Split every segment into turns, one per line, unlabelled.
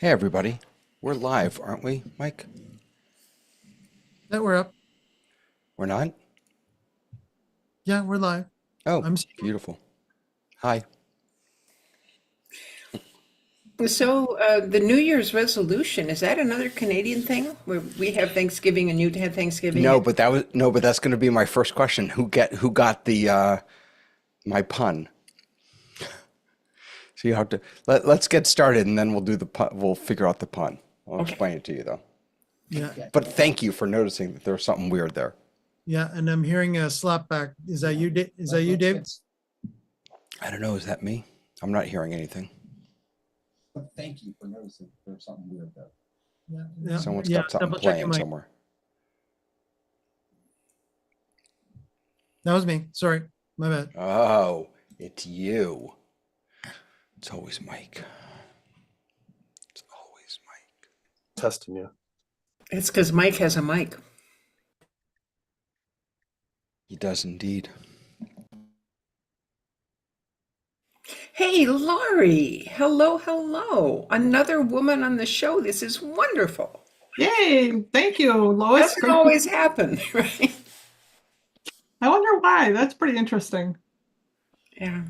Hey everybody, we're live, aren't we, Mike?
That we're up.
We're not?
Yeah, we're live.
Oh,
I'm
beautiful. Hi.
So the New Year's resolution, is that another Canadian thing where we have Thanksgiving and you have Thanksgiving?
No, but that's going to be my first question. Who got the my pun? So you have to let's get started and then we'll do the pun. We'll figure out the pun. I'll
Okay.
explain it to you though.
yeah,
But thank you for noticing that there was something weird there.
yeah, and I'm hearing a slap back. Is that you, Dave? Is that you, Dave?
I don't know, is that me? I'm not hearing anything.
Thank you for noticing there's something weird there.
Yeah,
Someone's
yeah.
got something
Double check your
playing
mic.
somewhere.
That was me. Sorry, my bad.
Oh, it's you. It's always Mike. It's always Mike.
Testing you.
It's because Mike has a mic.
He does indeed.
Hey, Laurie. Hello, hello. Another woman on the show. This is wonderful.
Yay! Thank you, Lois.
Doesn't always happen, right?
I wonder why. That's pretty interesting.
Yeah.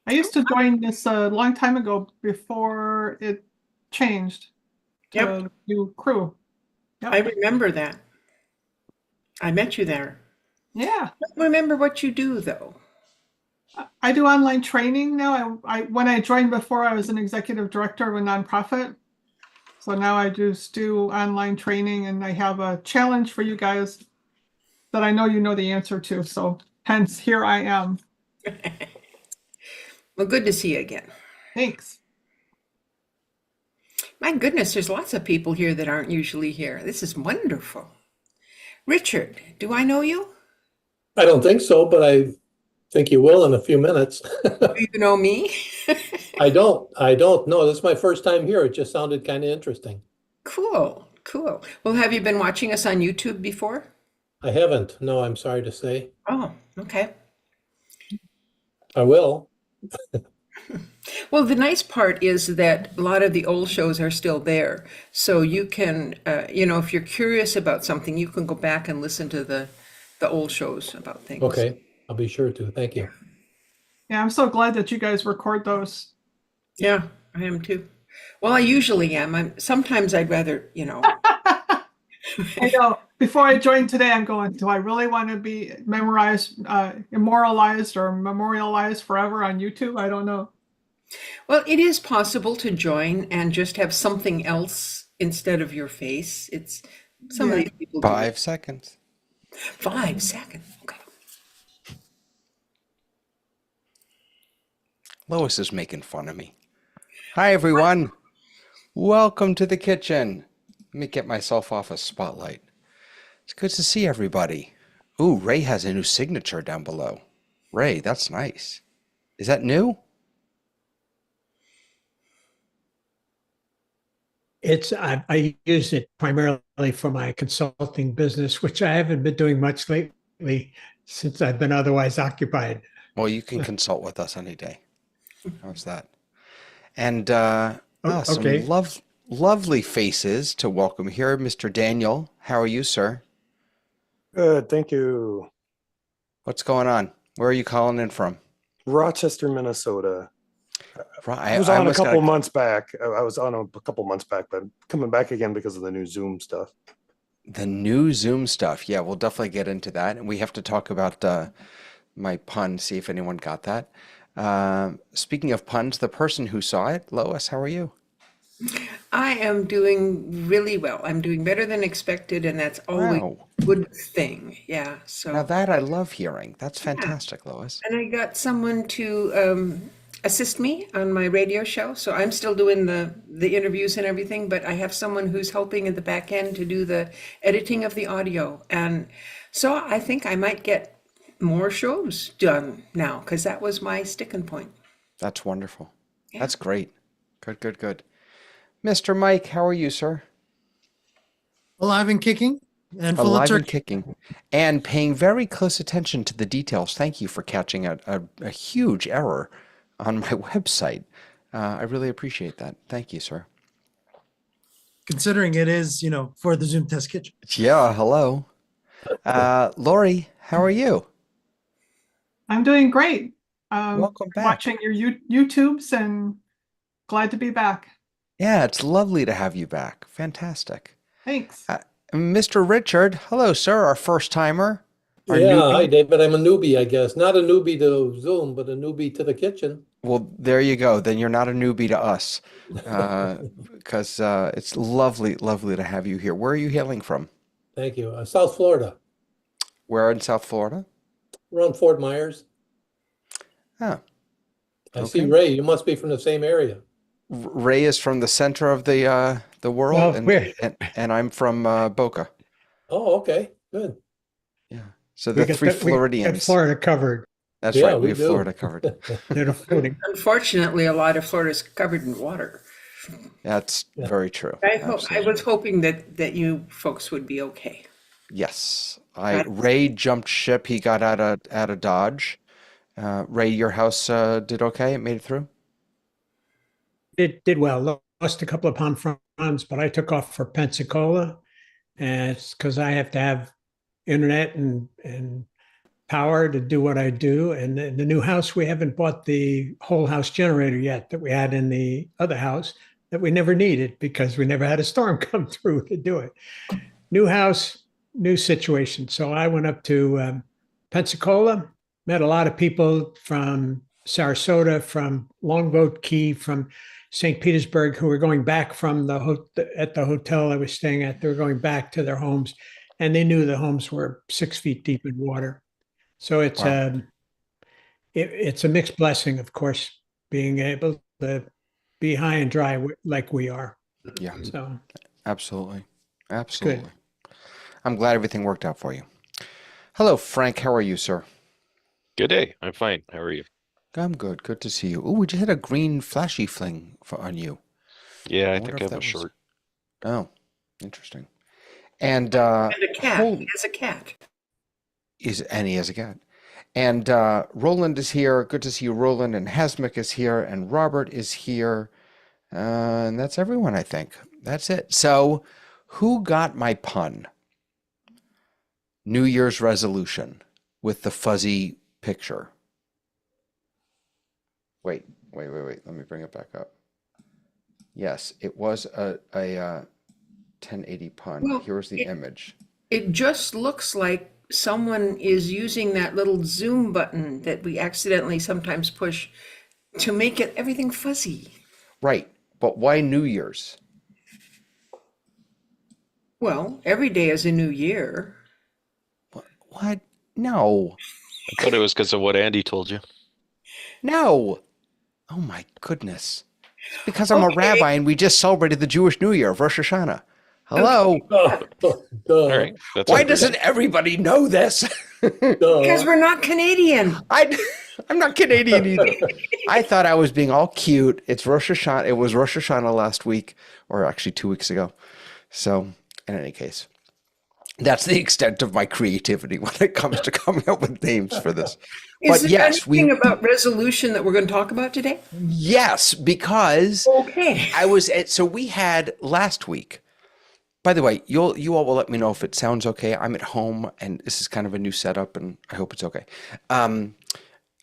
I used to join this a long time ago before it changed to
Yep.
a new crew.
I remember that. I met you there.
Yeah,
I don't remember what you do, though.
I do online training now. When I joined before, I was an executive director of a nonprofit. So now I just do online training, and I have a challenge for you guys that I know you know the answer to. So hence, here I am.
Well, good to see you again.
Thanks.
My goodness, there's lots of people here that aren't usually here. This is wonderful. Richard, do I know you?
I don't think so, but I think you will in a few minutes.
Do you know me?
I don't know. This is my first time here. It just sounded kind of interesting.
Cool, cool. Well, have you been watching us on YouTube before?
I haven't. No, I'm sorry to say.
Oh, okay.
I will.
Well, the nice part is that a lot of the old shows are still there. So you can, if you're curious about something, you can go back and listen to the old shows about things.
Okay. I'll be sure to. Thank you.
Yeah, I'm so glad that you guys record those.
Yeah, I am too. Well, I usually am. Sometimes I'd rather,
I know. Before I joined today, I'm going, do I really want to be memorized, immortalized or memorialized forever on YouTube? I don't know.
Well, it is possible to join and just have something else instead of your face. It's some of
Yeah.
these people do
5 seconds.
5 seconds. Okay.
Lois is making fun of me. Hi, everyone. Welcome to the kitchen. Let me get myself off a spotlight. It's good to see everybody. Ooh, Ray has a new signature down below. Ray, that's nice. Is that new?
I use it primarily for my consulting business, which I haven't been doing much lately since I've been otherwise occupied.
Well, you can consult with us any day. How's that? And some
Okay.
lovely faces to welcome here. Mr. Daniel, how are you, sir?
Good, thank you.
What's going on? Where are you calling in from?
Rochester, Minnesota.
Right,
I was on a
almost got
couple months back. I was on a couple months back, but coming back again because of the new Zoom stuff.
the new Zoom stuff. Yeah, we'll definitely get into that. And we have to talk about my pun, see if anyone got that. Speaking of puns, the person who saw it, Lois, how are you?
I am doing really well. I'm doing better than expected, and that's always
Wow.
a good thing. Yeah. So,
Now that I love hearing. That's fantastic, Lois.
and I got someone to assist me on my radio show. So I'm still doing the interviews and everything, but I have someone who's helping at the back end to do the editing of the audio. And so I think I might get more shows done now because that was my sticking point.
That's wonderful.
Yeah.
That's great. Good, good, good. Mr. Mike, how are you, sir?
Alive and kicking. And full of
Alive and
turkey.
kicking, and paying very close attention to the details. Thank you for catching a huge error on my website. I really appreciate that. Thank you, sir.
Considering it is, for the Zoom Test Kitchen.
Yeah, hello. Lori, how are you?
I'm doing great.
Welcome back.
Watching your YouTubes and glad to be back.
Yeah, it's lovely to have you back. Fantastic.
Thanks.
Mr. Richard, hello, sir, our first timer. Our
Yeah,
newbie.
hi, David. I'm a newbie, I guess. Not a newbie to Zoom, but a newbie to the kitchen.
Well, there you go. Then you're not a newbie to us, because it's lovely, lovely to have you here. Where are you hailing from?
Thank you. South Florida,
Where in South Florida?
around Fort Myers.
Oh,
I see
Okay.
Ray. You must be from the same area.
Ray is from the center of the world,
Well,
and,
we're-
and I'm from Boca.
Oh, okay, good.
Yeah. So
We
the
got
three
we got
Floridians.
Florida covered.
That's
Yeah,
right. We
we
have
do.
Florida covered.
They're floating.
Unfortunately, a lot of Florida is covered in water.
That's very true.
I
Absolutely.
was hoping that you folks would be okay.
Yes.
That's-
Ray jumped ship. He got out of Dodge. Ray, your house did okay. It made it through.
It did well. Lost a couple of pound fronds, but I took off for Pensacola, and it's because I have to have internet and power to do what I do. And the new house, we haven't bought the whole house generator yet that we had in the other house that we never needed because we never had a storm come through to do it. New house, new situation. So I went up to Pensacola, met a lot of people from Sarasota, from Longboat Key, from St. Petersburg, who were going back from at the hotel I was staying at. They were going back to their homes, and they knew the homes were 6 feet deep in water. So it's
Wow.
it's a mixed blessing, of course, being able to be high and dry like we are.
Yeah.
So
Absolutely. Absolutely. I'm glad everything worked out for you. Hello, Frank. How are you, sir?
Good day. I'm fine. How are you?
I'm good. Good to see you. Oh, we just had a green flashy fling on you.
Yeah, I
wonder
think
if
I
that
was
was-
short.
Oh, interesting. And
And a cat.
Hol-
He has a cat.
and he has a cat. And Roland is here. Good to see you, Roland. And Hasmik is here. And Robert is here. And that's everyone, I think. That's it. So, who got my pun? New Year's resolution with the fuzzy picture. Wait. Let me bring it back up. Yes, it was a 1080 pun.
Well,
Here's the image.
It just looks like someone is using that little zoom button that we accidentally sometimes push to make everything fuzzy.
Right. But why New Year's?
Well, every day is a new year.
What? No.
I thought it was because of what Andy told you.
No. Oh my goodness. It's because I'm a
Okay.
rabbi and we just celebrated the Jewish New Year of Rosh Hashanah. Hello.
Oh, duh,
All right. That's
Why
okay.
doesn't everybody know this?
duh.
Because we're not Canadian.
I'm not Canadian either. I thought I was being all cute. It's Rosh Hashanah. It was Rosh Hashanah last week, or actually 2 weeks ago. So, in any case, that's the extent of my creativity when it comes to coming up with names for this.
Is
But
there
yes,
anything about resolution that we're going to talk about today?
yes, because
Okay.
so we had last week. By the way, you all will let me know if it sounds okay. I'm at home and this is kind of a new setup and I hope it's okay. I'm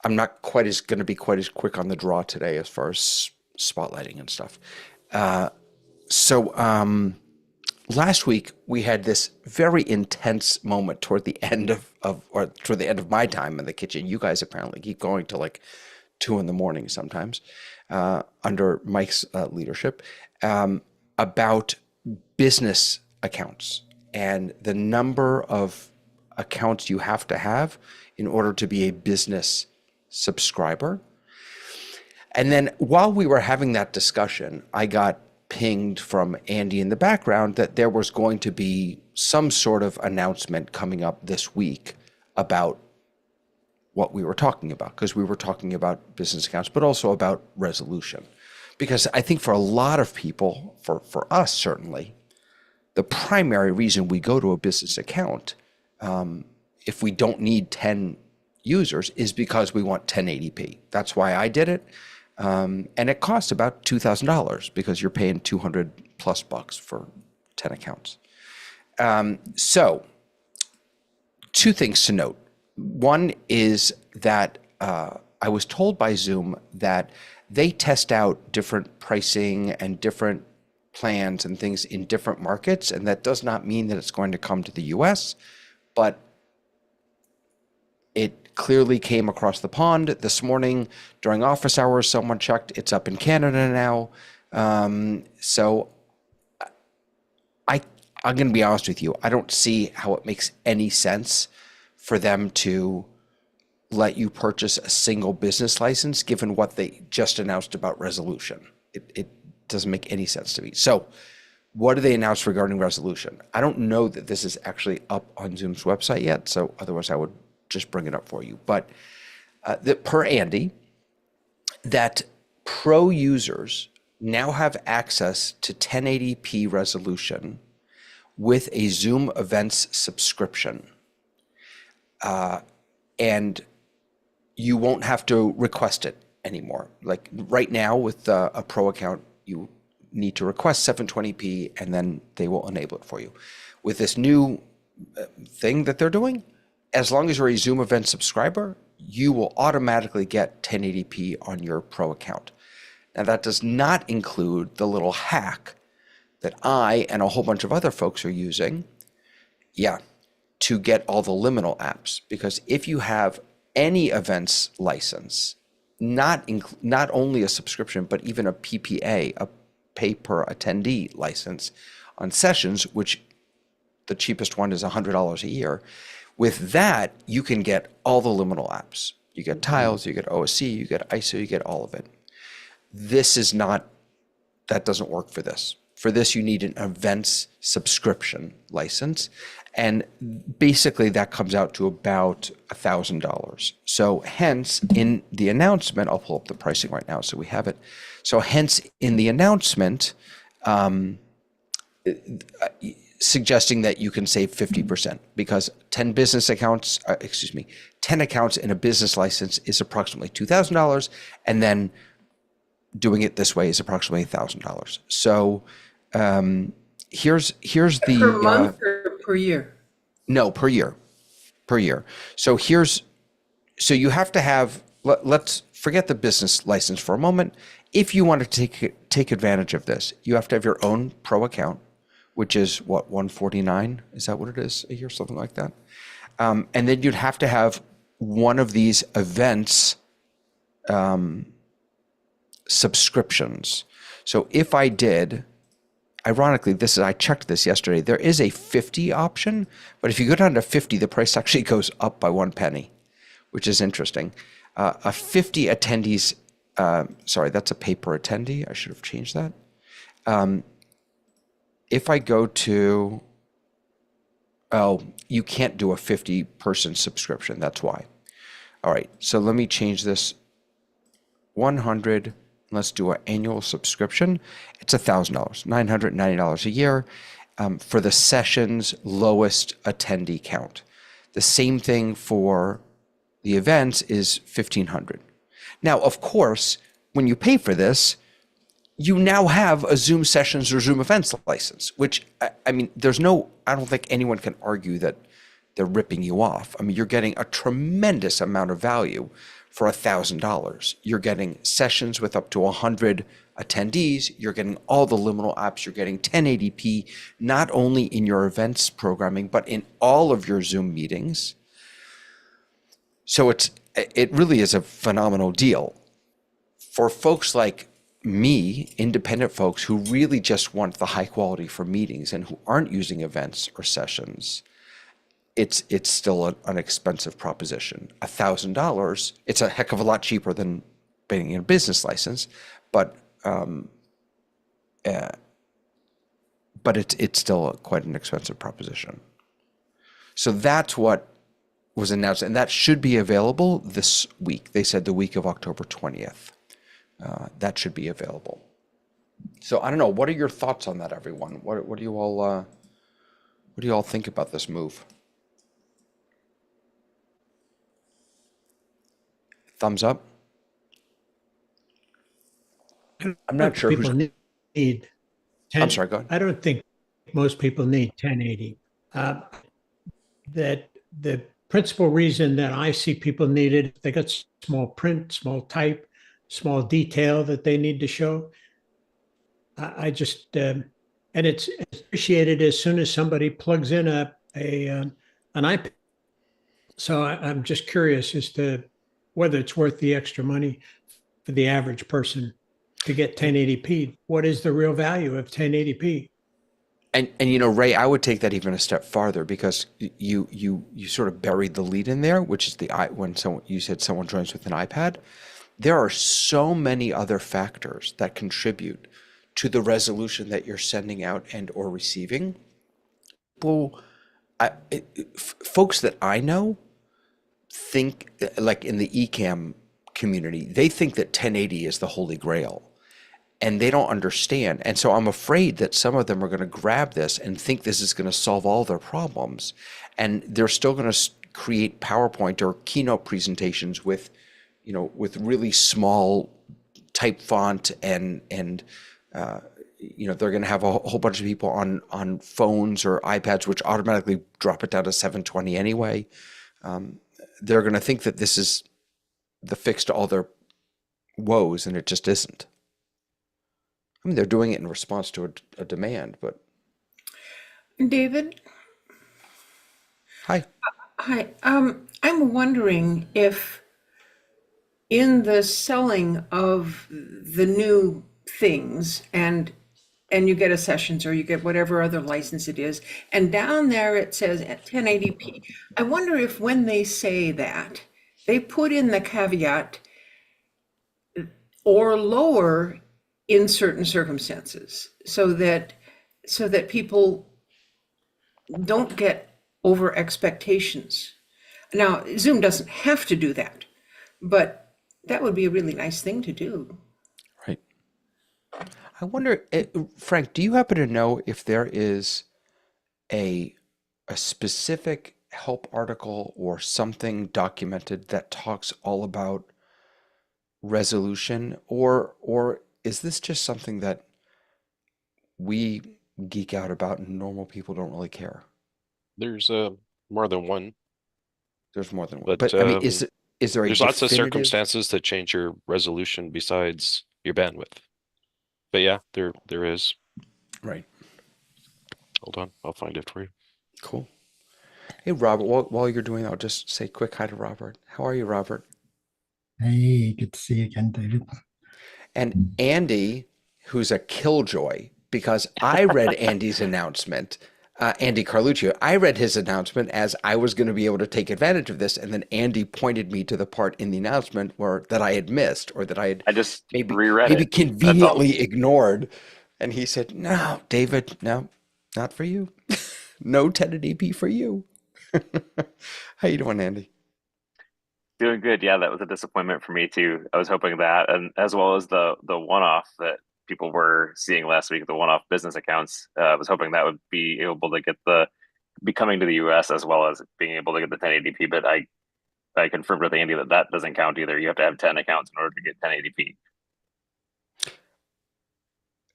not going to be quite as quick on the draw today as far as spotlighting and stuff. Last week we had this very intense moment toward the end toward the end of my time in the kitchen. You guys apparently keep going to like 2 a.m. sometimes, under Mike's leadership, about business accounts and the number of accounts you have to have in order to be a business subscriber. And then while we were having that discussion, I got pinged from Andy in the background that there was going to be some sort of announcement coming up this week about what we were talking about, because we were talking about business accounts, but also about resolution. Because I think for a lot of people, for us certainly, the primary reason we go to a business account, if we don't need 10 users, is because we want 1080p. That's why I did it. And it costs about $2,000 because you're paying 200 plus bucks for 10 accounts. So two things to note. One is that I was told by Zoom that they test out different pricing and different plans and things in different markets, and that does not mean that it's going to come to the US, but it clearly came across the pond this morning during office hours. Someone checked, it's up in Canada now. So I'm going to be honest with you. I don't see how it makes any sense for them to let you purchase a single business license given what they just announced about resolution. It doesn't make any sense to me. So what do they announce regarding resolution? I don't know that this is actually up on Zoom's website yet, so otherwise I would just bring it up for you. But per Andy, that pro users now have access to 1080p resolution with a Zoom Events subscription. And you won't have to request it anymore. Like right now with a pro account, you need to request 720p and then they will enable it for you. With this new thing that they're doing, as long as you're a Zoom Event subscriber, you will automatically get 1080p on your pro account. Now that does not include the little hack that I and a whole bunch of other folks are using, to get all the liminal apps. Because if you have any events license, not only a subscription, but even a PPA, a pay per attendee license on sessions, which the cheapest one is $100 a year. With that, you can get all the liminal apps. You get Tiles, you get OSC, you get ISO, you get all of it. That doesn't work for this. For this, you need an events subscription license. And basically that comes out to about $1,000. So hence in the announcement, I'll pull up the pricing right now so we have it. So hence in the announcement, suggesting that you can save 50% because 10 accounts in a business license is approximately $2,000. And then doing it this way is approximately $1,000. So here's the
Per month or per year?
No, per year. So so you have to have, let's forget the business license for a moment. If you want to take advantage of this, you have to have your own pro account, which is what, $149? Is that what it is a year, something like that? And then you'd have to have one of these events subscriptions. So if I did, ironically, I checked this yesterday, there is a 50 option, but if you go down to 50, the price actually goes up by 1 penny, which is interesting. A 50 attendees, sorry, that's a pay per attendee. I should have changed that. If I go to, you can't do a 50 person subscription. That's why. All right. So let me change this 100. Let's do an annual subscription. It's $1,000, $990 a year for the session's lowest attendee count. The same thing for the events is $1,500. Now, of course, when you pay for this, you now have a Zoom Sessions or Zoom Events license, which, I mean, I don't think anyone can argue that they're ripping you off. I mean, you're getting a tremendous amount of value for $1,000. You're getting sessions with up to 100 attendees. You're getting all the liminal apps. You're getting 1080p, not only in your events programming, but in all of your Zoom meetings. So it really is a phenomenal deal. For folks like me, independent folks who really just want the high quality for meetings and who aren't using events or sessions, it's still an expensive proposition. $1,000, it's a heck of a lot cheaper than getting a business license, but it's still quite an expensive proposition. So that's what was announced, and that should be available this week. They said the week of October 20th. That should be available. So I don't know. What are your thoughts on that, everyone? What do you all What do you all think about this move? Thumbs up? I'm not sure who's.
People need 10.
I'm sorry, go ahead.
I don't think most people need 1080. That the principal reason that I see people need it, they got small print, small type, small detail that they need to show. I just and it's appreciated as soon as somebody plugs in an iPad. So I'm just curious as to whether it's worth the extra money for the average person to get 1080p. What is the real value of 1080p?
And you know, Ray, I would take that even a step farther, because you sort of buried the lead in there, which is when you said someone joins with an iPad. There are so many other factors that contribute to the resolution that you're sending out and or receiving. Folks that I know think, like in the eCam community, they think that 1080 is the holy grail. And they don't understand. And so I'm afraid that some of them are going to grab this and think this is going to solve all their problems. And they're still going to create PowerPoint or keynote presentations with, you know, with really small type font and you know, they're going to have a whole bunch of people on phones or iPads, which automatically drop it down to 720 anyway. They're going to think that this is the fix to all their woes, and it just isn't. I mean, they're doing it in response to a demand, but.
David?
Hi.
Hi. I'm wondering if in the selling of the new things and you get a sessions or you get whatever other license it is, and down there it says at 1080p. I wonder if when they say that, they put in the caveat or lower in certain circumstances, so that people don't get over expectations. Now, Zoom doesn't have to do that, but that would be a really nice thing to do.
Right. I wonder, Frank, do you happen to know if there is a specific help article or something documented that talks all about resolution, or is this just something that we geek out about and normal people don't really care?
There's more than one,
There's more than one.
but
But I mean, is there a
there's lots of
definitive-
circumstances that change your resolution besides your bandwidth. But yeah, there is.
Right.
Hold on, I'll find it for you.
Cool. Hey, Robert, while you're doing that, I'll just say quick hi to Robert. How are you, Robert?
Hey, good to see you again, David.
And Andy, who's a killjoy, because I read Andy's announcement, Andy Carluccio, I read his announcement as I was going to be able to take advantage of this, and then Andy pointed me to the part in the announcement that I had missed, or that I
just
maybe
it.
conveniently ignored. And he said, "No, David, no, not for you. No 1080p for you." How you doing, Andy?
Doing good. Yeah, that was a disappointment for me too. I was hoping that, and as well as the one-off that people were seeing last week, the one-off business accounts. I was hoping that would be able to be coming to the US as well as being able to get the 1080p. But I confirmed with Andy that doesn't count either. You have to have 10 accounts in order to get 1080p.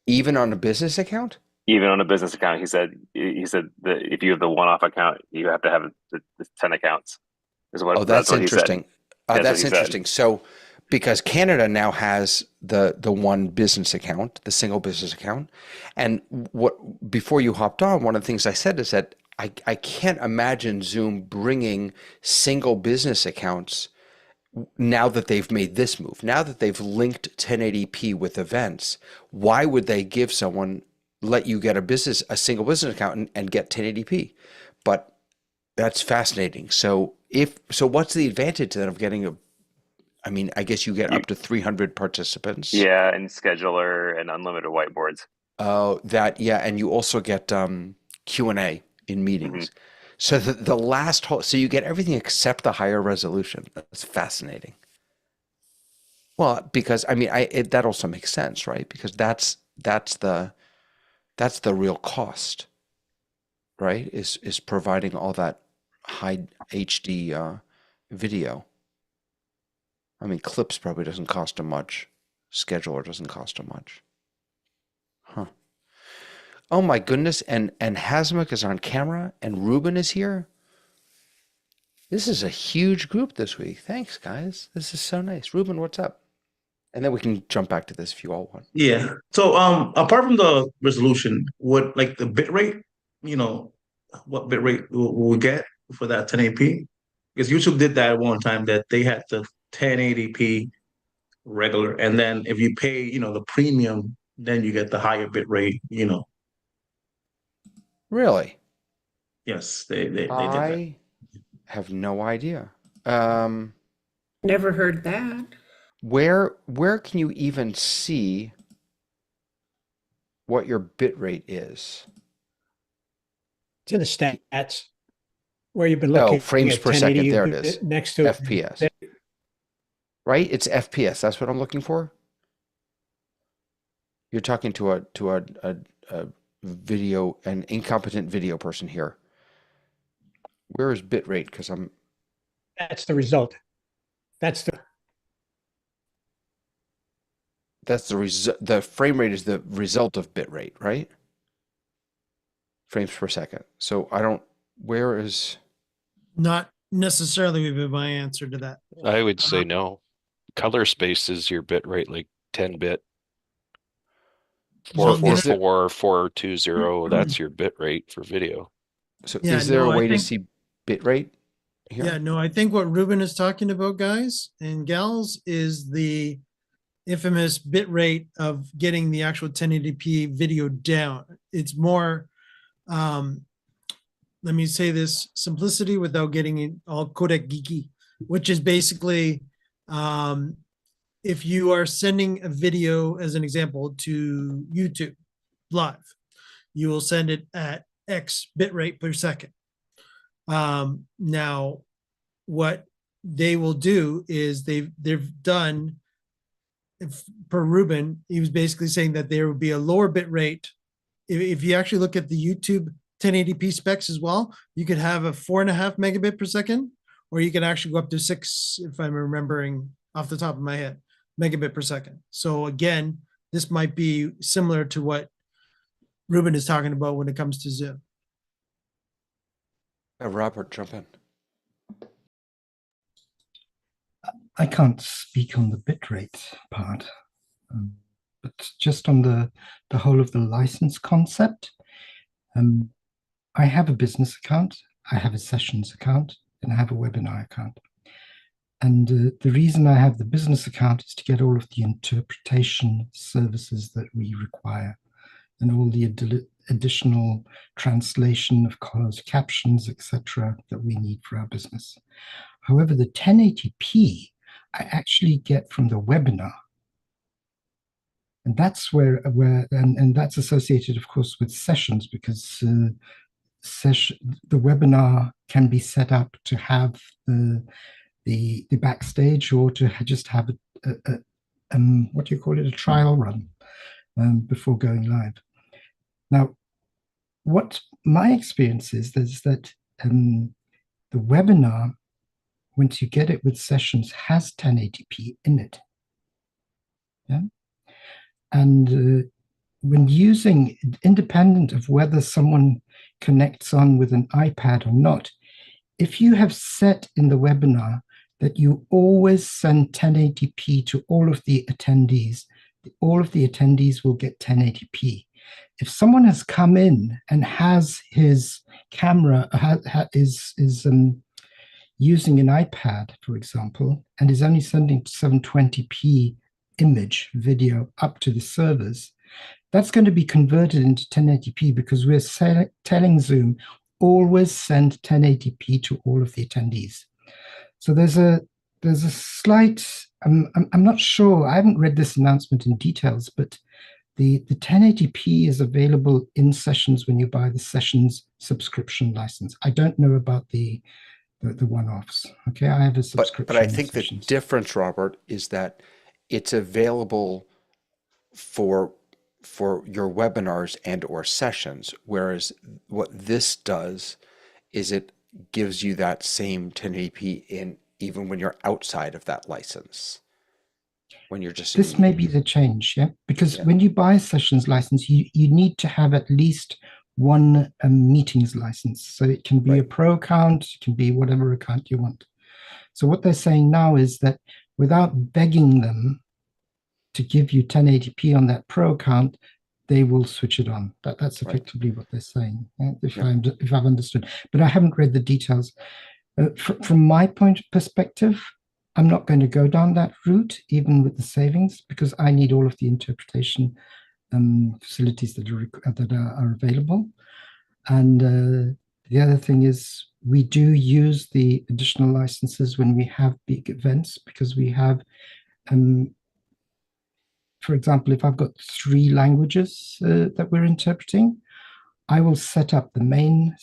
Even on a business account?
Even on a business account, he said that if you have the one-off account, you have to have the 10 accounts.
Oh, that's interesting. That's interesting. So, because Canada now has the one business account, the single business account, and before you hopped on, one of the things I said is that I can't imagine Zoom bringing single business accounts now that they've made this move. Now that they've linked 1080p with events, why would they let you get a single business account and get 1080p? But that's fascinating. So what's the advantage then of getting I guess you get up to 300 participants.
Yeah, and scheduler and unlimited whiteboards.
Oh, and you also get Q&A in meetings. Mm-hmm. So the last so you get everything except the higher resolution. That's fascinating. Well, because that also makes sense, right? Because that's the real cost. right, is providing all that high HD video. I mean, Clips probably doesn't cost them much. Scheduler doesn't cost them much. Huh. Oh my goodness, and Hasmuk is on camera, and Ruben is here. This is a huge group this week. Thanks, guys. This is so nice. Ruben, what's up? And then we can jump back to this if you all want.
Yeah. So apart from the resolution, what like the bit rate, you know, what bit rate will we get for that 1080p? Because YouTube did that at one time that they had the 1080p regular, and then if you pay, you know, the premium, then you get the higher bit rate, you know.
Really?
Yes, they did that.
I have no idea.
Never heard that.
Where can you even see what your bit rate is?
It's in the stats where you've been looking.
Oh, frames
at
per second.
1080
There it is.
Next to
FPS. Right? It's FPS. That's what I'm looking for. You're talking to a video, an incompetent video person here. Where is bit rate? Because
That's the result. That's the
the frame rate is the result of bit rate, right? Frames per second. So where is?
Not necessarily would be my answer to that.
I would say no. Color space is your bit rate, like 10 bit.
So is
444, 420, that's your bit rate for video.
So
Yeah,
is there
no,
a
I
way to
think-
see bit rate here?
Yeah, no, I think what Ruben is talking about, guys and gals, is the infamous bit rate of getting the actual 1080p video down. It's more, let me say this, simplicity without getting it all codec geeky, which is basically, if you are sending a video, as an example, to YouTube live, you will send it at X bit rate per second. Now, what they will do is they've done, per Ruben, he was basically saying that there would be a lower bit rate. If you actually look at the YouTube 1080p specs as well, you could have a 4.5 megabit per second, or you can actually go up to 6, if I'm remembering off the top of my head, megabit per second. So again, this might be similar to what Ruben is talking about when it comes to Zoom.
Robert, jump in.
I can't speak on the bitrate part, but just on the whole of the license concept. I have a business account, I have a sessions account, and I have a webinar account. And the reason I have the business account is to get all of the interpretation services that we require and all the additional translation of closed captions, etc., that we need for our business. However, the 1080p I actually get from the webinar. And that's where and that's associated, of course, with sessions, because the webinar can be set up to have the backstage, or to just have a what do you call it, a trial run before going live. Now, what my experience is that the webinar, once you get it with sessions, has 1080p in it. Yeah. And when using, independent of whether someone connects on with an iPad or not, if you have set in the webinar that you always send 1080p to all of the attendees will get 1080p. If someone has come in and has his camera, is using an iPad, for example, and is only sending 720p image video up to the servers, that's going to be converted into 1080p, because we're telling Zoom, always send 1080p to all of the attendees. So there's a slight, I'm not sure, I haven't read this announcement in details, but the 1080p is available in sessions when you buy the sessions subscription license. I don't know about the one-offs. Okay, I have a subscription.
But I think the difference, Robert, is that it's available for for your webinars and or sessions, whereas what this does is it gives you that same 1080p in even when you're outside of that license. When you're just
This may be the change, yeah? Because
Yeah.
when you buy a sessions license, you need to have at least one meetings license. So it can be a
Right.
pro account, it can be whatever account you want. So what they're saying now is that without begging them to give you 1080p on that pro account, they will switch it on. That's
Right.
effectively what they're saying, if
Yeah.
if I've understood. But I haven't read the details. From my point of perspective, I'm not going to go down that route, even with the savings, because I need all of the interpretation facilities that are available. And the other thing is we do use the additional licenses when we have big events, because we have, for example, if I've got 3 languages that we're interpreting, I will set up the main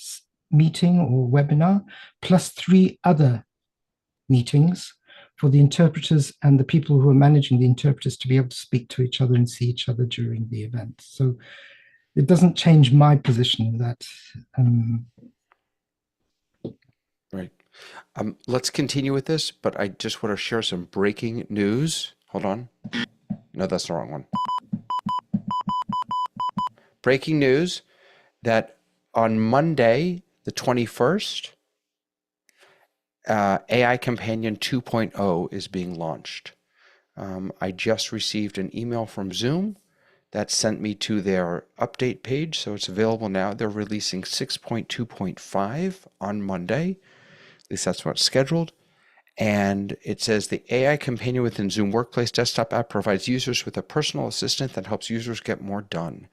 meeting or webinar plus 3 other meetings for the interpreters and the people who are managing the interpreters to be able to speak to each other and see each other during the event. So it doesn't change my position in that.
Right. Let's continue with this, but I just want to share some breaking news. Hold on. No, that's the wrong one. Breaking news that on Monday, the 21st, AI Companion 2.0 is being launched. I just received an email from Zoom that sent me to their update page, so it's available now. They're releasing 6.2.5 on Monday. At least that's what's scheduled. And it says the AI Companion within Zoom Workplace desktop app provides users with a personal assistant that helps users get more done.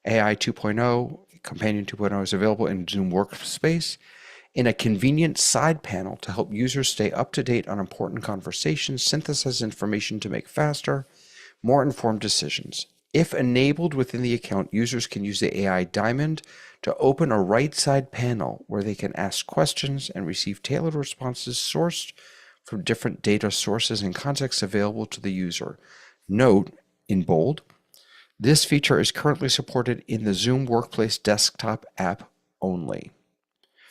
AI 2.0, Companion 2.0 is available in Zoom Workspace in a convenient side panel to help users stay up to date on important conversations, synthesize information to make faster, more informed decisions. If enabled within the account, users can use the AI Diamond to open a right side panel where they can ask questions and receive tailored responses sourced from different data sources and contexts available to the user. Note, in bold, this feature is currently supported in the Zoom Workplace desktop app only.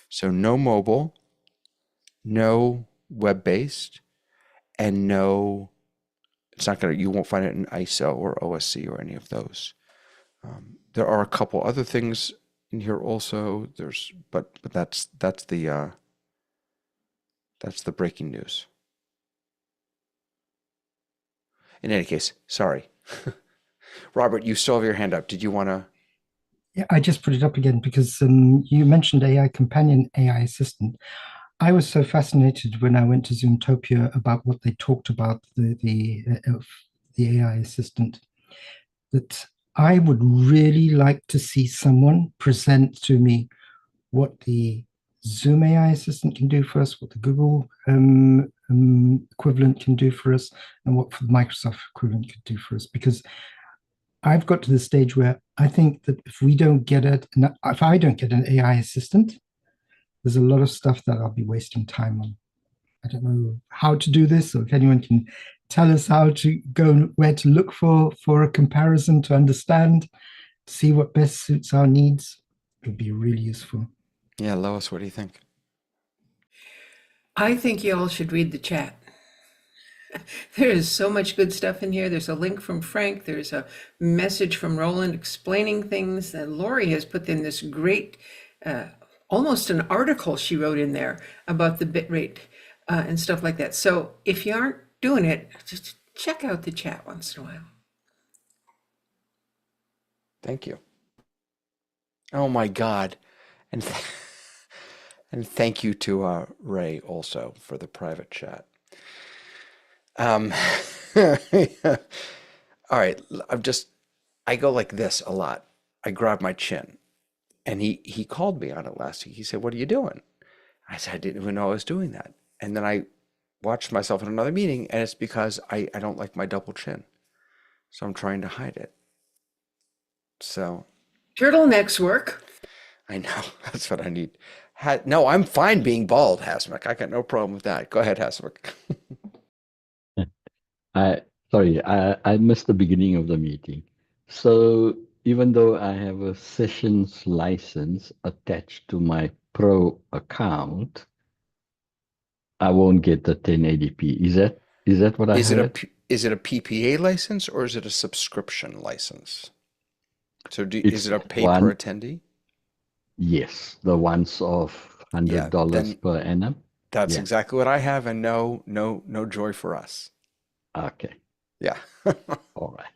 So no mobile, no web-based, and no, it's not going to, you won't find it in ISO or OSC or any of those. There are a couple other things in here also. But that's the breaking news. In any case, sorry. Robert, you still have your hand up. Did you want to?
Yeah, I just put it up again because you mentioned AI Companion, AI Assistant. I was so fascinated when I went to Zoomtopia about what they talked about the AI Assistant that I would really like to see someone present to me what the Zoom AI Assistant can do for us, what the Google equivalent can do for us, and what the Microsoft equivalent could do for us. Because I've got to the stage where I think that if I don't get an AI assistant, there's a lot of stuff that I'll be wasting time on. I don't know how to do this, or if anyone can tell us how to go and where to look for a comparison to understand, see what best suits our needs. It would be really useful.
Yeah, Lois, what do you think?
I think you all should read the chat. There is so much good stuff in here. There's a link from Frank. There's a message from Roland explaining things. And Lori has put in this great, almost an article she wrote in there about the bitrate and stuff like that. So if you aren't doing it, just check out the chat once in a while.
Thank you. Oh my God. And and thank you to Ray also for the private chat. All right, I go like this a lot. I grab my chin, and he called me on it last week. He said, "What are you doing?" I said, "I didn't even know I was doing that." And then I watched myself in another meeting, and it's because I don't like my double chin, so I'm trying to hide it. So
Turtlenecks work.
I know that's what I need. No, I'm fine being bald, Hasmuk. I got no problem with that. Go ahead, Hasmuk.
I missed the beginning of the meeting. So even though I have a sessions license attached to my pro account, I won't get the 1080p. Is that what I heard?
Is it a PPA license or is it a subscription license? So is
It's
it a pay per
one,
attendee?
yes, the once off
Yeah,
$100
then
per annum.
that's
Yeah.
exactly what I have, and no joy for us.
Okay.
Yeah.
All right.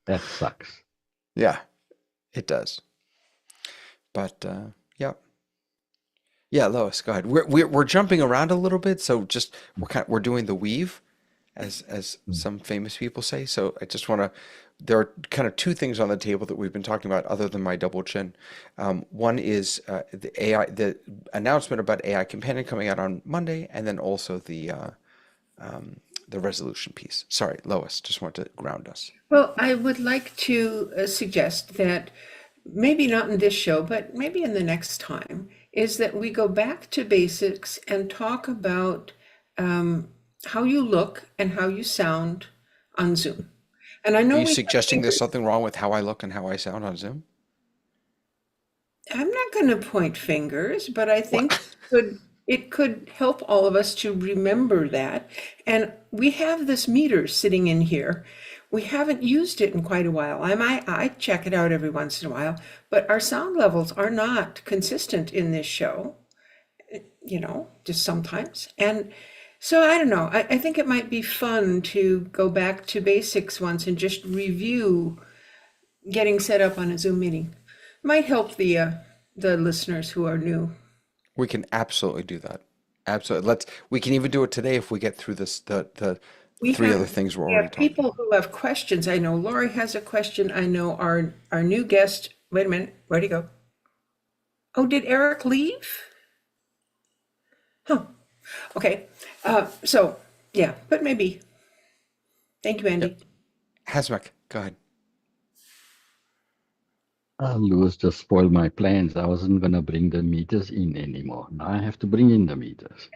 That sucks.
Yeah, it does. But yeah. Yeah, Lois, go ahead. We're jumping around a little bit, so just we're doing the weave, as some famous people say. So I just want to. There are kind of two things on the table that we've been talking about, other than my double chin. One is the AI, the announcement about AI Companion coming out on Monday, and then also the resolution piece. Sorry, Lois, just want to ground us.
Well, I would like to suggest that maybe not in this show, but maybe in the next time, is that we go back to basics and talk about how you look and how you sound on Zoom. And I know
Are you
we have
suggesting there's
fingers.
something wrong with how I look and how I sound on Zoom?
I'm not going to point fingers, but I think it could help all of us to remember that. And we have this meter sitting in here. We haven't used it in quite a while. I check it out every once in a while, but our sound levels are not consistent in this show, just sometimes. And so I don't know. I think it might be fun to go back to basics once and just review getting set up on a Zoom meeting. Might help the listeners who are new.
We can absolutely do that. Absolutely. We can even do it today if we get through the
We
three
have
other things we're
we
already
have
talking
people
about.
who have questions. I know Lori has a question. I know our new guest. Wait a minute. Where'd he go? Oh, did Eric leave? Huh. Okay. So yeah, but maybe. Thank you, Andy.
Yep. Hasmek, go ahead.
Lewis just spoiled my plans. I wasn't going to bring the meters in anymore. Now I have to bring in the meters.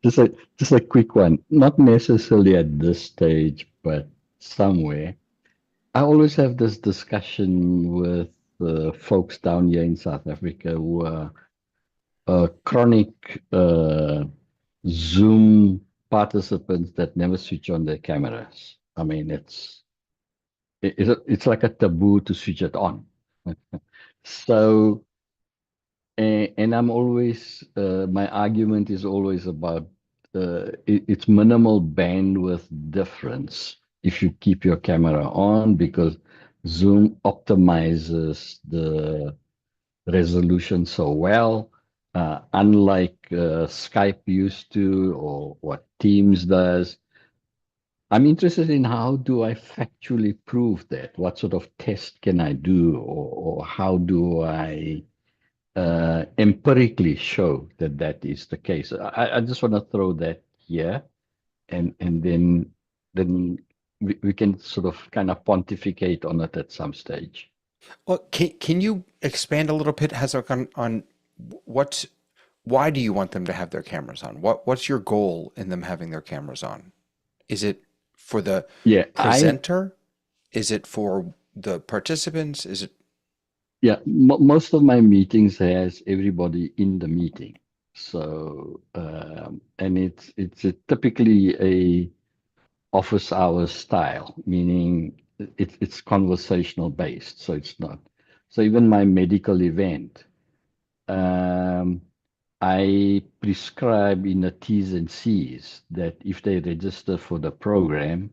Just a quick one, not necessarily at this stage, but somewhere. I always have this discussion with folks down here in South Africa who are chronic Zoom participants that never switch on their cameras. I mean, it's like a taboo to switch it on. So, and I'm always, my argument is always about it's minimal bandwidth difference if you keep your camera on, because Zoom optimizes the resolution so well, unlike Skype used to, or what Teams does. I'm interested in how do I factually prove that? What sort of test can I do, or how do I empirically show that that is the case? I just want to throw that here, and then we can sort of kind of pontificate on it at some stage.
Well, can you expand a little bit, Hasmek, on why do you want them to have their cameras on? What's your goal in them having their cameras on? Is it for the presenter? Is it for the participants? Is it?
Yeah, most of my meetings has everybody in the meeting. So, and it's typically a office hours style, meaning it's conversational based. So it's not. So even my medical event, I prescribe in the T's and C's that if they register for the program,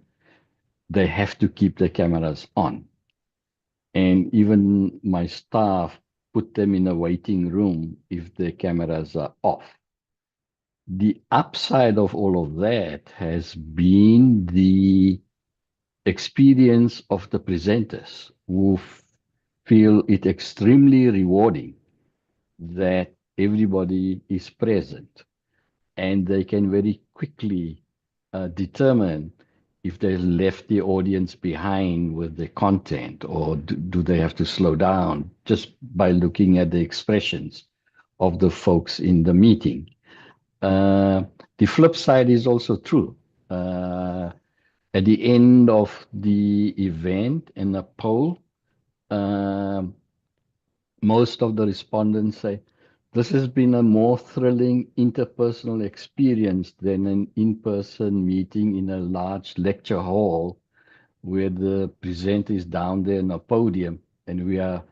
they have to keep the cameras on. And even my staff put them in a waiting room if the cameras are off. The upside of all of that has been the experience of the presenters who feel it extremely rewarding that everybody is present, and they can very quickly determine if they left the audience behind with the content, or do they have to slow down just by looking at the expressions of the folks in the meeting. The flip side is also true. at the end of the event in a poll, most of the respondents say, this has been a more thrilling interpersonal experience than an in-person meeting in a large lecture hall where the presenter is down there in a podium and we are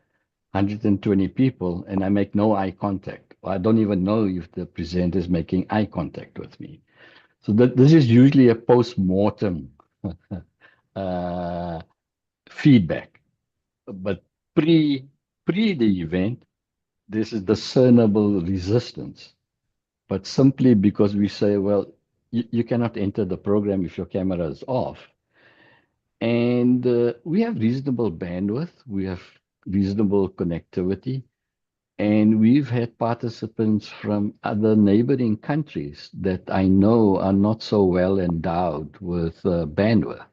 120 people and I make no eye contact. I don't even know if the presenter is making eye contact with me. So this is usually a post-mortem feedback. But pre the event, this is discernible resistance. But simply because we say, well, you cannot enter the program if your camera is off. And we have reasonable bandwidth, we have reasonable connectivity, and we've had participants from other neighboring countries that I know are not so well endowed with bandwidth.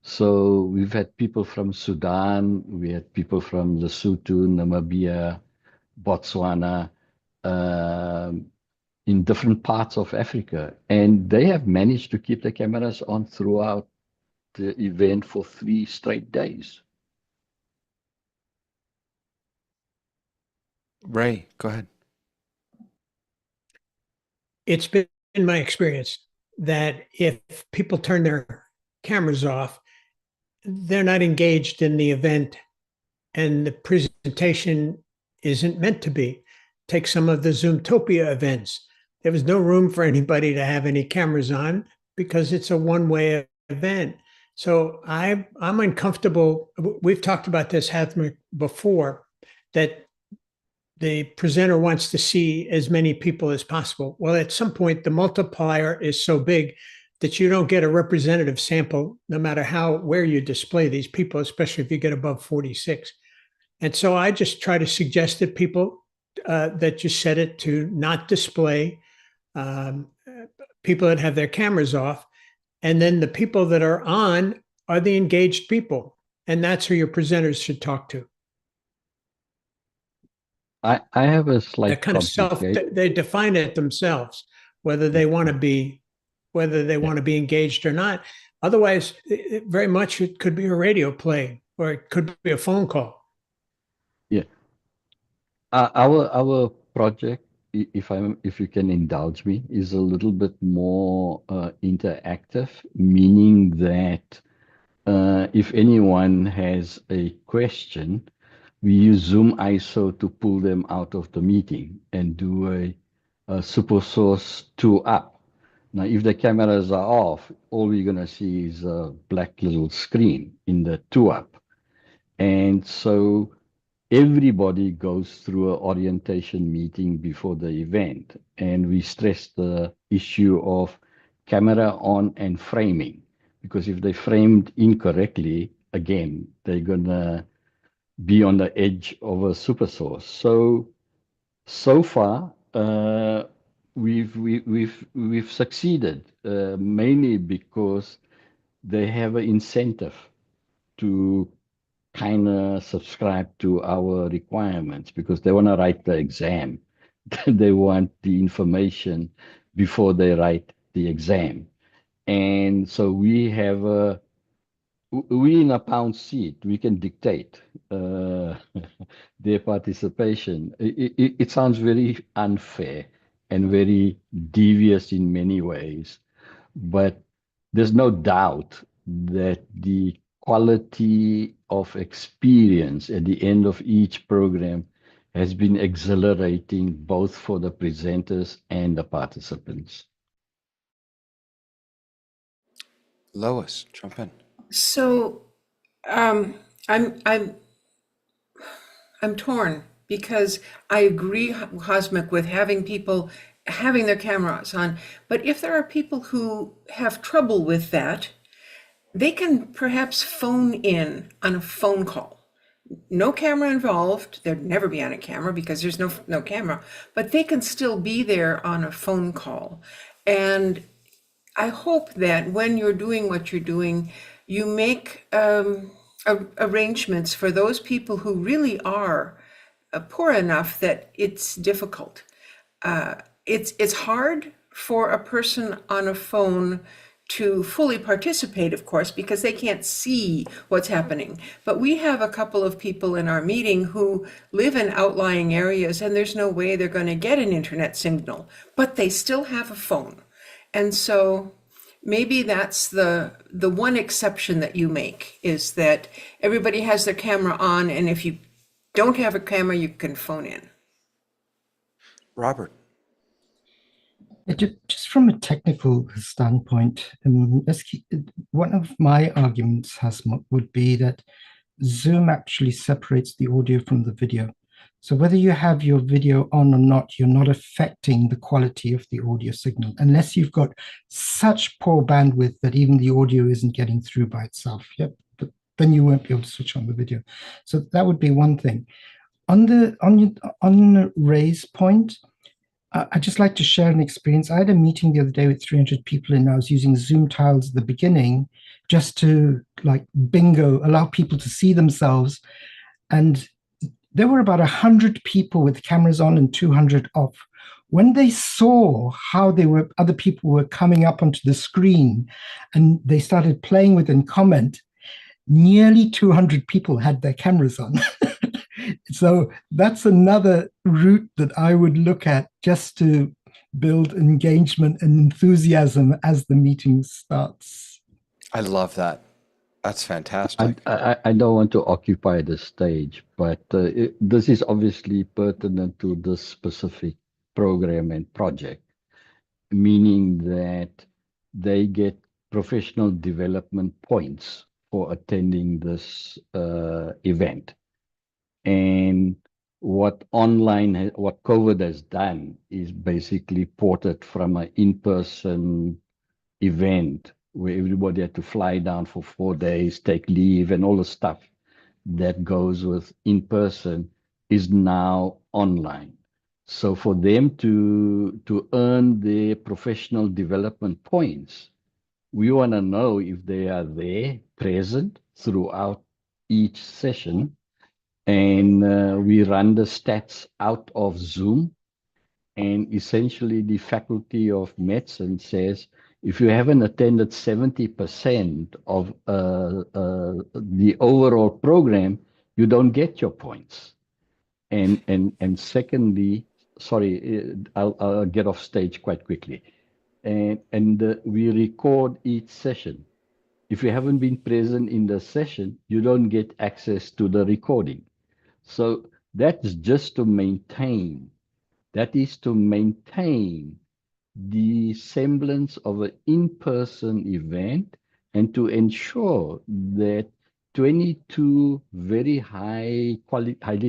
So we've had people from Sudan, we had people from Lesotho, Namibia, Botswana, in different parts of Africa, and they have managed to keep the cameras on throughout the event for 3 straight days.
Ray, go ahead.
It's been my experience that if people turn their cameras off, they're not engaged in the event and the presentation isn't meant to be. Take some of the Zoomtopia events. There was no room for anybody to have any cameras on because it's a one-way event. So I'm uncomfortable. We've talked about this, Hathmer, before, that the presenter wants to see as many people as possible. Well, at some point, the multiplier is so big that you don't get a representative sample, no matter where you display these people, especially if you get above 46. And so I just try to suggest that people that you set it to not display people that have their cameras off. And then the people that are on are the engaged people. And that's who your presenters should talk to.
I have a slight
That kind of they define it themselves, whether they want to be engaged or not. Otherwise, very much it could be a radio play or it could be a phone call.
Yeah. Our project, if you can indulge me, is a little bit more interactive, meaning that if anyone has a question, we use ZoomISO to pull them out of the meeting and do a super source 2-up. Now, if the cameras are off, all we're going to see is a black little screen in the 2-up. And so everybody goes through an orientation meeting before the event. And we stress the issue of camera on and framing. Because if they framed incorrectly, again, they're going to be on the edge of a super source. So far, we've succeeded, mainly because they have an incentive to kind of subscribe to our requirements because they want to write the exam. They want the information before they write the exam. And so we in a pound seat, we can dictate their participation. It sounds very unfair and very devious in many ways, but there's no doubt that the quality of experience at the end of each program has been exhilarating both for the presenters and the participants.
Lois, jump in.
So I'm torn because I agree, Cosmic, with having people having their cameras on. But if there are people who have trouble with that, they can perhaps phone in on a phone call. No camera involved. There'd never be on a camera because there's no camera, but they can still be there on a phone call. And I hope that when you're doing what you're doing, you make arrangements for those people who really are poor enough that it's difficult. It's hard for a person on a phone to fully participate, of course, because they can't see what's happening. But we have a couple of people in our meeting who live in outlying areas and there's no way they're going to get an internet signal, but they still have a phone. And so maybe that's the one exception that you make, is that everybody has their camera on, and if you don't have a camera, you can phone in.
Robert.
Just from a technical standpoint, one of my arguments would be that Zoom actually separates the audio from the video. So whether you have your video on or not, you're not affecting the quality of the audio signal, unless you've got such poor bandwidth that even the audio isn't getting through by itself. Yep, but then you won't be able to switch on the video. So that would be one thing. On Ray's point, I'd just like to share an experience. I had a meeting the other day with 300 people, and I was using Zoom tiles at the beginning just to, like, bingo, allow people to see themselves. And there were about 100 people with cameras on and 200 off. When they saw how other people were coming up onto the screen and they started playing with and comment, nearly 200 people had their cameras on. So that's another route that I would look at, just to build engagement and enthusiasm as the meeting starts.
I love that. That's fantastic.
I don't want to occupy the stage, but this is obviously pertinent to this specific program and project, meaning that they get professional development points for attending this event. And what COVID has done is basically ported from an in-person event where everybody had to fly down for 4 days, take leave, and all the stuff that goes with in-person is now online. So for them to earn their professional development points, we want to know if they are there, present throughout each session. And we run the stats out of Zoom. And essentially the Faculty of Medicine says, if you haven't attended 70% of the overall program, you don't get your points. And secondly, sorry, I'll get off stage quite quickly. And we record each session. If you haven't been present in the session, you don't get access to the recording. So that's just to maintain. That is to maintain the semblance of an in-person event, and to ensure that 22 very highly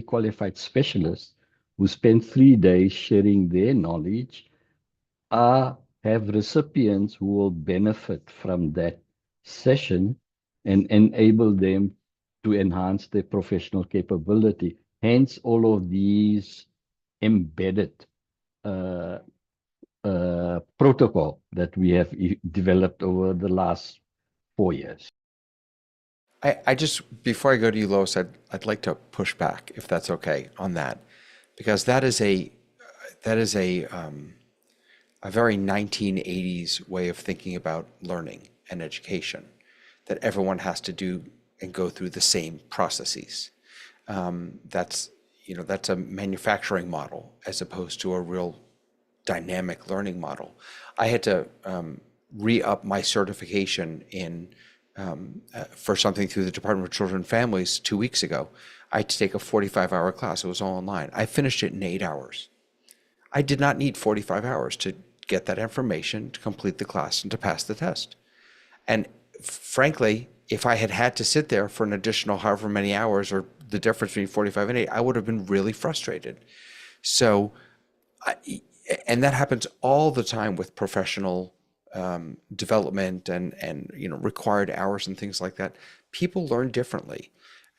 qualified specialists who spend 3 days sharing their knowledge have recipients who will benefit from that session and enable them to enhance their professional capability. Hence, all of these embedded protocol that we have developed over the last 4 years.
I just, before I go to you, Lois, I'd like to push back, if that's okay, on that, because that is a very 1980s way of thinking about learning and education, that everyone has to do and go through the same processes. That's a manufacturing model as opposed to a real dynamic learning model. I had to re-up my certification for something through the Department of Children and Families 2 weeks ago. I had to take a 45-hour class. It was all online. I finished it in 8 hours. I did not need 45 hours to get that information, to complete the class, and to pass the test. And frankly, if I had had to sit there for an additional however many hours, or the difference between 45 and 8, I would have been really frustrated. So, and that happens all the time with professional development and required hours and things like that. People learn differently.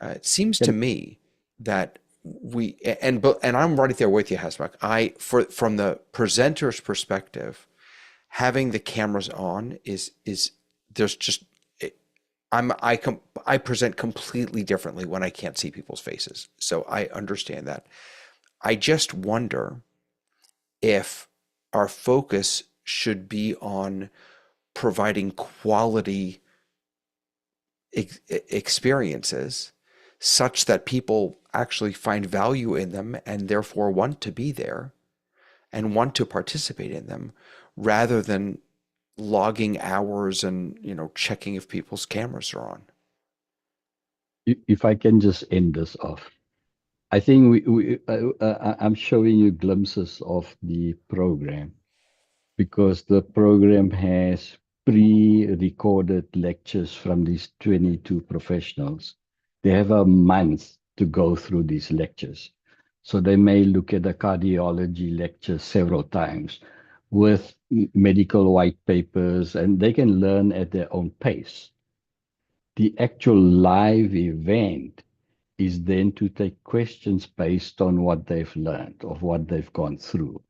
It seems to me that and I'm right there with you, Hasbak. From the presenter's perspective, having the cameras on is there's just I present completely differently when I can't see people's faces. So I understand that. I just wonder if our focus should be on providing quality experiences such that people actually find value in them and therefore want to be there and want to participate in them, rather than logging hours and, checking if people's cameras are on.
If I can just end this off, I think I'm showing you glimpses of the program because the program has pre-recorded lectures from these 22 professionals. They have a month to go through these lectures. So they may look at the cardiology lecture several times with medical white papers, and they can learn at their own pace. The actual live event is then to take questions based on what they've learned, of what they've gone through.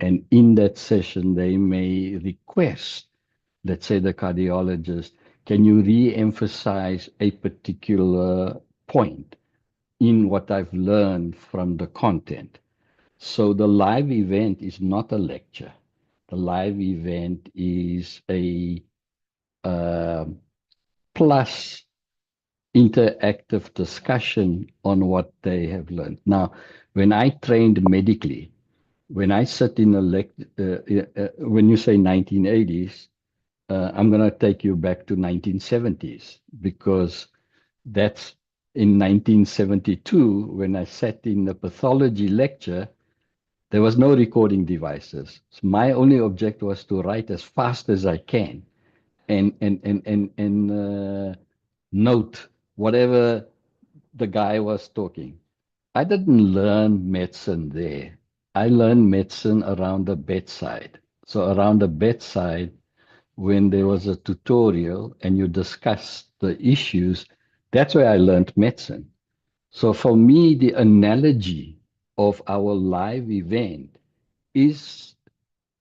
And in that session, they may request, let's say the cardiologist, can you re-emphasize a particular point in what I've learned from the content? So the live event is not a lecture. The live event is a plus interactive discussion on what they have learned. Now, when I trained medically, when I sit in when you say 1980s, I'm going to take you back to 1970s, because that's in 1972, when I sat in the pathology lecture, there was no recording devices. So my only object was to write as fast as I can and note whatever the guy was talking. I didn't learn medicine there. I learned medicine around the bedside. So around the bedside, when there was a tutorial and you discussed the issues, that's where I learned medicine. So for me, the analogy of our live event is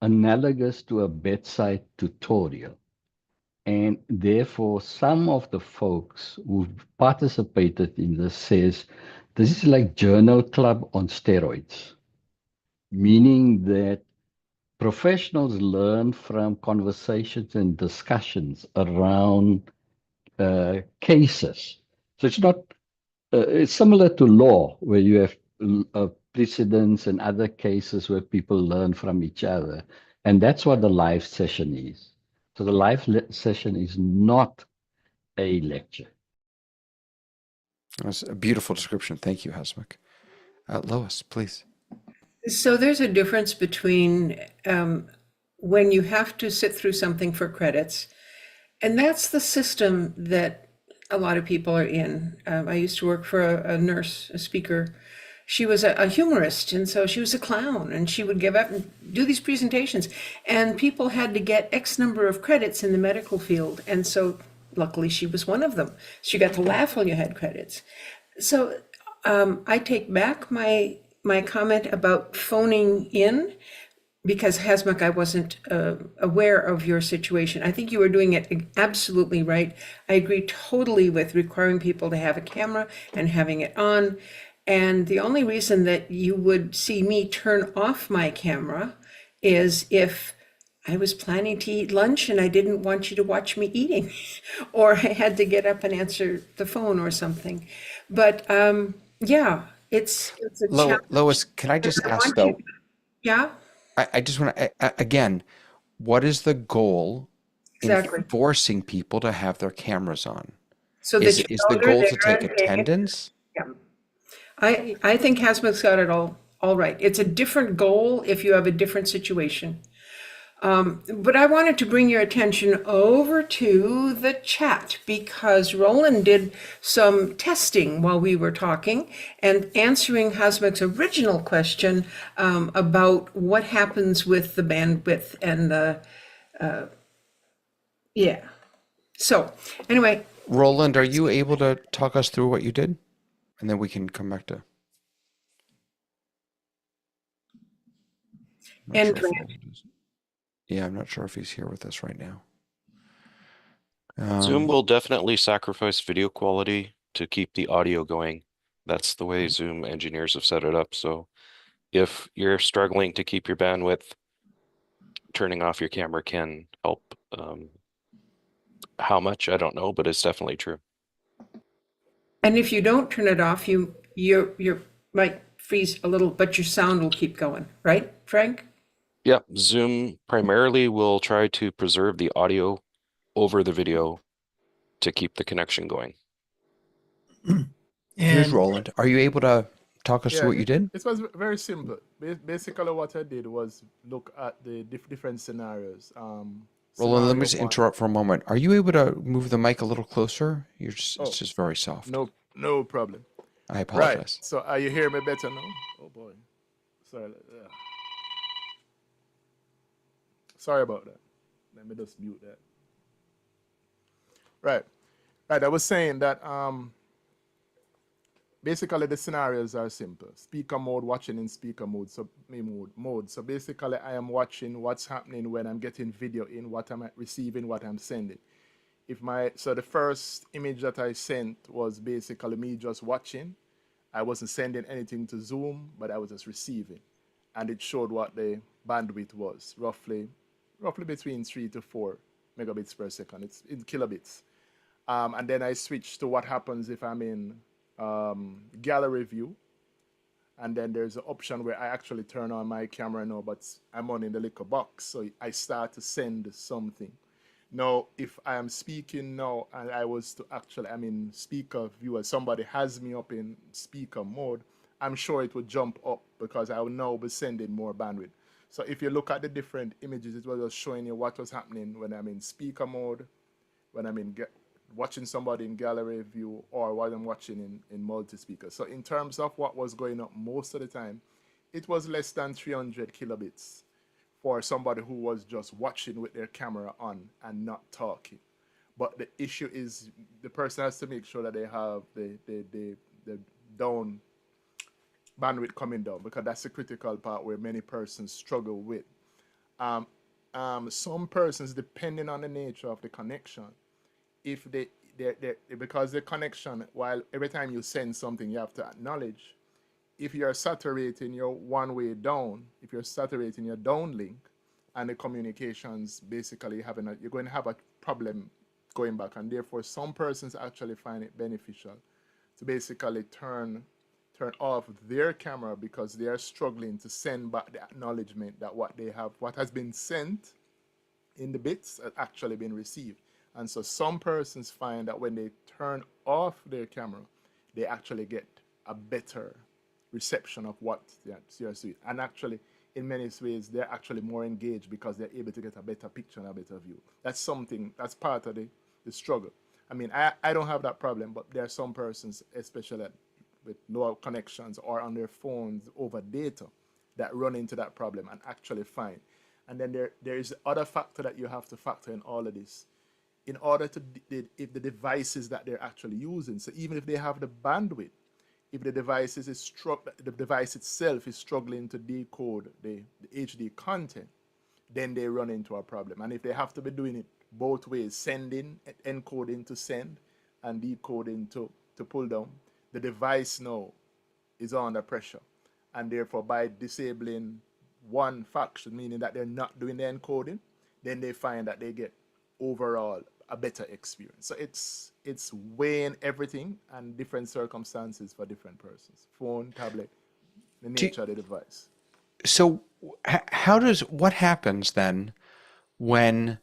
analogous to a bedside tutorial. And therefore, some of the folks who've participated in this says, this is like journal club on steroids, meaning that professionals learn from conversations and discussions around cases. So it's not, it's similar to law, where you have precedents and other cases where people learn from each other. And that's what the live session is. So the live session is not a lecture.
That's a beautiful description. Thank you, Hasmukh. Lois, please.
So there's a difference between when you have to sit through something for credits, and that's the system that a lot of people are in. I used to work for a nurse, a speaker. She was a humorist, and so she was a clown, and she would give up and do these presentations. And people had to get X number of credits in the medical field, and so luckily she was one of them. She got to laugh while you had credits. So I take back my comment about phoning in, because Hasmukh, I wasn't aware of your situation. I think you were doing it absolutely right. I agree totally with requiring people to have a camera and having it on. And the only reason that you would see me turn off my camera is if I was planning to eat lunch and I didn't want you to watch me eating, or I had to get up and answer the phone or something. But yeah, it's a challenge.
Lois, can I just ask though?
Yeah.
I just want to, again, what is the goal
Exactly.
in forcing people to have their cameras on?
So
Is
that
the goal to take attendance?
Yeah. I think Hasmukh's got it all right. It's a different goal if you have a different situation. But I wanted to bring your attention over to the chat, because Roland did some testing while we were talking and answering Hasmukh's original question about what happens with the bandwidth and the, yeah. So anyway.
Roland, are you able to talk us through what you did? And then we can come back to. Yeah, I'm not sure if he's here with us right now.
Zoom will definitely sacrifice video quality to keep the audio going. That's the way Zoom engineers have set it up. So if you're struggling to keep your bandwidth, turning off your camera can help How much? I don't know, but it's definitely true.
And if you don't turn it off, you might freeze a little, but your sound will keep going, right, Frank?
Yep, Zoom primarily will try to preserve the audio over the video to keep the connection going.
Here's
And
Roland. Are you able to talk us through what you did?
It was very simple. Basically, what I did was look at the different scenarios.
Roland, let me
Scenario
just
one.
interrupt for a moment. Are you able to move the mic a little closer? It's
Oh,
just very soft.
no problem.
I
Right.
apologize.
So, are you hearing me better now? Oh boy. Sorry. Sorry about that. Let me just mute that. Right. I was saying that basically the scenarios are simple. Speaker mode, watching in speaker mode, mode. So basically I am watching what's happening when I'm getting video in, what I'm receiving, what I'm sending. So the first image that I sent was basically me just watching. I wasn't sending anything to Zoom, but I was just receiving. And it showed what the bandwidth was, roughly between 3 to 4 megabits per second. It's in kilobits. And then I switched to what happens if I'm in gallery view. And then there's an option where I actually turn on my camera now, but I'm on in the little box. So I start to send something. Now, if I am speaking now and I was to actually, I'm in speaker view and somebody has me up in speaker mode, I'm sure it would jump up because I will now be sending more bandwidth. So if you look at the different images, it was just showing you what was happening when I'm in speaker mode, when I'm in watching somebody in gallery view, or what I'm watching in multi-speaker. So in terms of what was going up most of the time, it was less than 300 kilobits for somebody who was just watching with their camera on and not talking. But the issue is the person has to make sure that they have the down bandwidth coming down, because that's the critical part where many persons struggle with. Some persons, depending on the nature of the connection, if because the connection, while every time you send something you have to acknowledge, if you're saturating your one-way down, if you're saturating your downlink, and the communications basically you're going to have a problem going back, and therefore some persons actually find it beneficial to basically turn off their camera because they are struggling to send back the acknowledgement that what has been sent in the bits has actually been received. And so some persons find that when they turn off their camera, they actually get a better reception of what they're seeing. And actually, in many ways, they're actually more engaged because they're able to get a better picture and a better view. That's part of the struggle. I mean, I don't have that problem, but there are some persons, especially with low connections or on their phones over data, that run into that problem and actually find. And then there is other factor that you have to factor in all of this. In order to, if the devices that they're actually using, so even if they have the bandwidth, if the device itself is struggling to decode the HD content, then they run into a problem. And if they have to be doing it both ways, sending, encoding to send, and decoding to pull down, the device now is under pressure. And therefore, by disabling one faction, meaning that they're not doing the encoding, then they find that they get overall a better experience. So it's weighing everything and different circumstances for different persons. Phone, tablet, the nature of the device.
So what happens then when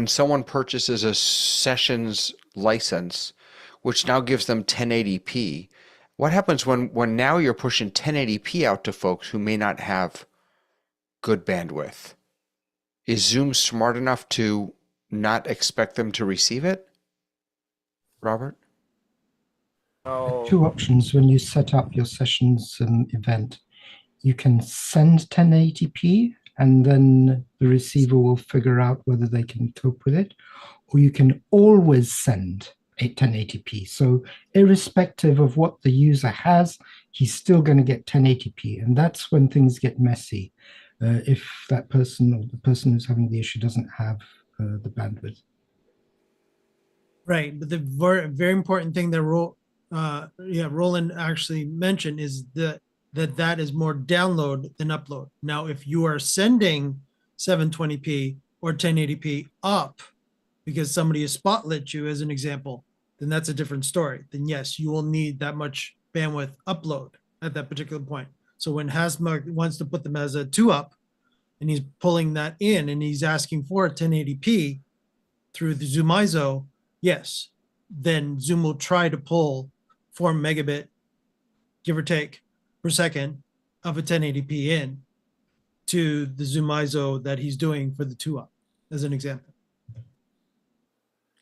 someone purchases a sessions license, which now gives them 1080p? What happens when now you're pushing 1080p out to folks who may not have good bandwidth? Is Zoom smart enough to not expect them to receive it? Robert?
Two options when you set up your sessions event. You can send 1080p and then the receiver will figure out whether they can cope with it, or you can always send a 1080p. So irrespective of what the user has, he's still going to get 1080p. And that's when things get messy. If that person or the person who's having the issue doesn't have the bandwidth.
right, but the very important thing that Roland actually mentioned is that is more download than upload. Now, if you are sending 720p or 1080p up because somebody has spotlit you as an example, then that's a different story. Then yes, you will need that much bandwidth upload at that particular point. So when Hasmark wants to put them as a 2-up and he's pulling that in and he's asking for a 1080p through the ZoomISO, yes, then Zoom will try to pull 4 megabit, give or take, per second of a 1080p in to the ZoomISO that he's doing for the 2-up, as an example.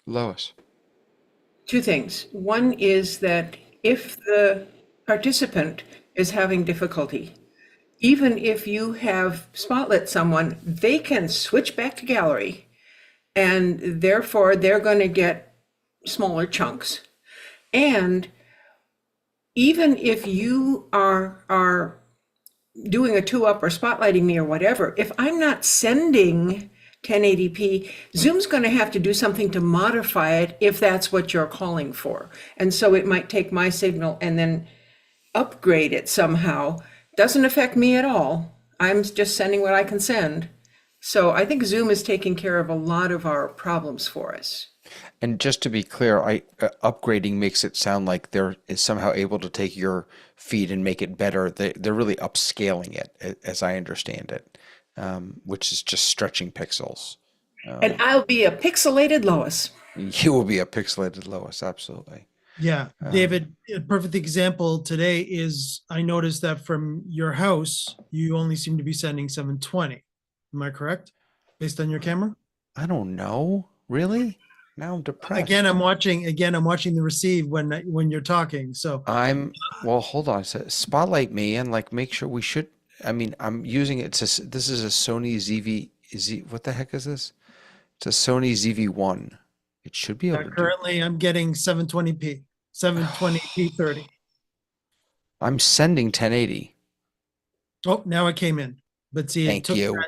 Lois.
Two things. One is that if the participant is having difficulty, even if you have spotlit someone, they can switch back to gallery, and therefore they're going to get smaller chunks. And even if you are doing a 2-up or spotlighting me or whatever, if I'm not sending 1080p, Zoom's going to have to do something to modify it if that's what you're calling for. And so it might take my signal and then upgrade it somehow. Doesn't affect me at all. I'm just sending what I can send. So I think Zoom is taking care of a lot of our problems for us.
And just to be clear, upgrading makes it sound like they're somehow able to take your feed and make it better. They're really upscaling it, as I understand it, which is just stretching pixels.
And I'll be a pixelated Lois.
You will be a pixelated Lois, absolutely.
Yeah, David, a perfect example today is I noticed that from your house, you only seem to be sending 720. Am I correct? Based on your camera?
I don't know. Really? Now I'm depressed.
Again, I'm watching the receive when you're talking. So
well, hold on. So spotlight me and make sure we should. I mean, I'm using it. This is a Sony what the heck is this? It's a Sony ZV-1. It should be able to
currently I'm getting 720p, 720p 30.
I'm sending 1080.
Oh, now it came in. But see,
Thank you.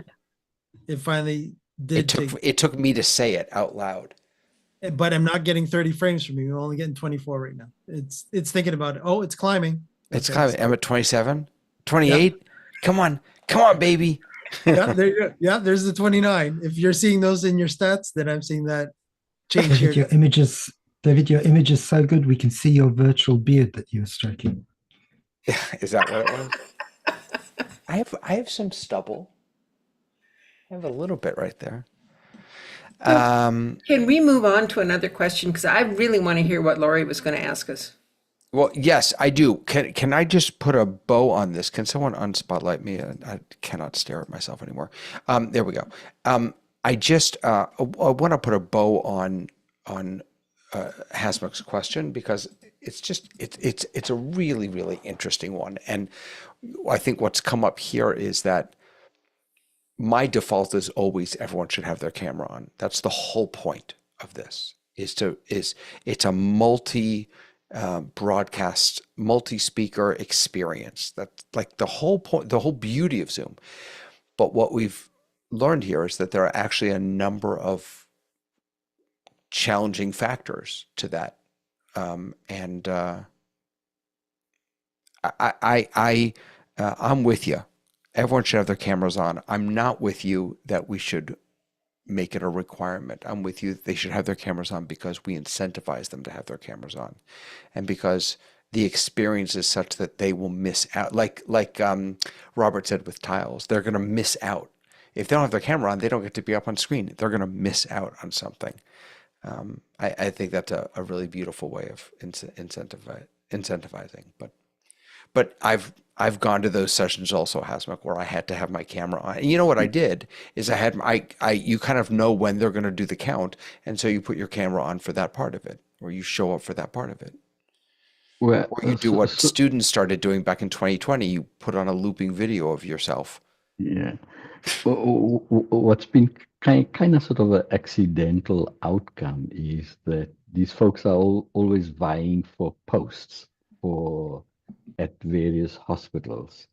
It finally did.
It took me to say it out loud.
But I'm not getting 30 frames from you. I'm only getting 24 right now. It's thinking about it. Oh, it's climbing.
It's climbing. I'm at 27, 28. Yep. Come on, baby.
Yeah, there you go. Yeah, there's the 29. If you're seeing those in your stats, then I'm seeing that change here.
David, your image is so good we can see your virtual beard that you're stroking.
Is that what it was? I have some stubble. I have a little bit right there.
Can we move on to another question? Because I really want to hear what Lori was going to ask us.
Well, yes, I do. Can I just put a bow on this? Can someone unspotlight me? I cannot stare at myself anymore. There we go. I want to put a bow on Hasmuk's question because it's a really, really interesting one. And I think what's come up here is that my default is always everyone should have their camera on. That's the whole point of this. It's a multi broadcast, multi-speaker experience. That's like the whole point, the whole beauty of Zoom. But what we've learned here is that there are actually a number of challenging factors to that, and I'm with you. Everyone should have their cameras on. I'm not with you that we should make it a requirement. I'm with you. They should have their cameras on because we incentivize them to have their cameras on, and because the experience is such that they will miss out. Like Robert said with tiles, they're going to miss out if they don't have their camera on. They don't get to be up on screen. They're going to miss out on something. I think that's a really beautiful way of incentivizing. But I've gone to those sessions also, Hasmuk, where I had to have my camera on. And you know what I did is you kind of know when they're going to do the count, and so you put your camera on for that part of it, or you show up for that part of it.
Well,
or you do what students started doing back in 2020. You put on a looping video of yourself.
Yeah. What's been kind of sort of an accidental outcome is that these folks are always vying for posts at various hospitals.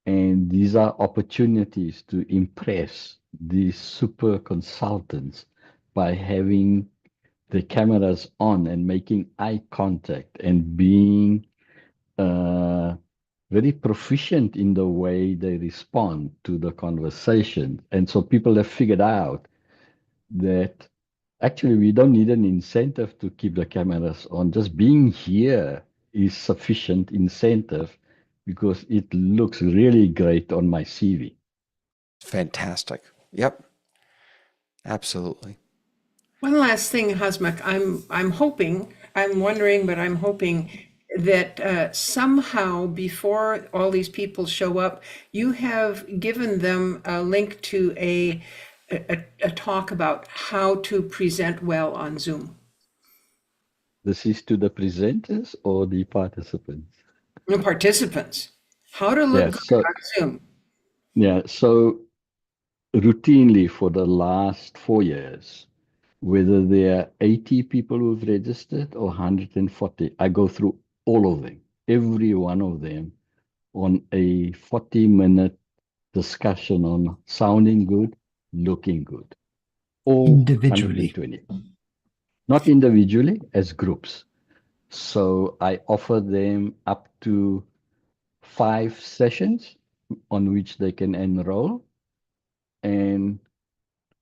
And these are opportunities to impress these super consultants by having the cameras on and making eye contact and being very proficient in the way they respond to the conversation. And so people have figured out that actually we don't need an incentive to keep the cameras on. Just being here is sufficient incentive because it looks really great on my CV.
Fantastic. Yep. Absolutely.
One last thing, Hasmuk, I'm hoping, I'm wondering, but I'm hoping that somehow before all these people show up, you have given them a link to a talk about how to present well on Zoom.
This is to the presenters or the participants?
The participants, how to look
Yeah,
good
so
on Zoom.
yeah, so routinely for the last 4 years, whether there are 80 people who've registered or 140, I go through all of them, every one of them, on a 40-minute discussion on sounding good, looking good. All
Individually.
120. Not individually, as groups. So I offer them up to 5 sessions on which they can enroll. And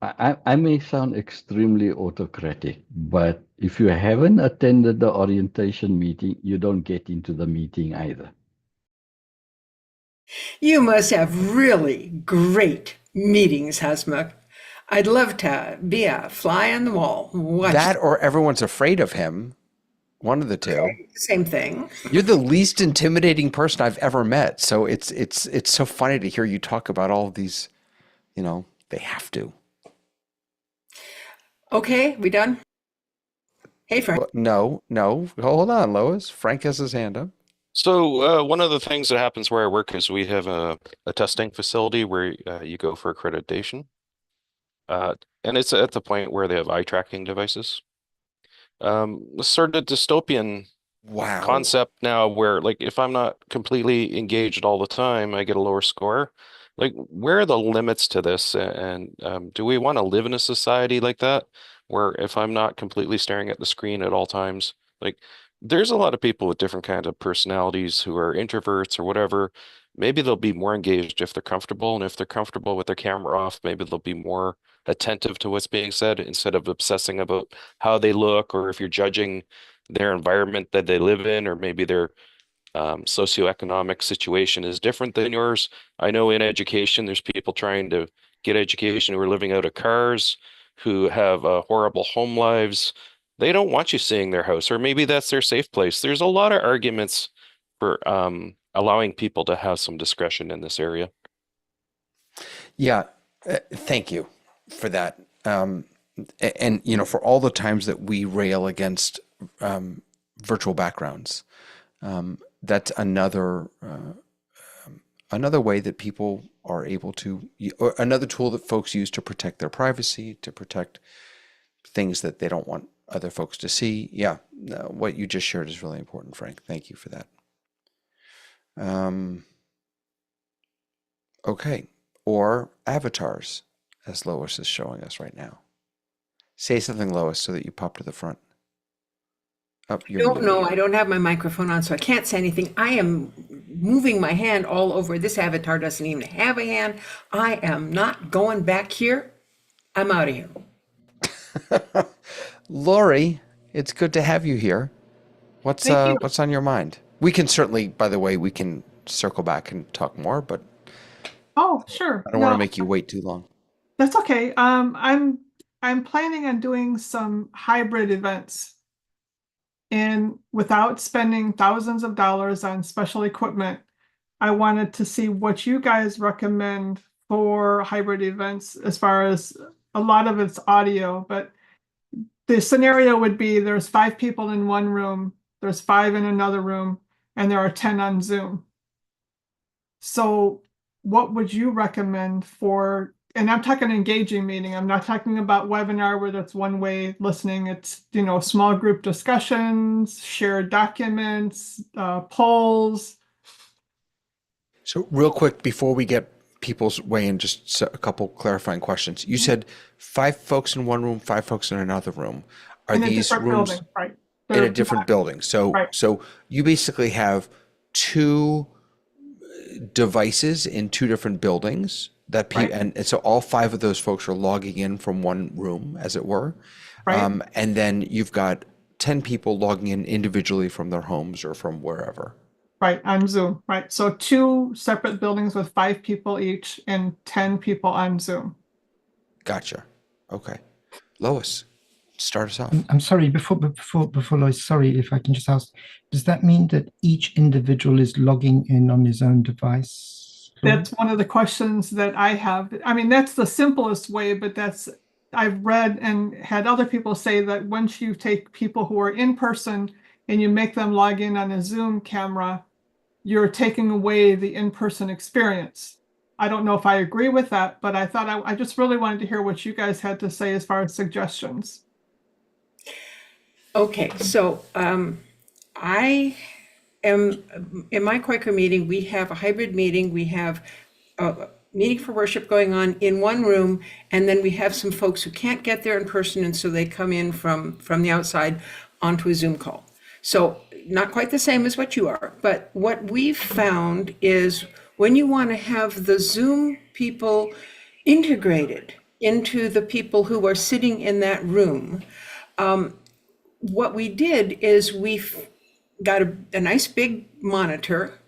I may sound extremely autocratic, but if you haven't attended the orientation meeting, you don't get into the meeting either.
You must have really great meetings, Hasmuk. I'd love to be a fly on the wall. Watch
That or everyone's afraid of him. One of the two.
same thing.
You're the least intimidating person I've ever met. So it's so funny to hear you talk about all of these, they have to.
Okay, we done? Hey, Frank.
No. Hold on, Lois. Frank has his hand up.
So one of the things that happens where I work is we have a testing facility where you go for accreditation. And it's at the point where they have eye tracking devices. Sort of dystopian
Wow.
concept now where like if I'm not completely engaged all the time, I get a lower score. Like where are the limits to this? And do we want to live in a society like that where if I'm not completely staring at the screen at all times, like there's a lot of people with different kinds of personalities who are introverts or whatever. Maybe they'll be more engaged if they're comfortable, and if they're comfortable with their camera off, maybe they'll be more attentive to what's being said instead of obsessing about how they look, or if you're judging their environment that they live in, or maybe their socioeconomic situation is different than yours. I know in education, there's people trying to get education who are living out of cars, who have horrible home lives. They don't want you seeing their house, or maybe that's their safe place. There's a lot of arguments for allowing people to have some discretion in this area.
Yeah, thank you for that. And for all the times that we rail against virtual backgrounds, that's another way that people are able to, or another tool that folks use to protect their privacy, to protect things that they don't want other folks to see. Yeah, what you just shared is really important, Frank. Thank you for that. Okay, or avatars, as Lois is showing us right now. Say something, Lois, so that you pop to the front. Oh,
No, I don't have my microphone on, so I can't say anything. I am moving my hand all over. This avatar doesn't even have a hand. I am not going back here. I'm out of here.
Lori, it's good to have you here. What's on your mind? We can certainly, by the way, we can circle back and talk more, but
Oh, sure.
I don't want to make you wait too long.
That's okay. I'm planning on doing some hybrid events. And without spending thousands of dollars on special equipment, I wanted to see what you guys recommend for hybrid events as far as a lot of it's audio, but the scenario would be there's 5 people in one room, there's 5 in another room, and there are 10 on Zoom. So what would you recommend for, and I'm talking engaging meeting, I'm not talking about webinar where that's one way listening. It's, small group discussions, shared documents, polls.
So real quick, before we get people's way in, just a couple clarifying questions. You said 5 folks in one room, 5 folks in another room. Are
In a
these
different
rooms
building, right?
in a
They're
different building? So,
Right.
so you basically have 2 devices in 2 different buildings, That
Right.
and so all 5 of those folks are logging in from one room, as it were.
Right.
And then you've got 10 people logging in individually from their homes or from wherever.
Right, on Zoom, right. So 2 separate buildings with 5 people each and 10 people on Zoom.
Gotcha. Okay. Lois, start us off.
I'm sorry, before Lois, sorry if I can just ask, does that mean that each individual is logging in on his own device?
That's one of the questions that I have. I mean, that's the simplest way, but I've read and had other people say that once you take people who are in person and you make them log in on a Zoom camera, you're taking away the in-person experience. I don't know if I agree with that, but I thought I just really wanted to hear what you guys had to say as far as suggestions.
Okay, so I am in my Quaker meeting. We have a hybrid meeting. We have a meeting for worship going on in one room, and then we have some folks who can't get there in person, and so they come in from the outside onto a Zoom call. So not quite the same as what you are, but what we've found is when you want to have the Zoom people integrated into the people who are sitting in that room, what we did is we got a nice big monitor,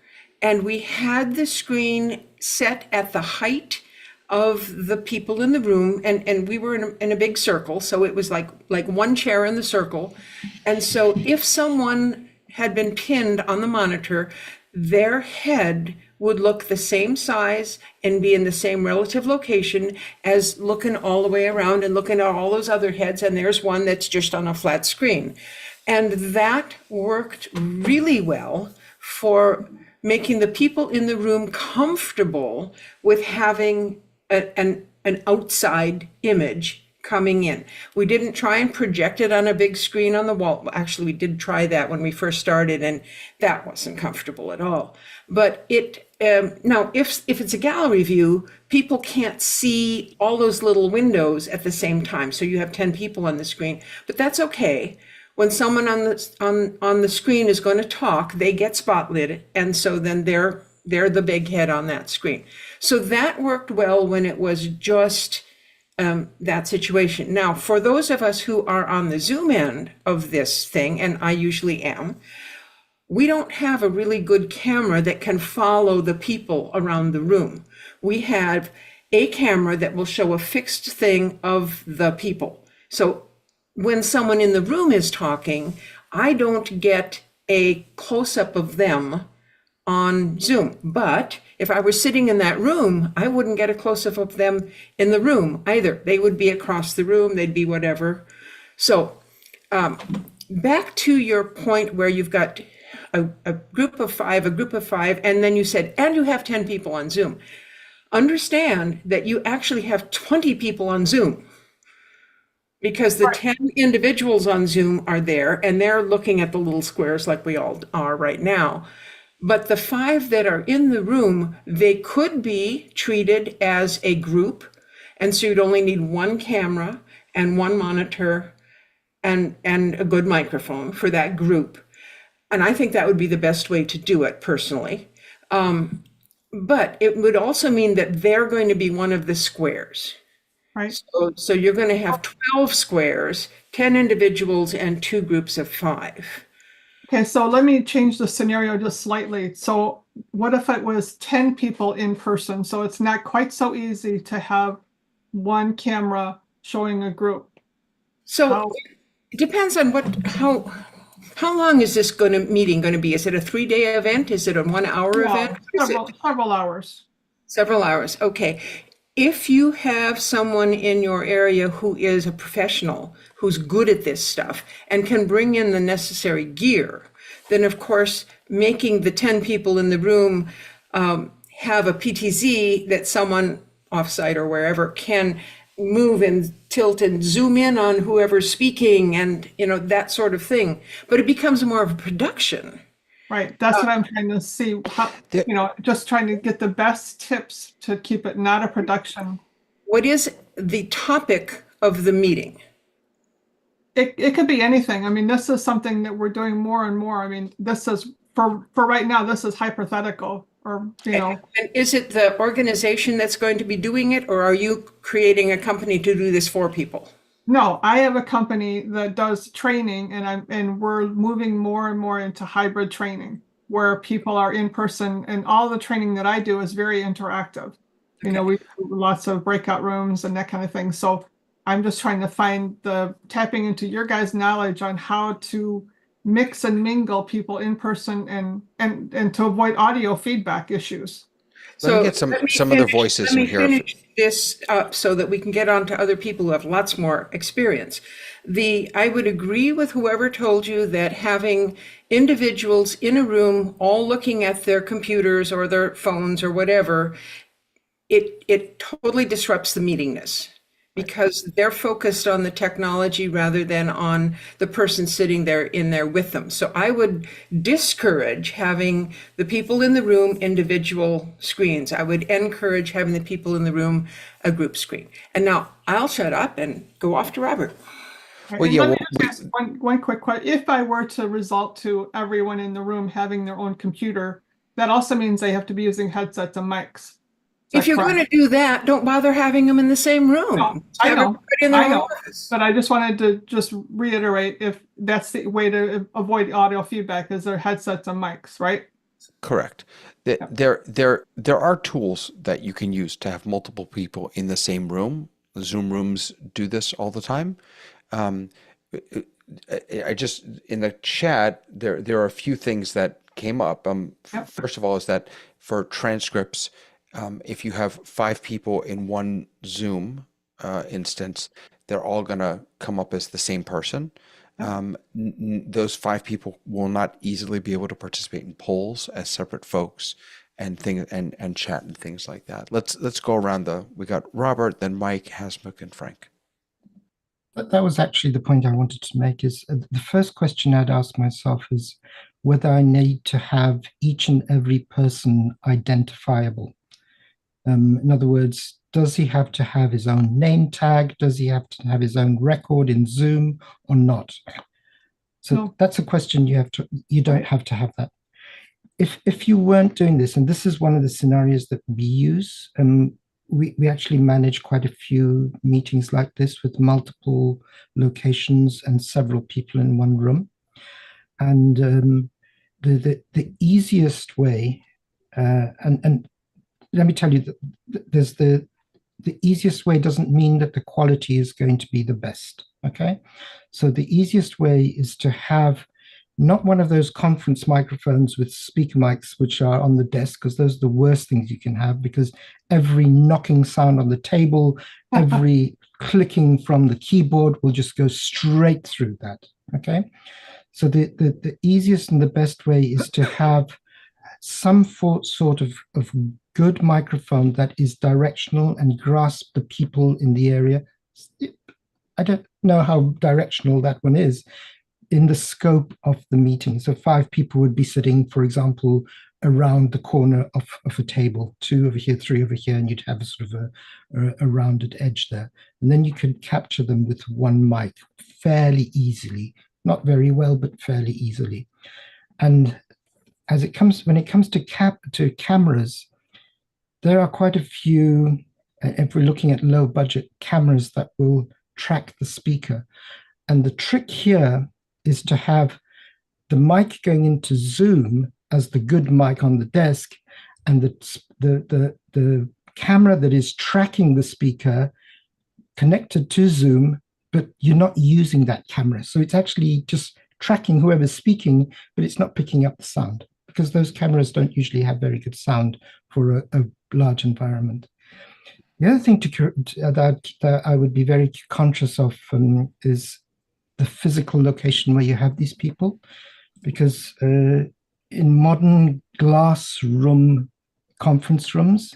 and we had the screen set at the height of the people in the room, and we were in a big circle, so it was like one chair in the circle. And so if someone had been pinned on the monitor, their head would look the same size and be in the same relative location as looking all the way around and looking at all those other heads, and there's one that's just on a flat screen. And that worked really well for making the people in the room comfortable with having an outside image coming in. We didn't try and project it on a big screen on the wall. Actually, we did try that when we first started, and that wasn't comfortable at all. But now, if it's a gallery view, people can't see all those little windows at the same time. So you have 10 people on the screen, but that's okay. When someone on the screen is going to talk, they get spotlit, and so then they're the big head on that screen. So that worked well when it was just that situation. Now, for those of us who are on the Zoom end of this thing, and I usually am, we don't have a really good camera that can follow the people around the room. We have a camera that will show a fixed thing of the people. So when someone in the room is talking, I don't get a close-up of them on Zoom. But if I were sitting in that room, I wouldn't get a close-up of them in the room either. They would be across the room, they'd be whatever. So back to your point where you've got a group of 5, and then you said, and you have 10 people on Zoom. Understand that you actually have 20 people on Zoom, because the 10 individuals on Zoom are there, and they're looking at the little squares like we all are right now. But the 5 that are in the room, they could be treated as a group. And so you'd only need one camera and one monitor and a good microphone for that group. And I think that would be the best way to do it personally. But it would also mean that they're going to be one of the squares.
Right.
So you're going to have 12 squares, 10 individuals, and 2 groups of 5.
Okay, so let me change the scenario just slightly. So what if it was 10 people in person? So it's not quite so easy to have one camera showing a group.
So it depends on how long is this meeting going to be? Is it a 3-day event? Is it a 1-hour event?
Several hours.
Several hours. Okay. If you have someone in your area who is a professional, who's good at this stuff and can bring in the necessary gear, then of course, making the 10 people in the room have a PTZ that someone offsite or wherever can move and tilt and zoom in on whoever's speaking and, that sort of thing. But it becomes more of a production.
Right. That's what I'm trying to see. How, just trying to get the best tips to keep it not a production.
What is the topic of the meeting?
It could be anything. I mean, this is something that we're doing more and more. I mean, this is for right now, this is hypothetical. or, you know.
And is it the organization that's going to be doing it, or are you creating a company to do this for people?
No, I have a company that does training, and we're moving more and more into hybrid training where people are in person, and all the training that I do is very interactive. You know, we do lots of breakout rooms and that kind of thing. So I'm just trying to find tapping into your guys' knowledge on how to mix and mingle people in person and to avoid audio feedback issues.
Let me get some of the voices in here.
Let me finish this up so that we can get on to other people who have lots more experience. I would agree with whoever told you that having individuals in a room all looking at their computers or their phones or whatever, it totally disrupts the meetingness, because they're focused on the technology rather than on the person sitting there in there with them. So I would discourage having the people in the room individual screens. I would encourage having the people in the room a group screen. And now I'll shut up and go off to Robert.
Well, yeah,
Let me just ask one quick question. If I were to result to everyone in the room having their own computer, that also means they have to be using headsets and mics.
If you're going to do that, don't bother having them in the same room.
No, I know, but I just wanted to reiterate, if that's the way to avoid audio feedback, is their headsets and mics, right?
Correct. There are tools that you can use to have multiple people in the same room. Zoom rooms do this all the time. I just, in the chat, there are a few things that came up. First of all, is that for transcripts, if you have 5 people in one Zoom instance, they're all going to come up as the same person. Those 5 people will not easily be able to participate in polls as separate folks and chat and things like that. Let's go around we got Robert, then Mike, Hasmuk, and Frank.
But that was actually the point I wanted to make. Is the first question I'd ask myself is whether I need to have each and every person identifiable. In other words, does he have to have his own name tag? Does he have to have his own record in Zoom or not? So that's a question you don't have to have that. If you weren't doing this, and this is one of the scenarios that we use, we actually manage quite a few meetings like this with multiple locations and several people in one room. And the easiest way, and let me tell you that there's the easiest way doesn't mean that the quality is going to be the best. Okay, so the easiest way is to have not one of those conference microphones with speaker mics which are on the desk, because those are the worst things you can have, because every knocking sound on the table, every clicking from the keyboard will just go straight through that. Okay, so the easiest and the best way is to have some sort of good microphone that is directional and grasp the people in the area. I don't know how directional that one is in the scope of the meeting. So 5 people would be sitting, for example, around the corner of a table, 2 over here, 3 over here, and you'd have a sort of a rounded edge there. And then you could capture them with one mic fairly easily, not very well, but fairly easily. And when it comes to cameras, there are quite a few, if we're looking at low budget cameras, that will track the speaker. And the trick here is to have the mic going into Zoom as the good mic on the desk, and the camera that is tracking the speaker connected to Zoom, but you're not using that camera. So it's actually just tracking whoever's speaking, but it's not picking up the sound, because those cameras don't usually have very good sound for a large environment. The other thing that I would be very conscious of is the physical location where you have these people, because in modern glass room conference rooms,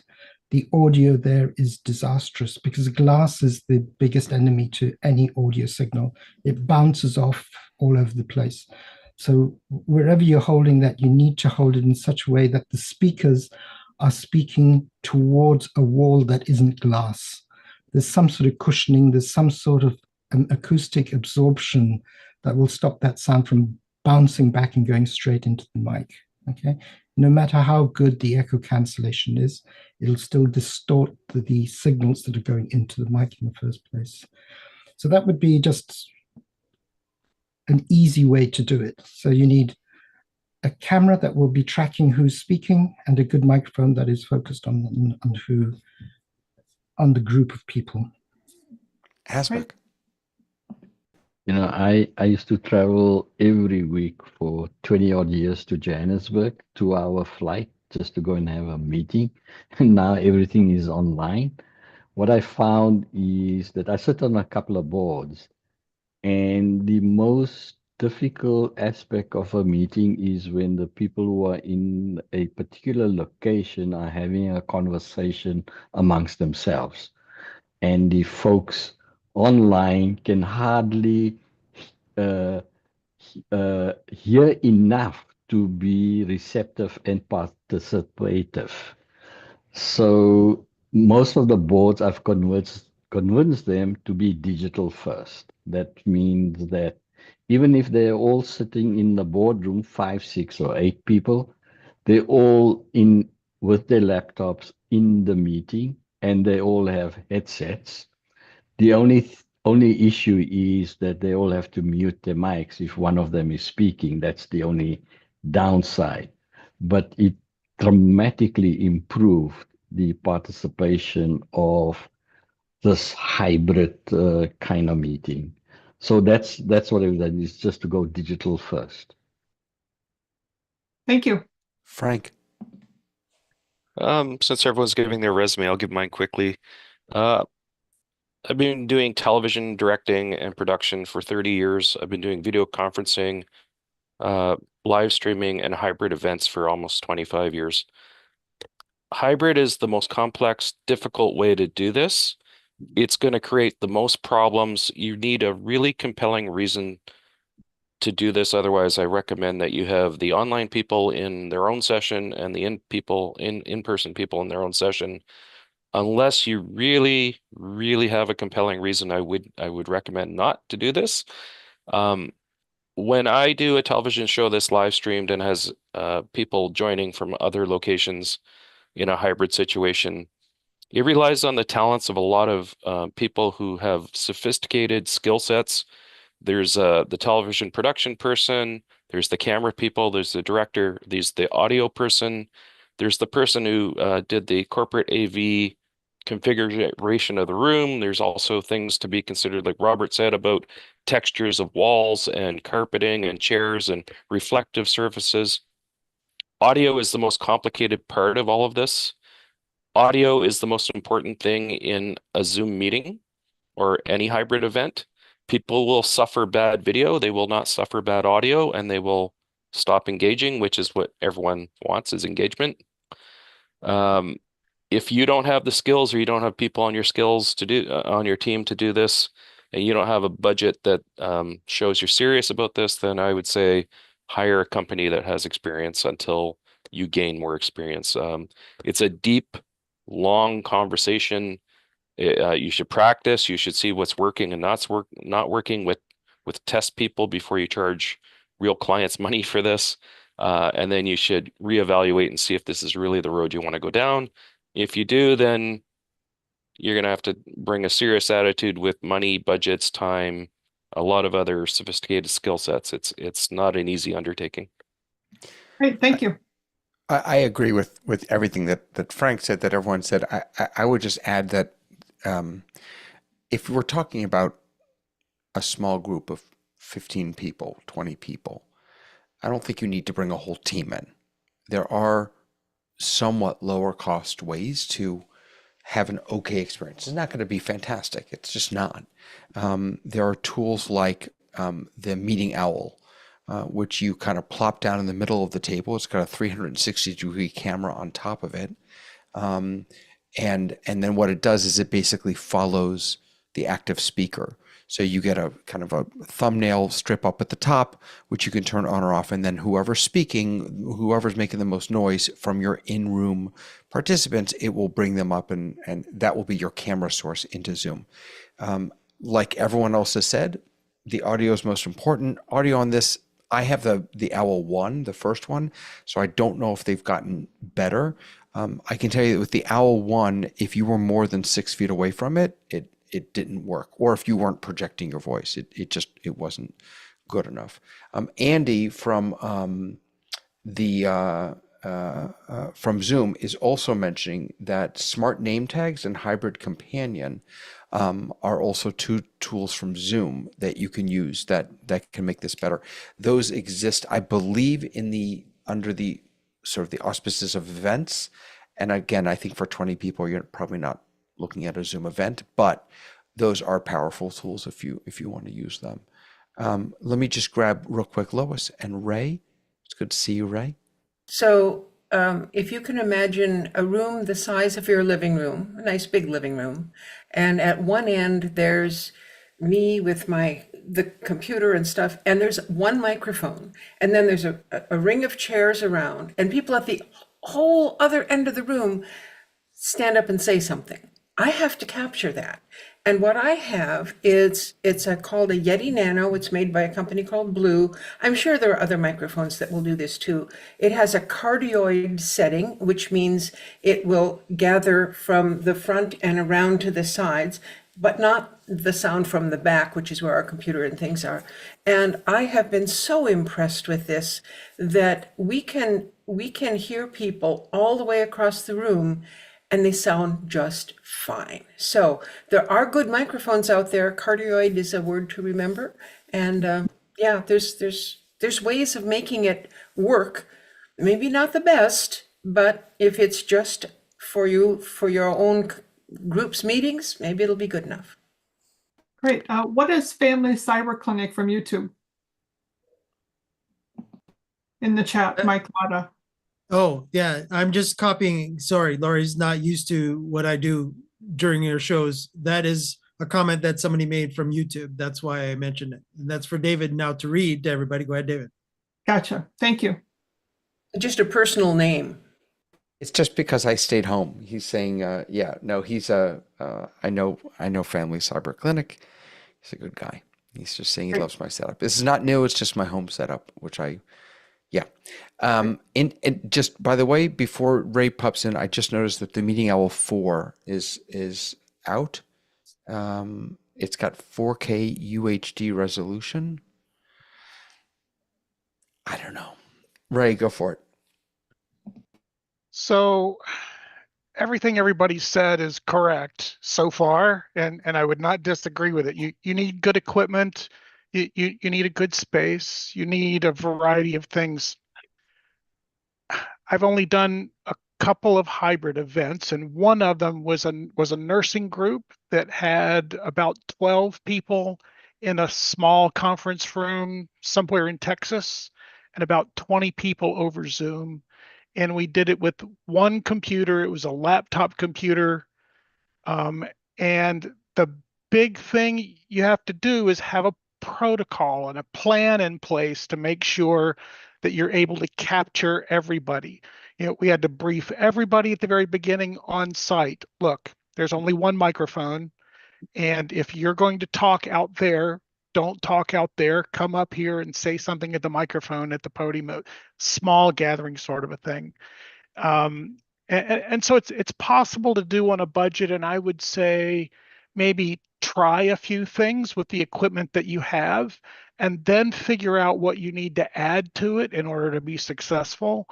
the audio there is disastrous, because glass is the biggest enemy to any audio signal. It bounces off all over the place. So wherever you're holding that, you need to hold it in such a way that the speakers are speaking towards a wall that isn't glass. There's some sort of cushioning, there's some sort of acoustic absorption that will stop that sound from bouncing back and going straight into the mic. Okay, no matter how good the echo cancellation is, it'll still distort the signals that are going into the mic in the first place. So that would be just an easy way to do it. So you need a camera that will be tracking who's speaking and a good microphone that is focused on the group of people.
Asbach.
You know, I used to travel every week for 20 odd years to Johannesburg, 2-hour flight just to go and have a meeting. And now everything is online. What I found is that I sit on a couple of boards, and the most difficult aspect of a meeting is when the people who are in a particular location are having a conversation amongst themselves. And the folks online can hardly hear enough to be receptive and participative. So most of the boards I've convinced them to be digital first. That means that even if they're all sitting in the boardroom, 5, 6, or 8 people, they're all in with their laptops in the meeting, and they all have headsets. The only issue is that they all have to mute their mics if one of them is speaking. That's the only downside. But it dramatically improved the participation of this hybrid kind of meeting. So that's what I've done, is just to go digital first.
Thank you.
Frank.
Since everyone's giving their resume, I'll give mine quickly. I've been doing television directing and production for 30 years. I've been doing video conferencing, live streaming, and hybrid events for almost 25 years. Hybrid is the most complex, difficult way to do this. It's going to create the most problems. You need a really compelling reason to do this. Otherwise, I recommend that you have the online people in their own session and the in-person people in their own session. Unless you really, really have a compelling reason, I would recommend not to do this. When I do a television show that's live streamed and has people joining from other locations in a hybrid situation, it relies on the talents of a lot of people who have sophisticated skill sets. There's the television production person, there's the camera people, there's the director, there's the audio person, there's the person who did the corporate AV configuration of the room. There's also things to be considered, like Robert said, about textures of walls and carpeting and chairs and reflective surfaces. Audio is the most complicated part of all of this. Audio is the most important thing in a Zoom meeting or any hybrid event. People will suffer bad video, they will not suffer bad audio, and they will stop engaging, which is what everyone wants, is engagement. If you don't have the skills, or you don't have people on your on your team to do this, and you don't have a budget that shows you're serious about this, then I would say hire a company that has experience until you gain more experience. It's a deep, long conversation. You should practice. You should see what's working and not working with test people before you charge real clients money for this. And then you should reevaluate and see if this is really the road you want to go down. If you do, then you're going to have to bring a serious attitude with money, budgets, time, a lot of other sophisticated skill sets. It's not an easy undertaking.
Great, thank you.
I agree with everything that Frank said, that everyone said. I would just add that if we're talking about a small group of 15 people, 20 people, I don't think you need to bring a whole team in. There are somewhat lower cost ways to have an okay experience. It's not going to be fantastic. It's just not. There are tools like the Meeting Owl, which you kind of plop down in the middle of the table. It's got a 360-degree camera on top of it. And then what it does is it basically follows the active speaker. So you get a kind of a thumbnail strip up at the top, which you can turn on or off. And then whoever's speaking, whoever's making the most noise from your in-room participants, it will bring them up, and that will be your camera source into Zoom. Like everyone else has said, the audio is most important. Audio on this, I have the Owl One, the first one, so I don't know if they've gotten better. I can tell you that with the Owl One, if you were more than 6 feet away from it, it didn't work. Or if you weren't projecting your voice, it wasn't good enough. Andy from Zoom is also mentioning that smart name tags and hybrid companion are also two tools from Zoom that you can use that can make this better. Those exist, I believe, under the sort of the auspices of events. And again, I think for 20 people, you're probably not looking at a Zoom event, but those are powerful tools if you want to use them. Let me just grab real quick Lois and Ray. It's good to see you, Ray.
So if you can imagine a room the size of your living room, a nice big living room, and at one end there's me with the computer and stuff, and there's one microphone, and then there's a ring of chairs around, and people at the whole other end of the room stand up and say something. I have to capture that. And what I have is, it's called a Yeti Nano. It's made by a company called Blue. I'm sure there are other microphones that will do this too. It has a cardioid setting, which means it will gather from the front and around to the sides, but not the sound from the back, which is where our computer and things are. And I have been so impressed with this that we can hear people all the way across the room, and they sound just fine. So there are good microphones out there. Cardioid is a word to remember. And yeah, there's ways of making it work. Maybe not the best, but if it's just for you, for your own group's meetings, maybe it'll be good enough.
Great. What is Family Cyber Clinic from YouTube? In the chat, Mike Lotta.
Oh, yeah, I'm just copying. Sorry, Laurie's not used to what I do during your shows. That is a comment that somebody made from YouTube. That's why I mentioned it. And that's for David now to read to everybody. Go ahead, David.
Gotcha. Thank you.
Just a personal name.
It's just because I stayed home. He's saying, yeah, no, he's I know Family Cyber Clinic. He's a good guy. He's just saying he loves my setup. This is not new. It's just my home setup, which yeah. And just by the way, before Ray pops in, I just noticed that the Meeting Owl 4 is out. It's got 4K UHD resolution. I don't know. Ray, go for it.
So everything everybody said is correct so far, and I would not disagree with it. You need good equipment, you need a good space, you need a variety of things. I've only done a couple of hybrid events, and one of them was a nursing group that had about 12 people in a small conference room somewhere in Texas, and about 20 people over Zoom. And we did it with one computer. It was a laptop computer. And the big thing you have to do is have a protocol and a plan in place to make sure that you're able to capture everybody. You know, we had to brief everybody at the very beginning on site. Look, there's only one microphone. And if you're going to talk out there, don't talk out there, come up here and say something at the microphone at the podium, small gathering sort of a thing. And so it's possible to do on a budget, and I would say maybe try a few things with the equipment that you have, and then figure out what you need to add to it in order to be successful.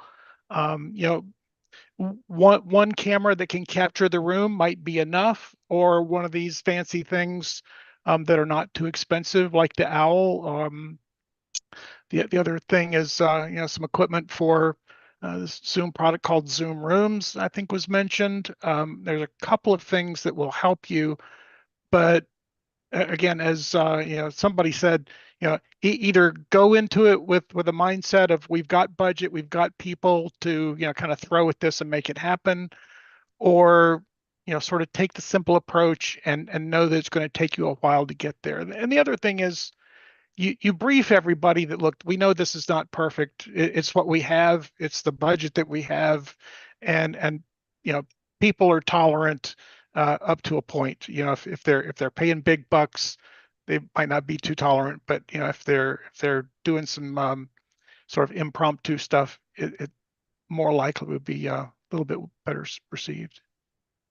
You know, one camera that can capture the room might be enough, or one of these fancy things that are not too expensive, like the Owl. The other thing is you know, some equipment for this Zoom product called Zoom Rooms, I think was mentioned. There's a couple of things that will help you, but again, as you know, somebody said, you know, either go into it with a mindset of we've got budget, we've got people to, you know, kind of throw at this and make it happen, or you know, sort of take the simple approach and know that it's going to take you a while to get there. And the other thing is, you brief everybody that, look, we know this is not perfect. It's what we have. It's the budget that we have, and you know, people are tolerant up to a point. You know, if they're paying big bucks, they might not be too tolerant, but if they're doing some sort of impromptu stuff, it more likely would be a little bit better received.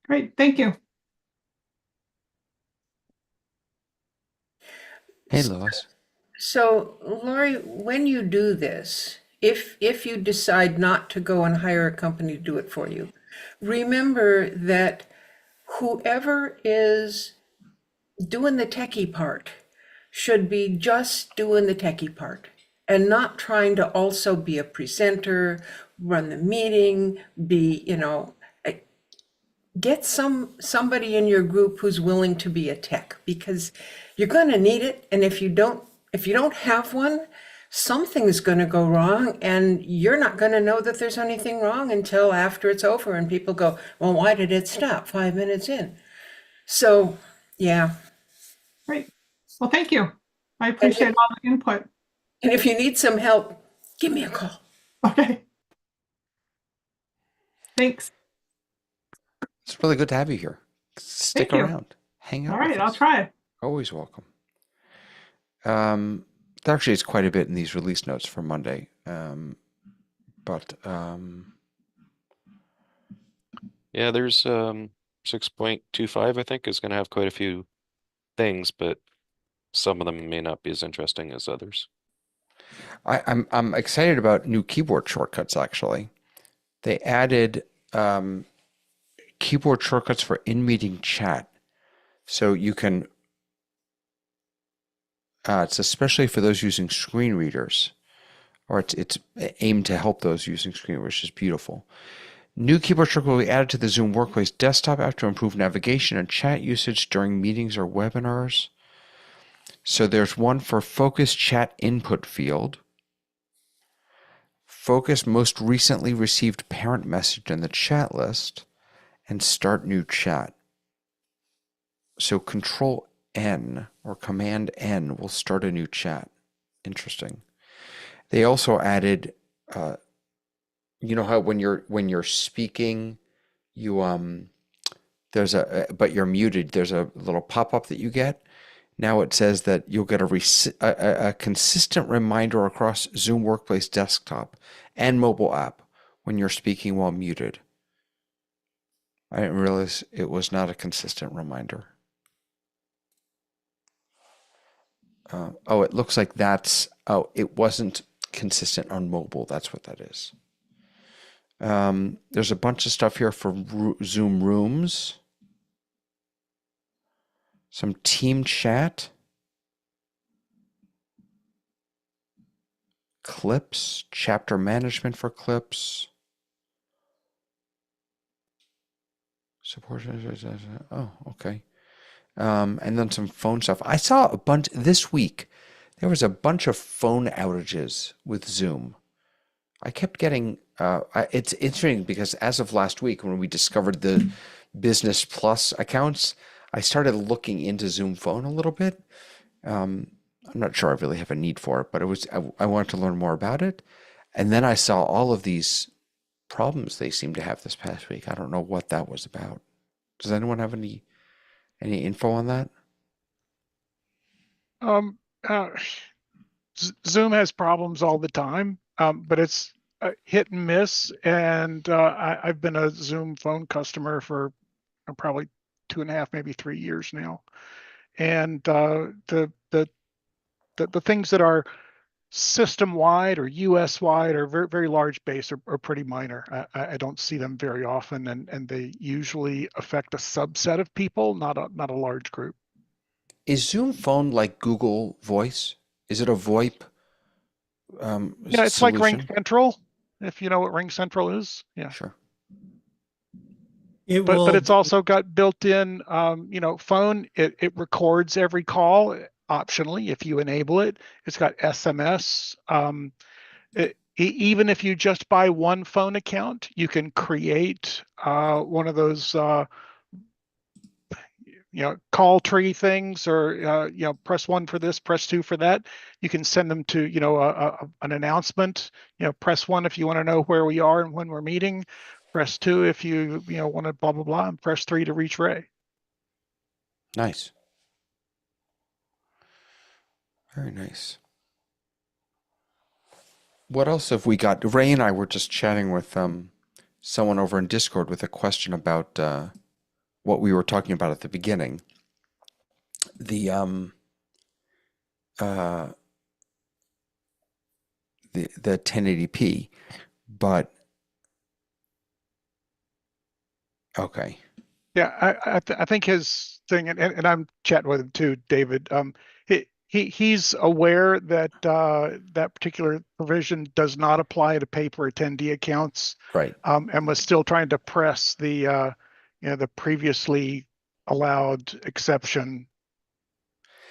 Great, thank you.
Hey, Lois.
So, Lori, when you do this, if you decide not to go and hire a company to do it for you, remember that whoever is doing the techie part should be just doing the techie part and not trying to also be a presenter, run the meeting, be, get somebody in your group who's willing to be a tech, because you're going to need it. And if you don't have one, something's going to go wrong, and you're not going to know that there's anything wrong until after it's over and people go, well, why did it stop 5 minutes in? So, yeah.
Great. Well, thank you. I appreciate all the input.
And if you need some help, give me a call.
Okay. Thanks.
It's really good to have you here. Stick
Thank you.
around. Hang out.
All
with
right, I'll
us.
try.
Always welcome. There actually is quite a bit in these release notes for Monday.
Yeah, there's 6.25, I think, is going to have quite a few things, but some of them may not be as interesting as others.
I'm excited about new keyboard shortcuts, actually. They added keyboard shortcuts for in-meeting chat. So you can, it's especially for those using screen readers, or it's aimed to help those using screen readers, which is beautiful. New keyboard shortcut will be added to the Zoom Workplace desktop app to improve navigation and chat usage during meetings or webinars. So there's one for focus chat input field, focus most recently received parent message in the chat list, and start new chat. So Control N or Command N will start a new chat. Interesting. They also added, you know how when you're speaking, you but you're muted. There's a little pop-up that you get. Now it says that you'll get a consistent reminder across Zoom Workplace desktop and mobile app when you're speaking while muted. I didn't realize it was not a consistent reminder. It looks like it wasn't consistent on mobile. That's what that is. There's a bunch of stuff here for Zoom Rooms. Some team chat. Clips, chapter management for clips. Support. Oh, okay. And then some phone stuff. I saw a bunch this week. There was a bunch of phone outages with Zoom. I kept getting, it's interesting because as of last week, when we discovered the Business Plus accounts, I started looking into Zoom Phone a little bit. I'm not sure I really have a need for it, but I wanted to learn more about it. And then I saw all of these problems they seem to have this past week. I don't know what that was about. Does anyone have any info on that?
Zoom has problems all the time, but it's hit and miss. And I've been a Zoom Phone customer for probably 2.5, maybe 3 years now. And the things that are system-wide or US-wide or very, very large base are pretty minor. I don't see them very often, and they usually affect a subset of people, not a large group.
Is Zoom Phone like Google Voice? Is it a VoIP
yeah, it's
solution?
like Ring Central, if you know what Ring Central is. Yeah.
Sure.
But it's also got built-in, phone. It records every call optionally if you enable it. It's got SMS. Even if you just buy one phone account, you can create one of those call tree things, or press 1 for this, press 2 for that. You can send them to an announcement. Press 1 if you want to know where we are and when we're meeting. Press 2 if you want to blah blah blah, and press 3 to reach Ray.
Nice. Very nice. What else have we got? Ray and I were just chatting with someone over in Discord with a question about what we were talking about at the beginning. The 1080p, but okay.
Yeah, I think his thing, and I'm chatting with him too, David. He's aware that that particular provision does not apply to paper attendee accounts,
Right.
and was still trying to press the the previously allowed exception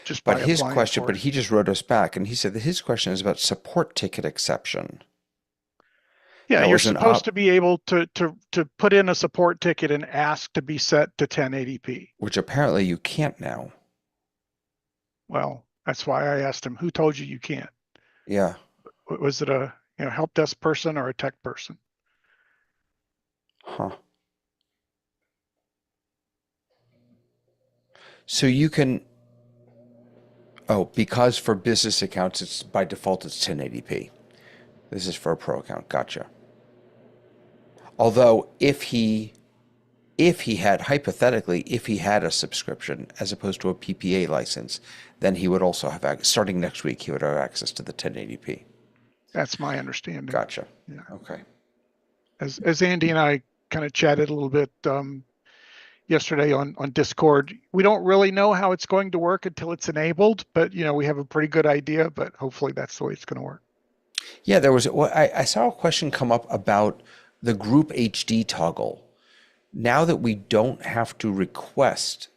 just by
But his
applying
question,
for
but
it.
he just wrote us back and he said that his question is about support ticket exception.
Yeah,
That
you're
was an
supposed to be able to put in a support ticket and ask to be set to 1080p.
which apparently you can't now.
Well, that's why I asked him, who told you you can't?
Yeah.
Was it a help desk person or a tech person?
Huh. So you can, because for business accounts, it's by default, it's 1080p. This is for a pro account. Gotcha. Although if he had, hypothetically, if he had a subscription as opposed to a PPA license, then he would also have, starting next week, he would have access to the 1080p.
That's my understanding.
Gotcha.
Yeah.
Okay.
As Andy and I kind of chatted a little bit yesterday on Discord, we don't really know how it's going to work until it's enabled, but we have a pretty good idea, but hopefully that's the way it's going to work.
Yeah, there was, I saw a question come up about the group HD toggle. Now that we don't have to request,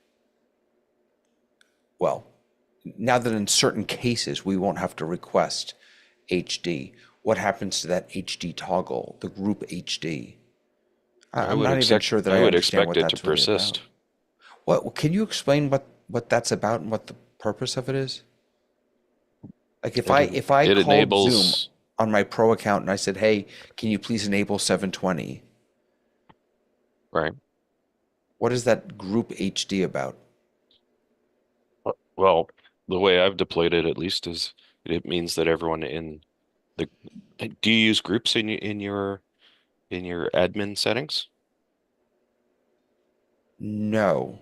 well, now that in certain cases we won't have to request HD, what happens to that HD toggle, the group HD? I'm not even sure that I
would
understand
expect
what
it to
that's really
persist.
about. What can you explain what that's about and what the purpose of it is? Like if I called
enables
Zoom on my pro account and I said, "Hey, can you please enable 720?"
Right.
What is that group HD about?
Well, the way I've deployed it, at least, is it means that everyone in the. Do you use groups in your admin settings?
No.